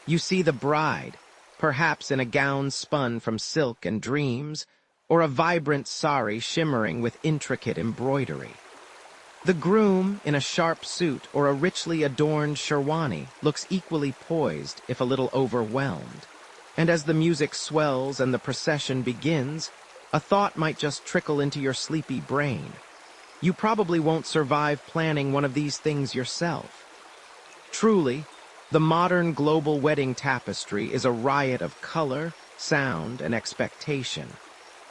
You see the bride, perhaps in a gown spun from silk and dreams, or a vibrant sari shimmering with intricate embroidery. The groom, in a sharp suit or a richly adorned sherwani, looks equally poised, if a little overwhelmed. And as the music swells and the procession begins, a thought might just trickle into your sleepy brain. You probably won't survive planning one of these things yourself. Truly, the modern global wedding tapestry is a riot of color, sound, and expectation.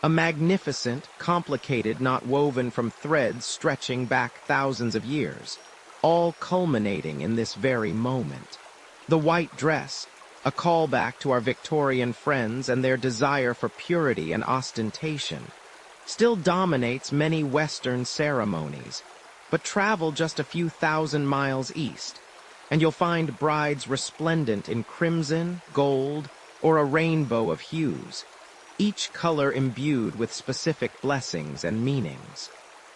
A magnificent, complicated knot woven from threads stretching back thousands of years, all culminating in this very moment. The white dress, a callback to our Victorian friends and their desire for purity and ostentation, still dominates many Western ceremonies, but travel just a few thousand miles east, and you'll find brides resplendent in crimson, gold, or a rainbow of hues, each color imbued with specific blessings and meanings.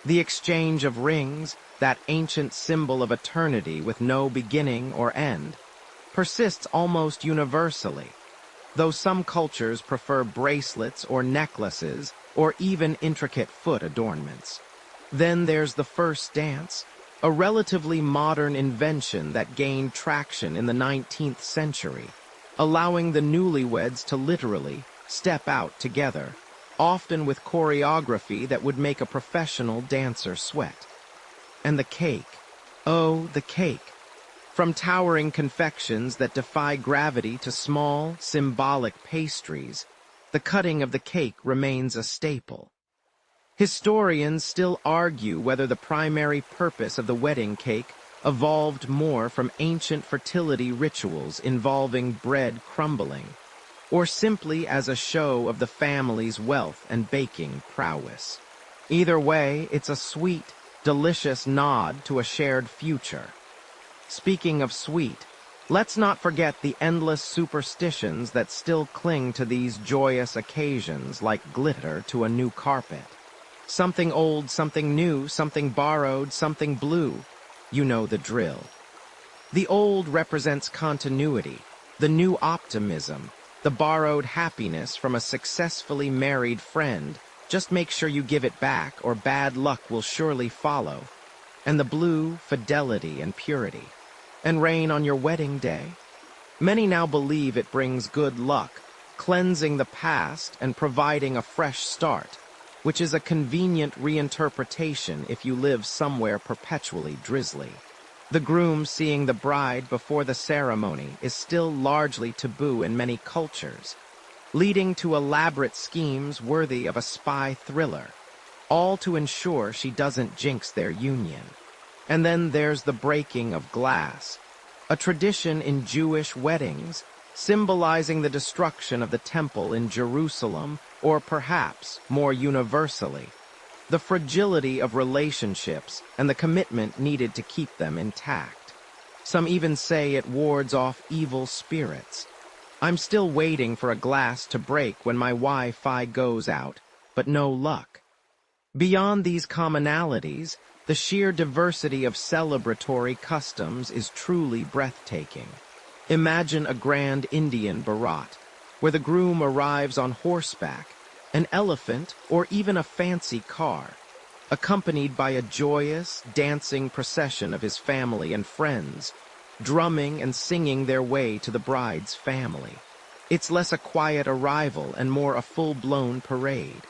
The exchange of rings, that ancient symbol of eternity with no beginning or end, persists almost universally, though some cultures prefer bracelets or necklaces or even intricate foot adornments. Then there's the first dance, a relatively modern invention that gained traction in the 19th century, allowing the newlyweds to literally step out together, often with choreography that would make a professional dancer sweat. And the cake. Oh, the cake. From towering confections that defy gravity to small, symbolic pastries, the cutting of the cake remains a staple. Historians still argue whether the primary purpose of the wedding cake evolved more from ancient fertility rituals involving bread crumbling, or simply as a show of the family's wealth and baking prowess. Either way, it's a sweet, delicious nod to a shared future. Speaking of sweet, let's not forget the endless superstitions that still cling to these joyous occasions like glitter to a new carpet. Something old, something new, something borrowed, something blue. You know the drill. The old represents continuity, the new optimism, the borrowed happiness from a successfully married friend. Just make sure you give it back or bad luck will surely follow. And the blue, fidelity and purity. And rain on your wedding day. Many now believe it brings good luck, cleansing the past and providing a fresh start, which is a convenient reinterpretation if you live somewhere perpetually drizzly. The groom seeing the bride before the ceremony is still largely taboo in many cultures, leading to elaborate schemes worthy of a spy thriller, all to ensure she doesn't jinx their union. And then there's the breaking of glass, a tradition in Jewish weddings, symbolizing the destruction of the temple in Jerusalem, or perhaps, more universally, the fragility of relationships and the commitment needed to keep them intact. Some even say it wards off evil spirits. I'm still waiting for a glass to break when my Wi-Fi goes out, but no luck. Beyond these commonalities, the sheer diversity of celebratory customs is truly breathtaking. Imagine a grand Indian barat, where the groom arrives on horseback, an elephant, or even a fancy car, accompanied by a joyous, dancing procession of his family and friends, drumming and singing their way to the bride's family. It's less a quiet arrival and more a full-blown parade.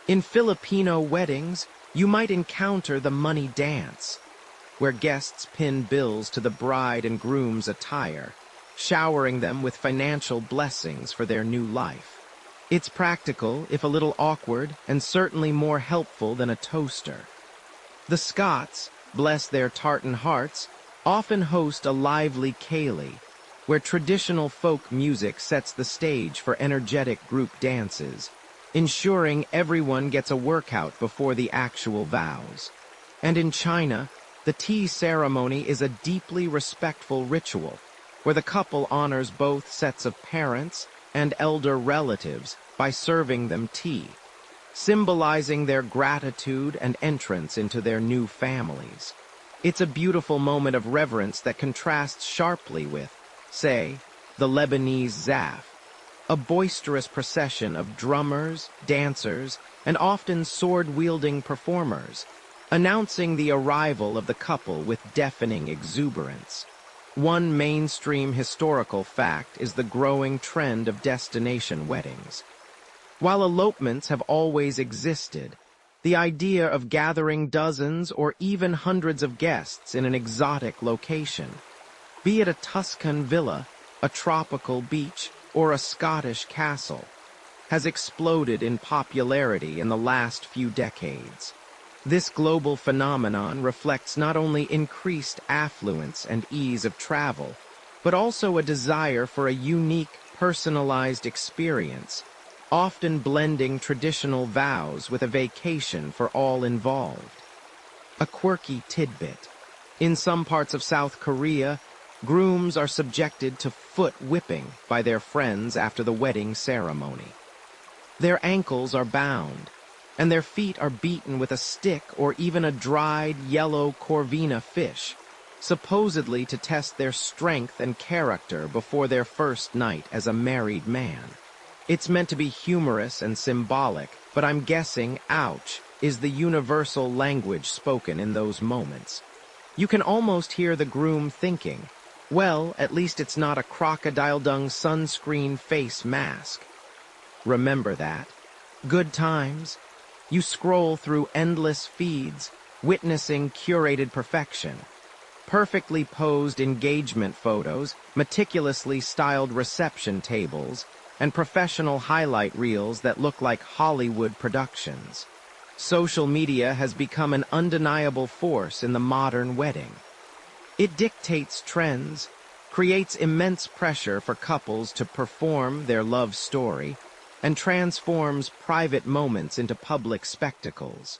In Filipino weddings, you might encounter the money dance, where guests pin bills to the bride and groom's attire, showering them with financial blessings for their new life. It's practical, if a little awkward, and certainly more helpful than a toaster. The Scots, bless their tartan hearts, often host a lively ceilidh, where traditional folk music sets the stage for energetic group dances, ensuring everyone gets a workout before the actual vows. And in China, the tea ceremony is a deeply respectful ritual, where the couple honors both sets of parents and elder relatives by serving them tea, symbolizing their gratitude and entrance into their new families. It's a beautiful moment of reverence that contrasts sharply with, say, the Lebanese zaf, a boisterous procession of drummers, dancers, and often sword-wielding performers, announcing the arrival of the couple with deafening exuberance. One mainstream historical fact is the growing trend of destination weddings. While elopements have always existed, the idea of gathering dozens or even hundreds of guests in an exotic location, be it a Tuscan villa, a tropical beach, or a Scottish castle, has exploded in popularity in the last few decades. This global phenomenon reflects not only increased affluence and ease of travel, but also a desire for a unique, personalized experience, often blending traditional vows with a vacation for all involved. A quirky tidbit. In some parts of South Korea, grooms are subjected to foot whipping by their friends after the wedding ceremony. Their ankles are bound, and their feet are beaten with a stick or even a dried yellow corvina fish, supposedly to test their strength and character before their first night as a married man. It's meant to be humorous and symbolic, but I'm guessing ouch is the universal language spoken in those moments. You can almost hear the groom thinking, well, at least it's not a crocodile dung sunscreen face mask. Remember that. Good times. You scroll through endless feeds, witnessing curated perfection. Perfectly posed engagement photos, meticulously styled reception tables, and professional highlight reels that look like Hollywood productions. Social media has become an undeniable force in the modern wedding. It dictates trends, creates immense pressure for couples to perform their love story, and transforms private moments into public spectacles.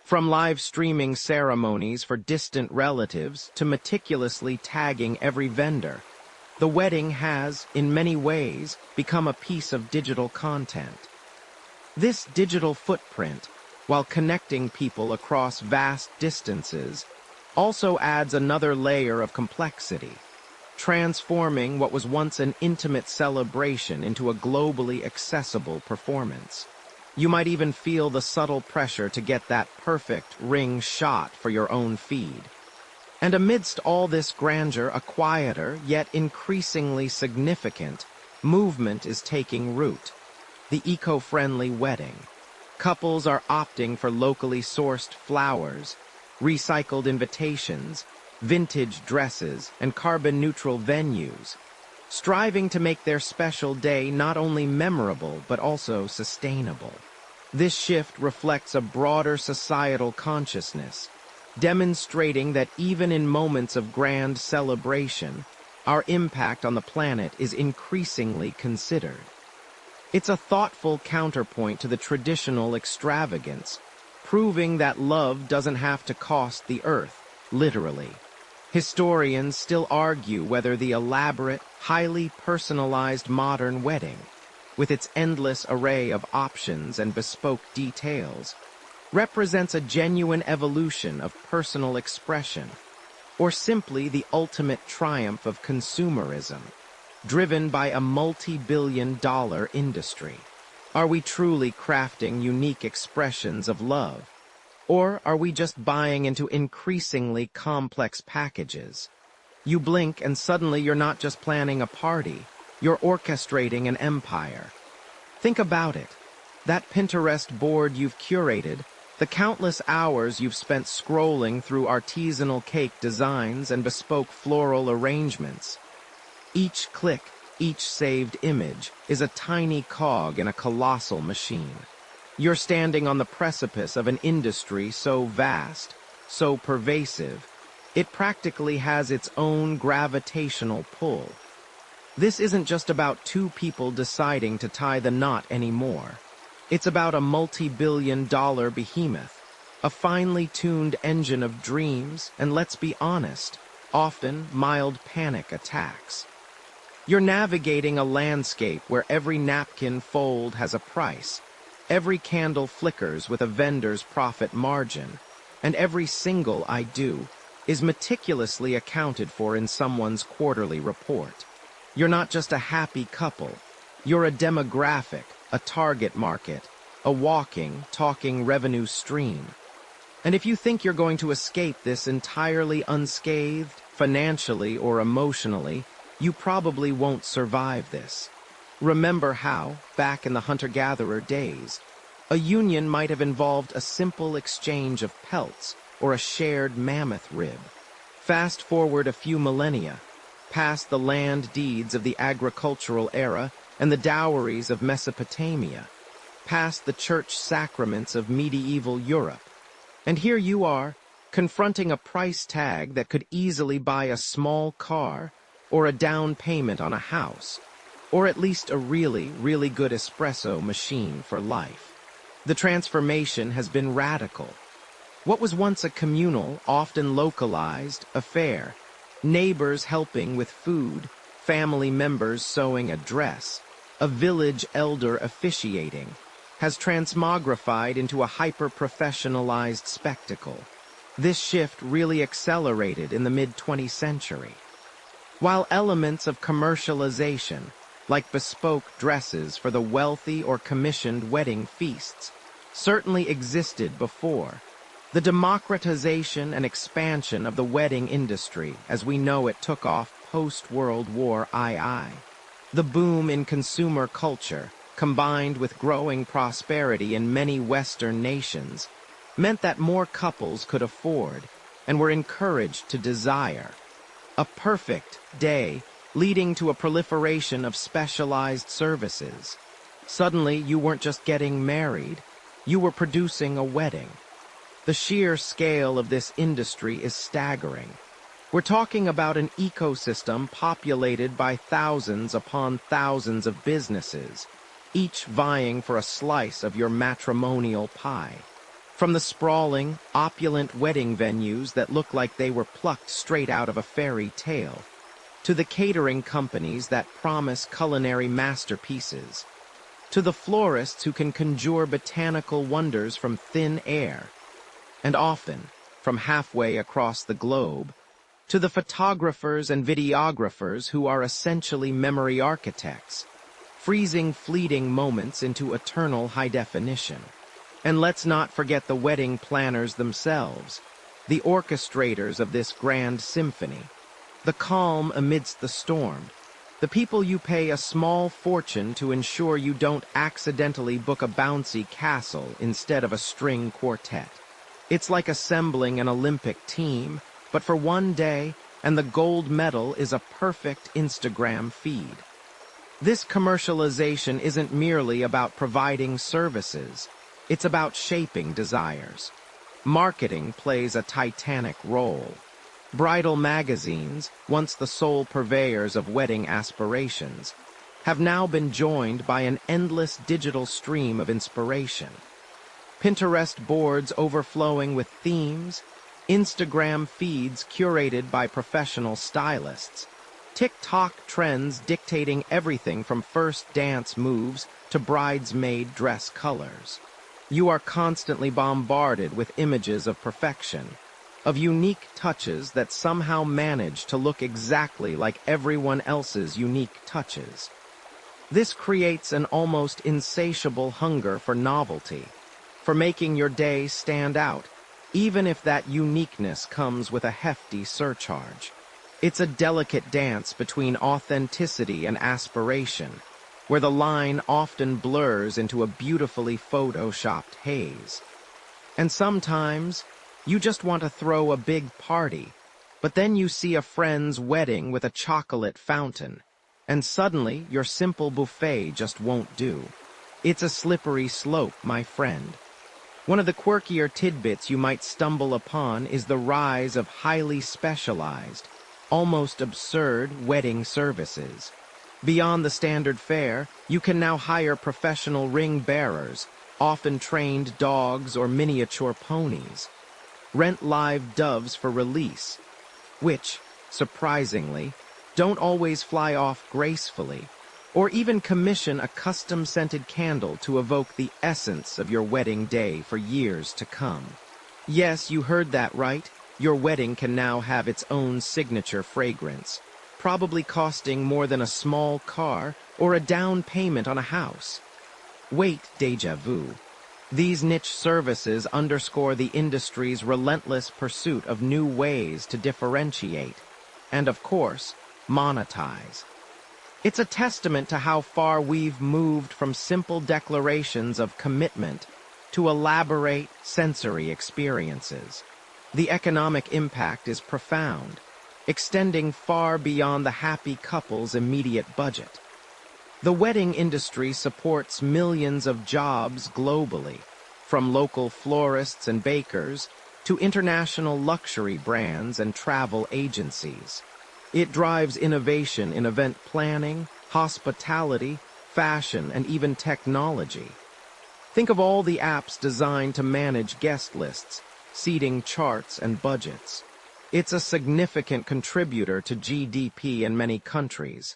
From live streaming ceremonies for distant relatives to meticulously tagging every vendor, the wedding has, in many ways, become a piece of digital content. This digital footprint, while connecting people across vast distances, also adds another layer of complexity, transforming what was once an intimate celebration into a globally accessible performance. You might even feel the subtle pressure to get that perfect ring shot for your own feed. And amidst all this grandeur, a quieter, yet increasingly significant, movement is taking root: the eco-friendly wedding. Couples are opting for locally sourced flowers, recycled invitations, vintage dresses, and carbon-neutral venues, striving to make their special day not only memorable but also sustainable. This shift reflects a broader societal consciousness, demonstrating that even in moments of grand celebration, our impact on the planet is increasingly considered. It's a thoughtful counterpoint to the traditional extravagance, proving that love doesn't have to cost the earth, literally. Historians still argue whether the elaborate, highly personalized modern wedding, with its endless array of options and bespoke details, represents a genuine evolution of personal expression, or simply the ultimate triumph of consumerism, driven by a multi-billion-dollar industry. Are we truly crafting unique expressions of love? Or are we just buying into increasingly complex packages? You blink and suddenly you're not just planning a party, you're orchestrating an empire. Think about it. That Pinterest board you've curated, the countless hours you've spent scrolling through artisanal cake designs and bespoke floral arrangements. Each click, each saved image, is a tiny cog in a colossal machine. You're standing on the precipice of an industry so vast, so pervasive, it practically has its own gravitational pull. This isn't just about two people deciding to tie the knot anymore. It's about a multi-billion-dollar behemoth, a finely tuned engine of dreams, and let's be honest, often mild panic attacks. You're navigating a landscape where every napkin fold has a price, every candle flickers with a vendor's profit margin, and every single I do is meticulously accounted for in someone's quarterly report. You're not just a happy couple, you're a demographic, a target market, a walking, talking revenue stream. And if you think you're going to escape this entirely unscathed, financially or emotionally, you probably won't survive this. Remember how, back in the hunter-gatherer days, a union might have involved a simple exchange of pelts or a shared mammoth rib. Fast forward a few millennia, past the land deeds of the agricultural era and the dowries of Mesopotamia, past the church sacraments of medieval Europe. And here you are, confronting a price tag that could easily buy a small car, or a down payment on a house, or at least a really, really good espresso machine for life. The transformation has been radical. What was once a communal, often localized, affair, neighbors helping with food, family members sewing a dress, a village elder officiating, has transmogrified into a hyper-professionalized spectacle. This shift really accelerated in the mid-20th century. While elements of commercialization, like bespoke dresses for the wealthy or commissioned wedding feasts, certainly existed before, the democratization and expansion of the wedding industry as we know it took off post-World War II. The boom in consumer culture, combined with growing prosperity in many Western nations, meant that more couples could afford and were encouraged to desire a perfect day, leading to a proliferation of specialized services. Suddenly, you weren't just getting married, you were producing a wedding. The sheer scale of this industry is staggering. We're talking about an ecosystem populated by thousands upon thousands of businesses, each vying for a slice of your matrimonial pie. From the sprawling, opulent wedding venues that look like they were plucked straight out of a fairy tale, to the catering companies that promise culinary masterpieces, to the florists who can conjure botanical wonders from thin air, and often, from halfway across the globe, to the photographers and videographers who are essentially memory architects, freezing fleeting moments into eternal high definition. And let's not forget the wedding planners themselves, the orchestrators of this grand symphony, the calm amidst the storm, the people you pay a small fortune to ensure you don't accidentally book a bouncy castle instead of a string quartet. It's like assembling an Olympic team, but for one day, and the gold medal is a perfect Instagram feed. This commercialization isn't merely about providing services. It's about shaping desires. Marketing plays a titanic role. Bridal magazines, once the sole purveyors of wedding aspirations, have now been joined by an endless digital stream of inspiration. Pinterest boards overflowing with themes, Instagram feeds curated by professional stylists, TikTok trends dictating everything from first dance moves to bridesmaid dress colors. You are constantly bombarded with images of perfection, of unique touches that somehow manage to look exactly like everyone else's unique touches. This creates an almost insatiable hunger for novelty, for making your day stand out, even if that uniqueness comes with a hefty surcharge. It's a delicate dance between authenticity and aspiration, where the line often blurs into a beautifully photoshopped haze. And sometimes, you just want to throw a big party, but then you see a friend's wedding with a chocolate fountain, and suddenly your simple buffet just won't do. It's a slippery slope, my friend. One of the quirkier tidbits you might stumble upon is the rise of highly specialized, almost absurd wedding services. Beyond the standard fare, you can now hire professional ring bearers, often trained dogs or miniature ponies. Rent live doves for release, which, surprisingly, don't always fly off gracefully, or even commission a custom-scented candle to evoke the essence of your wedding day for years to come. Yes, you heard that right. Your wedding can now have its own signature fragrance, probably costing more than a small car or a down payment on a house. Wait, déjà vu. These niche services underscore the industry's relentless pursuit of new ways to differentiate and, of course, monetize. It's a testament to how far we've moved from simple declarations of commitment to elaborate sensory experiences. The economic impact is profound, extending far beyond the happy couple's immediate budget. The wedding industry supports millions of jobs globally, from local florists and bakers to international luxury brands and travel agencies. It drives innovation in event planning, hospitality, fashion, and even technology. Think of all the apps designed to manage guest lists, seating charts, and budgets. It's a significant contributor to GDP in many countries,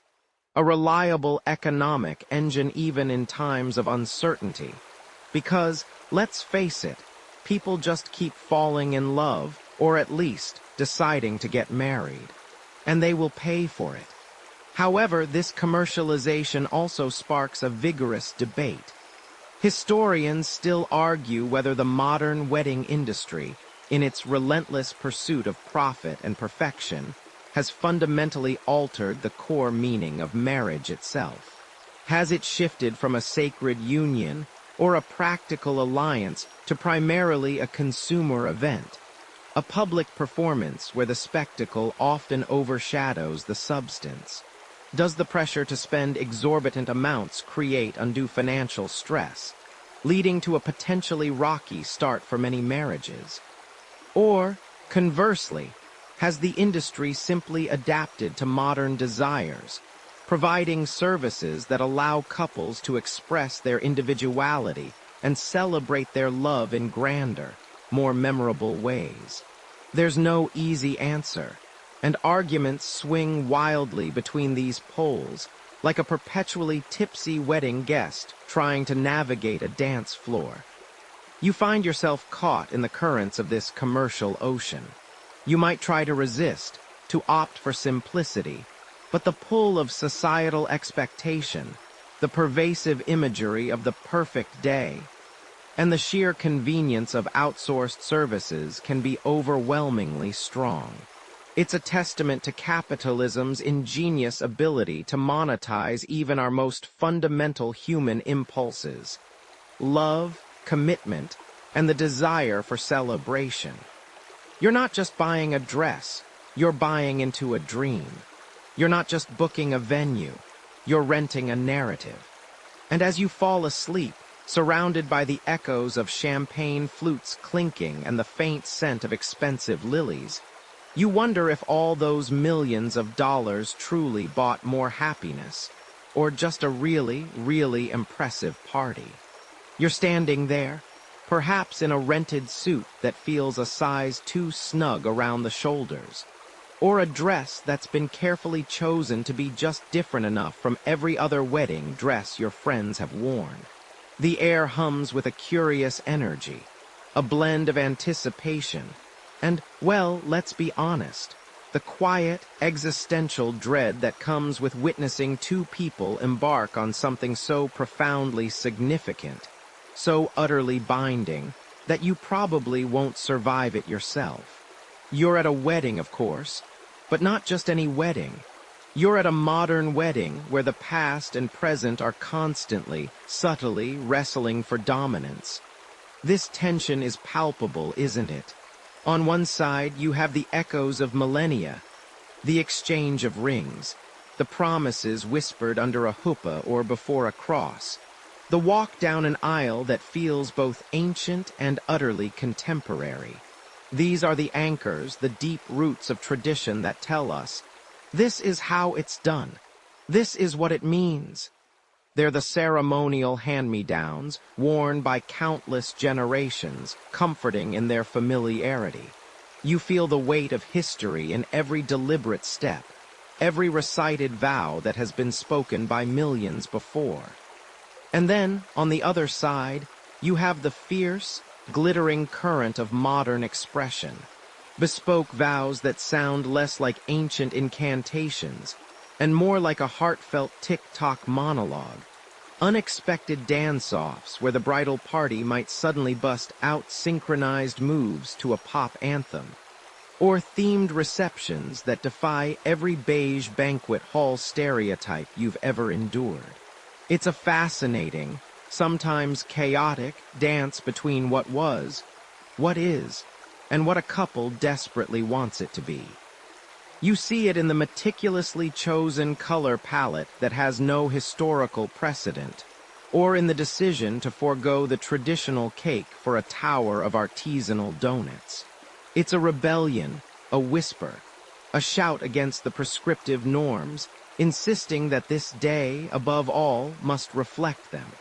a reliable economic engine even in times of uncertainty. Because, let's face it, people just keep falling in love, or at least deciding to get married. And they will pay for it. However, this commercialization also sparks a vigorous debate. Historians still argue whether the modern wedding industry, in its relentless pursuit of profit and perfection, has fundamentally altered the core meaning of marriage itself. Has it shifted from a sacred union or a practical alliance to primarily a consumer event, a public performance where the spectacle often overshadows the substance? Does the pressure to spend exorbitant amounts create undue financial stress, leading to a potentially rocky start for many marriages? Or, conversely, has the industry simply adapted to modern desires, providing services that allow couples to express their individuality and celebrate their love in grander, more memorable ways? There's no easy answer, and arguments swing wildly between these poles, like a perpetually tipsy wedding guest trying to navigate a dance floor. You find yourself caught in the currents of this commercial ocean. You might try to resist, to opt for simplicity, but the pull of societal expectation, the pervasive imagery of the perfect day, and the sheer convenience of outsourced services can be overwhelmingly strong. It's a testament to capitalism's ingenious ability to monetize even our most fundamental human impulses: love, commitment, and the desire for celebration. You're not just buying a dress, you're buying into a dream. You're not just booking a venue, you're renting a narrative. And as you fall asleep, surrounded by the echoes of champagne flutes clinking and the faint scent of expensive lilies, you wonder if all those millions of dollars truly bought more happiness, or just a really, really impressive party. You're standing there, perhaps in a rented suit that feels a size too snug around the shoulders, or a dress that's been carefully chosen to be just different enough from every other wedding dress your friends have worn. The air hums with a curious energy, a blend of anticipation, and, well, let's be honest, the quiet, existential dread that comes with witnessing two people embark on something so profoundly significant, so utterly binding, that you probably won't survive it yourself. You're at a wedding, of course, but not just any wedding. You're at a modern wedding where the past and present are constantly, subtly wrestling for dominance. This tension is palpable, isn't it? On one side, you have the echoes of millennia, the exchange of rings, the promises whispered under a huppah or before a cross, the walk down an aisle that feels both ancient and utterly contemporary. These are the anchors, the deep roots of tradition that tell us, this is how it's done. This is what it means. They're the ceremonial hand-me-downs, worn by countless generations, comforting in their familiarity. You feel the weight of history in every deliberate step, every recited vow that has been spoken by millions before. And then, on the other side, you have the fierce, glittering current of modern expression, bespoke vows that sound less like ancient incantations and more like a heartfelt tick-tock monologue, unexpected dance-offs where the bridal party might suddenly bust out synchronized moves to a pop anthem, or themed receptions that defy every beige banquet hall stereotype you've ever endured. It's a fascinating, sometimes chaotic, dance between what was, what is, and what a couple desperately wants it to be. You see it in the meticulously chosen color palette that has no historical precedent, or in the decision to forego the traditional cake for a tower of artisanal donuts. It's a rebellion, a whisper, a shout against the prescriptive norms, insisting that this day, above all, must reflect them.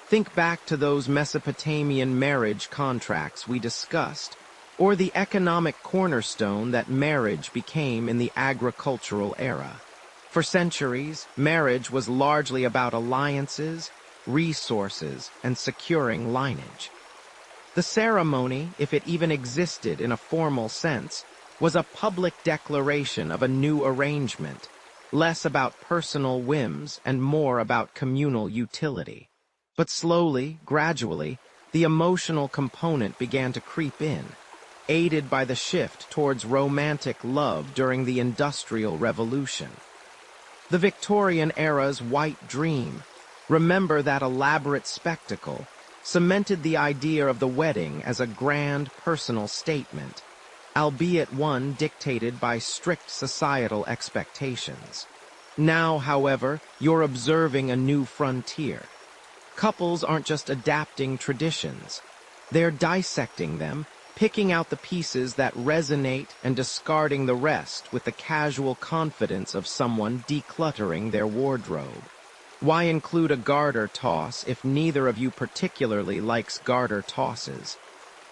Think back to those Mesopotamian marriage contracts we discussed, or the economic cornerstone that marriage became in the agricultural era. For centuries, marriage was largely about alliances, resources, and securing lineage. The ceremony, if it even existed in a formal sense, was a public declaration of a new arrangement, less about personal whims and more about communal utility. But slowly, gradually, the emotional component began to creep in, aided by the shift towards romantic love during the Industrial Revolution. The Victorian era's white dream, remember that elaborate spectacle, cemented the idea of the wedding as a grand personal statement, albeit one dictated by strict societal expectations. Now, however, you're observing a new frontier. Couples aren't just adapting traditions. They're dissecting them, picking out the pieces that resonate and discarding the rest with the casual confidence of someone decluttering their wardrobe. Why include a garter toss if neither of you particularly likes garter tosses?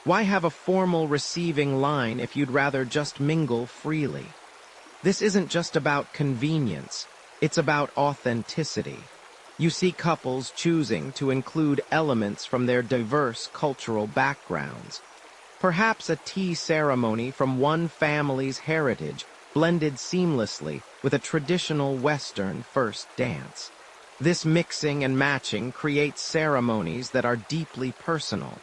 Why have a formal receiving line if you'd rather just mingle freely? This isn't just about convenience, it's about authenticity. You see couples choosing to include elements from their diverse cultural backgrounds. Perhaps a tea ceremony from one family's heritage blended seamlessly with a traditional Western first dance. This mixing and matching creates ceremonies that are deeply personal.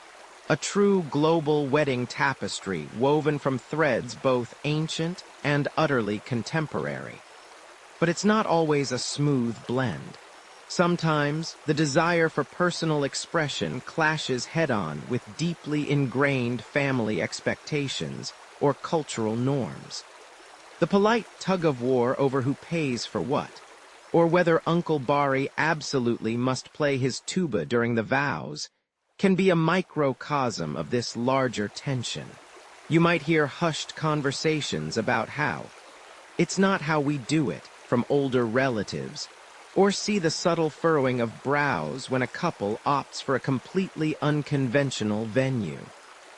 A true global wedding tapestry woven from threads both ancient and utterly contemporary. But it's not always a smooth blend. Sometimes, the desire for personal expression clashes head-on with deeply ingrained family expectations or cultural norms. The polite tug-of-war over who pays for what, or whether Uncle Bari absolutely must play his tuba during the vows, can be a microcosm of this larger tension. You might hear hushed conversations about how it's not how we do it from older relatives, or see the subtle furrowing of brows when a couple opts for a completely unconventional venue.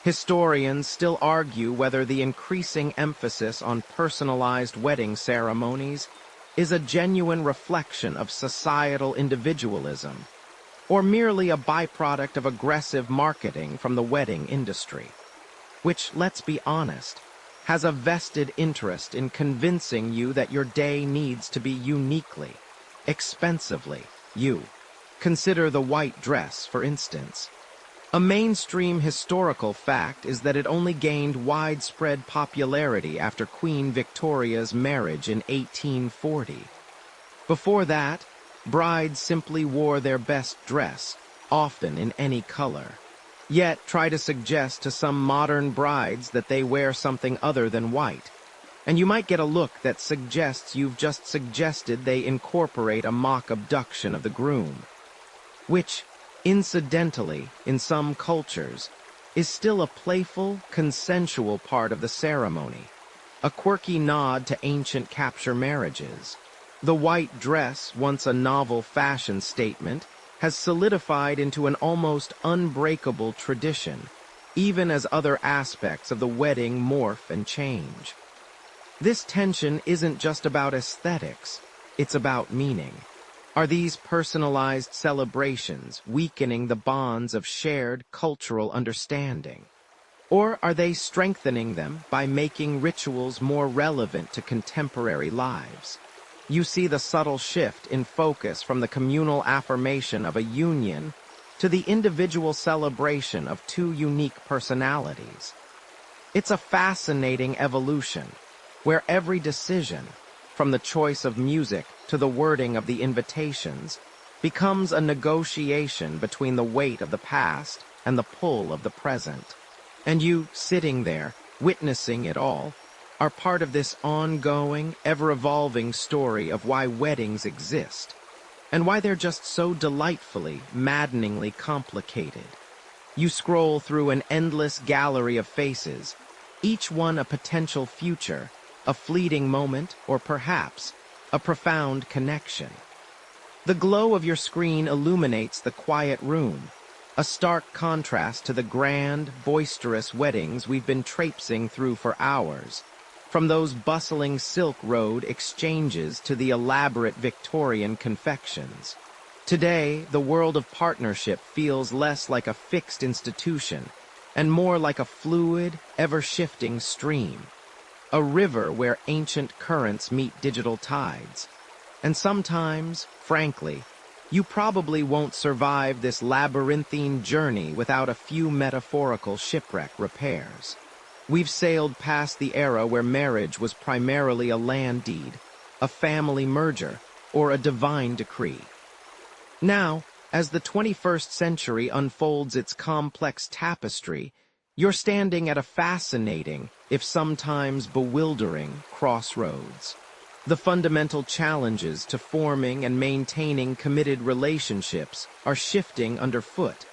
Historians still argue whether the increasing emphasis on personalized wedding ceremonies is a genuine reflection of societal individualism, or merely a byproduct of aggressive marketing from the wedding industry, which, let's be honest, has a vested interest in convincing you that your day needs to be uniquely, expensively, you. Consider the white dress, for instance. A mainstream historical fact is that it only gained widespread popularity after Queen Victoria's marriage in 1840. Before that, brides simply wore their best dress, often in any color. Yet try to suggest to some modern brides that they wear something other than white, and you might get a look that suggests you've just suggested they incorporate a mock abduction of the groom, which, incidentally, in some cultures, is still a playful, consensual part of the ceremony, a quirky nod to ancient capture marriages. The white dress, once a novel fashion statement, has solidified into an almost unbreakable tradition, even as other aspects of the wedding morph and change. This tension isn't just about aesthetics, it's about meaning. Are these personalized celebrations weakening the bonds of shared cultural understanding? Or are they strengthening them by making rituals more relevant to contemporary lives? You see the subtle shift in focus from the communal affirmation of a union to the individual celebration of two unique personalities. It's a fascinating evolution, where every decision, from the choice of music to the wording of the invitations, becomes a negotiation between the weight of the past and the pull of the present. And you, sitting there, witnessing it all, are part of this ongoing, ever-evolving story of why weddings exist, and why they're just so delightfully, maddeningly complicated. You scroll through an endless gallery of faces, each one a potential future, a fleeting moment, or perhaps a profound connection. The glow of your screen illuminates the quiet room, a stark contrast to the grand, boisterous weddings we've been traipsing through for hours, from those bustling Silk Road exchanges to the elaborate Victorian confections. Today, the world of partnership feels less like a fixed institution and more like a fluid, ever-shifting stream, a river where ancient currents meet digital tides. And sometimes, frankly, you probably won't survive this labyrinthine journey without a few metaphorical shipwreck repairs. We've sailed past the era where marriage was primarily a land deed, a family merger, or a divine decree. Now, as the 21st century unfolds its complex tapestry, you're standing at a fascinating, if sometimes bewildering, crossroads. The fundamental challenges to forming and maintaining committed relationships are shifting underfoot,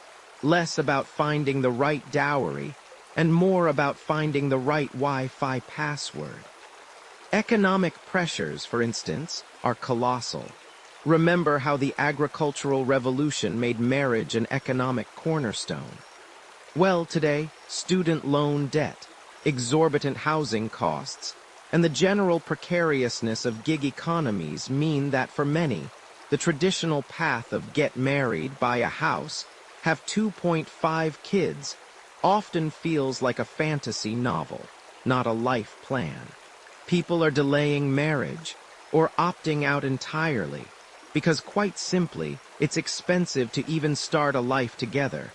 less about finding the right dowry and more about finding the right Wi-Fi password. Economic pressures, for instance, are colossal. Remember how the agricultural revolution made marriage an economic cornerstone. Well, today, student loan debt, exorbitant housing costs, and the general precariousness of gig economies mean that for many, the traditional path of get married, buy a house, have 2.5 kids, often feels like a fantasy novel, not a life plan. People are delaying marriage or opting out entirely because, quite simply, it's expensive to even start a life together,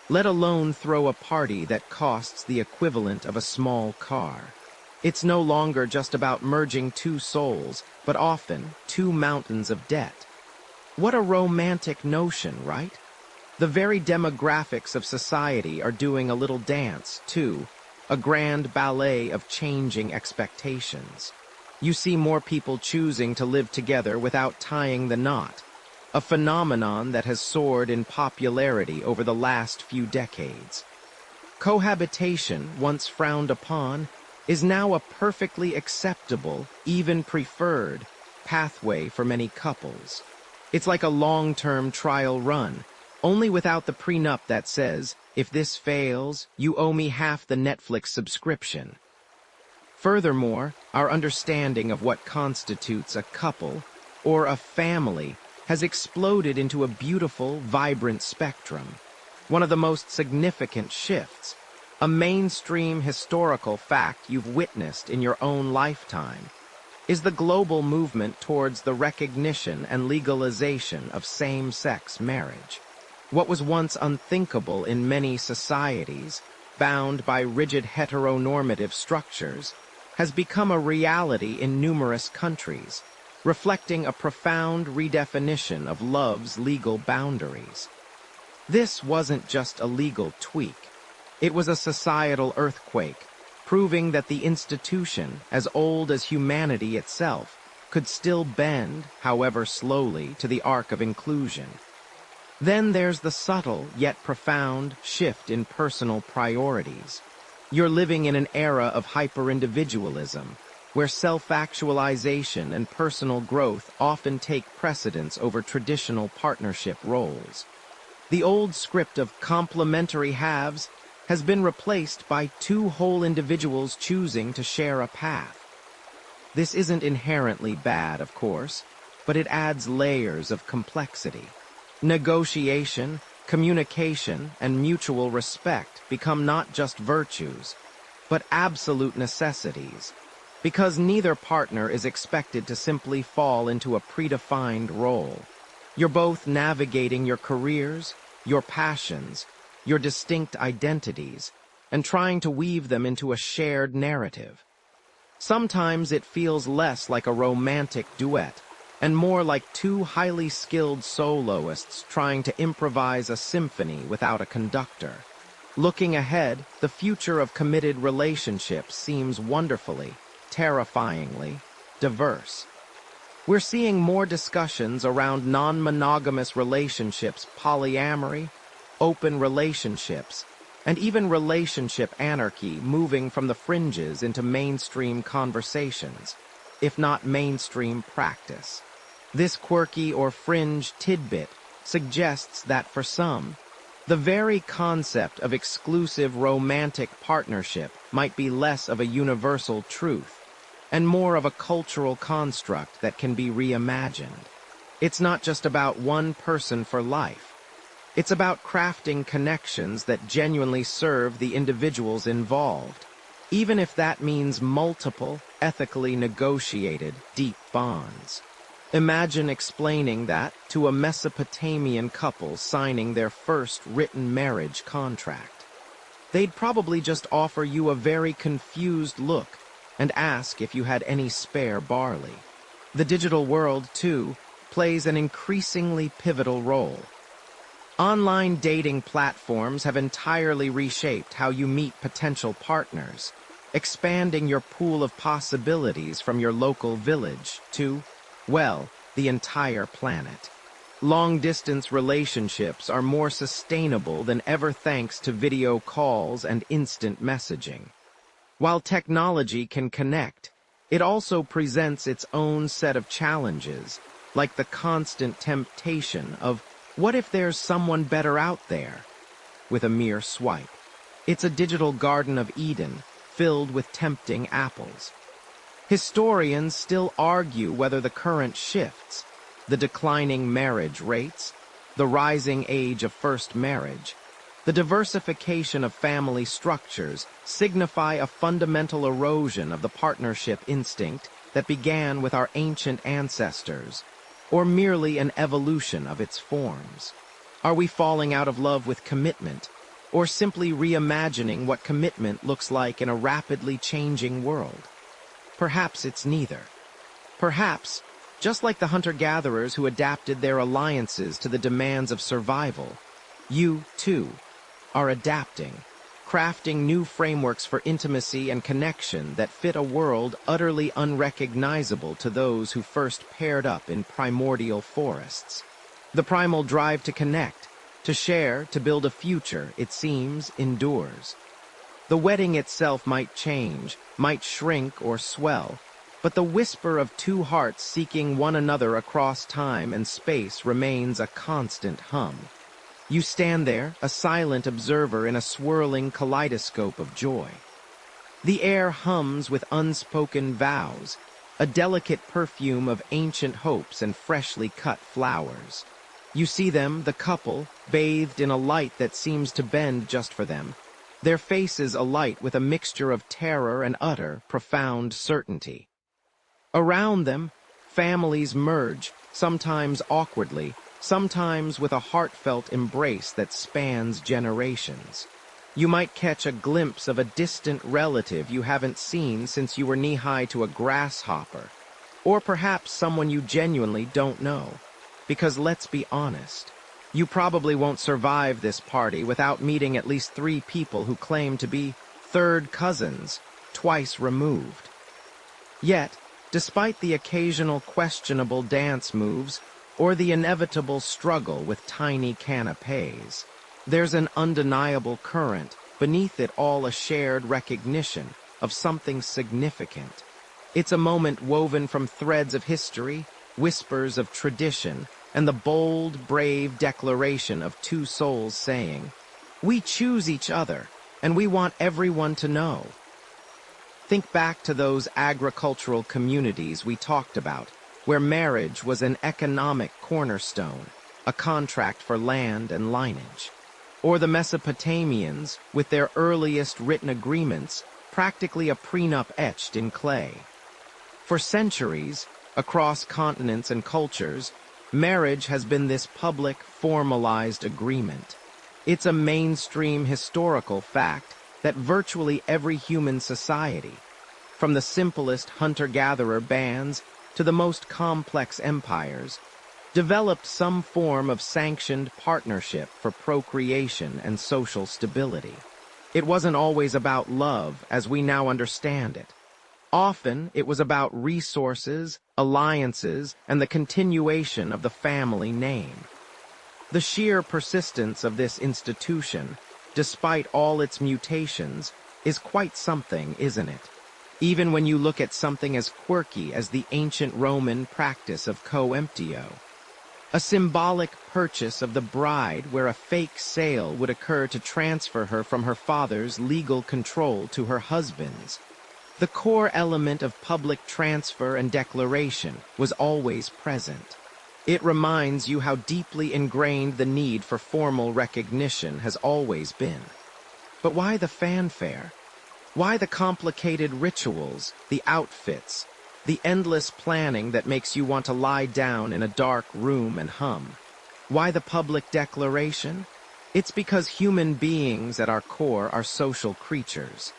let alone throw a party that costs the equivalent of a small car. It's no longer just about merging two souls, but often two mountains of debt. What a romantic notion, right? The very demographics of society are doing a little dance, too, a grand ballet of changing expectations. You see more people choosing to live together without tying the knot, a phenomenon that has soared in popularity over the last few decades. Cohabitation, once frowned upon, is now a perfectly acceptable, even preferred, pathway for many couples. It's like a long-term trial run, only without the prenup that says, if this fails, you owe me half the Netflix subscription. Furthermore, our understanding of what constitutes a couple, or a family, has exploded into a beautiful, vibrant spectrum. One of the most significant shifts, a mainstream historical fact you've witnessed in your own lifetime, is the global movement towards the recognition and legalization of same-sex marriage. What was once unthinkable in many societies, bound by rigid heteronormative structures, has become a reality in numerous countries, reflecting a profound redefinition of love's legal boundaries. This wasn't just a legal tweak. It was a societal earthquake, proving that the institution, as old as humanity itself, could still bend, however slowly, to the arc of inclusion. Then there's the subtle, yet profound, shift in personal priorities. You're living in an era of hyper-individualism, where self-actualization and personal growth often take precedence over traditional partnership roles. The old script of complementary halves has been replaced by two whole individuals choosing to share a path. This isn't inherently bad, of course, but it adds layers of complexity. Negotiation, communication, and mutual respect become not just virtues, but absolute necessities, because neither partner is expected to simply fall into a predefined role. You're both navigating your careers, your passions, your distinct identities, and trying to weave them into a shared narrative. Sometimes it feels less like a romantic duet, and more like two highly skilled soloists trying to improvise a symphony without a conductor. Looking ahead, the future of committed relationships seems wonderfully, terrifyingly diverse. We're seeing more discussions around non-monogamous relationships, polyamory, open relationships, and even relationship anarchy moving from the fringes into mainstream conversations, if not mainstream practice. This quirky or fringe tidbit suggests that for some, the very concept of exclusive romantic partnership might be less of a universal truth and more of a cultural construct that can be reimagined. It's not just about one person for life. It's about crafting connections that genuinely serve the individuals involved, even if that means multiple, ethically negotiated, deep bonds. Imagine explaining that to a Mesopotamian couple signing their first written marriage contract. They'd probably just offer you a very confused look and ask if you had any spare barley. The digital world, too, plays an increasingly pivotal role. Online dating platforms have entirely reshaped how you meet potential partners, expanding your pool of possibilities from your local village to, well, the entire planet. Long-distance relationships are more sustainable than ever thanks to video calls and instant messaging. While technology can connect, it also presents its own set of challenges, like the constant temptation of, what if there's someone better out there? With a mere swipe. It's a digital Garden of Eden, filled with tempting apples. Historians still argue whether the current shifts, the declining marriage rates, the rising age of first marriage, the diversification of family structures signify a fundamental erosion of the partnership instinct that began with our ancient ancestors, or merely an evolution of its forms. Are we falling out of love with commitment, or simply reimagining what commitment looks like in a rapidly changing world? Perhaps it's neither. Perhaps, just like the hunter-gatherers who adapted their alliances to the demands of survival, you, too, are adapting, crafting new frameworks for intimacy and connection that fit a world utterly unrecognizable to those who first paired up in primordial forests. The primal drive to connect, to share, to build a future, it seems, endures. The wedding itself might change, might shrink or swell, but the whisper of two hearts seeking one another across time and space remains a constant hum. You stand there, a silent observer in a swirling kaleidoscope of joy. The air hums with unspoken vows, a delicate perfume of ancient hopes and freshly cut flowers. You see them, the couple, bathed in a light that seems to bend just for them, their faces alight with a mixture of terror and utter, profound certainty. Around them, families merge, sometimes awkwardly, sometimes with a heartfelt embrace that spans generations. You might catch a glimpse of a distant relative you haven't seen since you were knee-high to a grasshopper, or perhaps someone you genuinely don't know. Because let's be honest, you probably won't survive this party without meeting at least 3 people who claim to be third cousins, twice removed. Yet, despite the occasional questionable dance moves or the inevitable struggle with tiny canapés, there's an undeniable current, beneath it all a shared recognition of something significant. It's a moment woven from threads of history, whispers of tradition, and the bold, brave declaration of 2 souls saying, "We choose each other, and we want everyone to know." Think back to those agricultural communities we talked about, where marriage was an economic cornerstone, a contract for land and lineage. Or the Mesopotamians, with their earliest written agreements, practically a prenup etched in clay. For centuries, across continents and cultures, marriage has been this public, formalized agreement. It's a mainstream historical fact that virtually every human society, from the simplest hunter-gatherer bands to the most complex empires, developed some form of sanctioned partnership for procreation and social stability. It wasn't always about love as we now understand it. Often, it was about resources, alliances, and the continuation of the family name. The sheer persistence of this institution, despite all its mutations, is quite something, isn't it? Even when you look at something as quirky as the ancient Roman practice of coemptio, a symbolic purchase of the bride where a fake sale would occur to transfer her from her father's legal control to her husband's. The core element of public transfer and declaration was always present. It reminds you how deeply ingrained the need for formal recognition has always been. But why the fanfare? Why the complicated rituals, the outfits, the endless planning that makes you want to lie down in a dark room and hum? Why the public declaration? It's because human beings at our core are social creatures.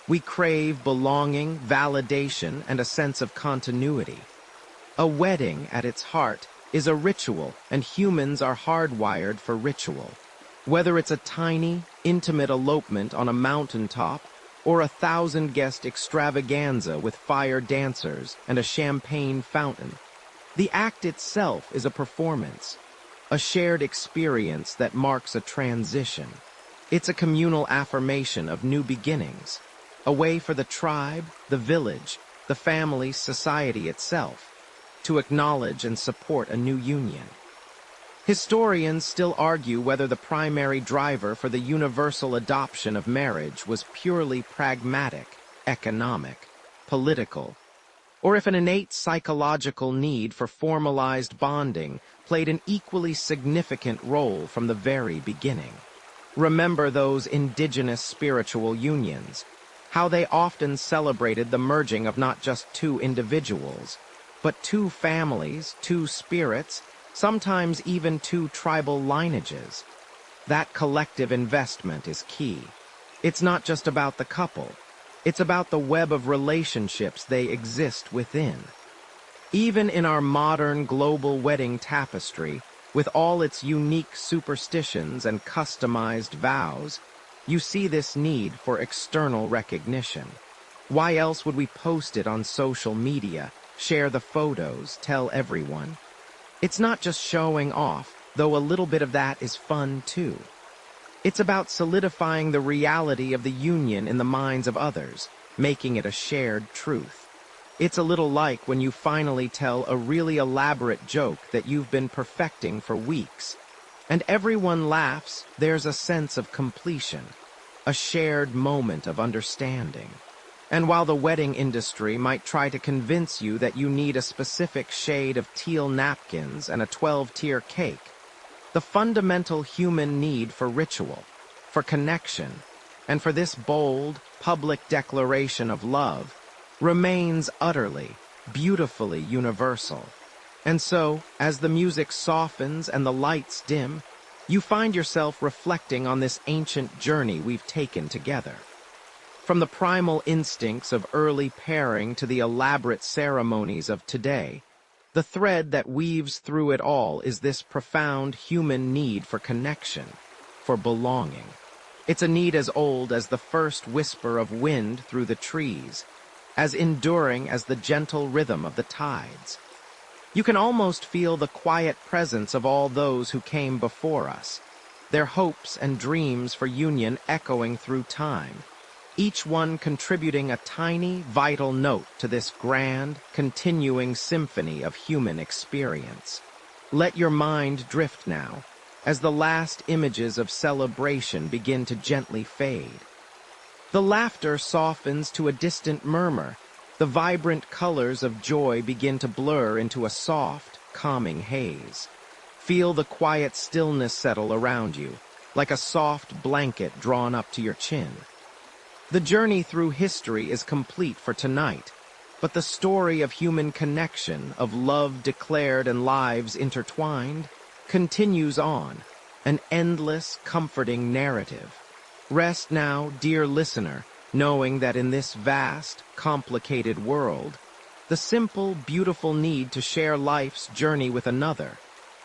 We crave belonging, validation, and a sense of continuity. A wedding, at its heart, is a ritual, and humans are hardwired for ritual. Whether it's a tiny, intimate elopement on a mountaintop or a 1,000-guest extravaganza with fire dancers and a champagne fountain, the act itself is a performance, a shared experience that marks a transition. It's a communal affirmation of new beginnings, a way for the tribe, the village, the family, society itself, to acknowledge and support a new union. Historians still argue whether the primary driver for the universal adoption of marriage was purely pragmatic, economic, political, or if an innate psychological need for formalized bonding played an equally significant role from the very beginning. Remember those indigenous spiritual unions, how they often celebrated the merging of not just two individuals, but two families, two spirits, sometimes even two tribal lineages. That collective investment is key. It's not just about the couple. It's about the web of relationships they exist within. Even in our modern global wedding tapestry, with all its unique superstitions and customized vows, you see this need for external recognition. Why else would we post it on social media, share the photos, tell everyone? It's not just showing off, though a little bit of that is fun too. It's about solidifying the reality of the union in the minds of others, making it a shared truth. It's a little like when you finally tell a really elaborate joke that you've been perfecting for weeks, and everyone laughs. There's a sense of completion, a shared moment of understanding. And while the wedding industry might try to convince you that you need a specific shade of teal napkins and a 12-tier cake, the fundamental human need for ritual, for connection, and for this bold, public declaration of love remains utterly, beautifully universal. And so, as the music softens and the lights dim, you find yourself reflecting on this ancient journey we've taken together. From the primal instincts of early pairing to the elaborate ceremonies of today, the thread that weaves through it all is this profound human need for connection, for belonging. It's a need as old as the first whisper of wind through the trees, as enduring as the gentle rhythm of the tides. You can almost feel the quiet presence of all those who came before us, their hopes and dreams for union echoing through time, each one contributing a tiny, vital note to this grand, continuing symphony of human experience. Let your mind drift now, as the last images of celebration begin to gently fade. The laughter softens to a distant murmur. The vibrant colors of joy begin to blur into a soft, calming haze. Feel the quiet stillness settle around you, like a soft blanket drawn up to your chin. The journey through history is complete for tonight, but the story of human connection, of love declared and lives intertwined, continues on, an endless, comforting narrative. Rest now, dear listener, knowing that in this vast, complicated world, the simple, beautiful need to share life's journey with another,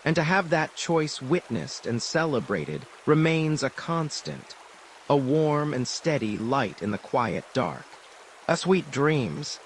and to have that choice witnessed and celebrated, remains a constant, a warm and steady light in the quiet dark. Sweet dreams.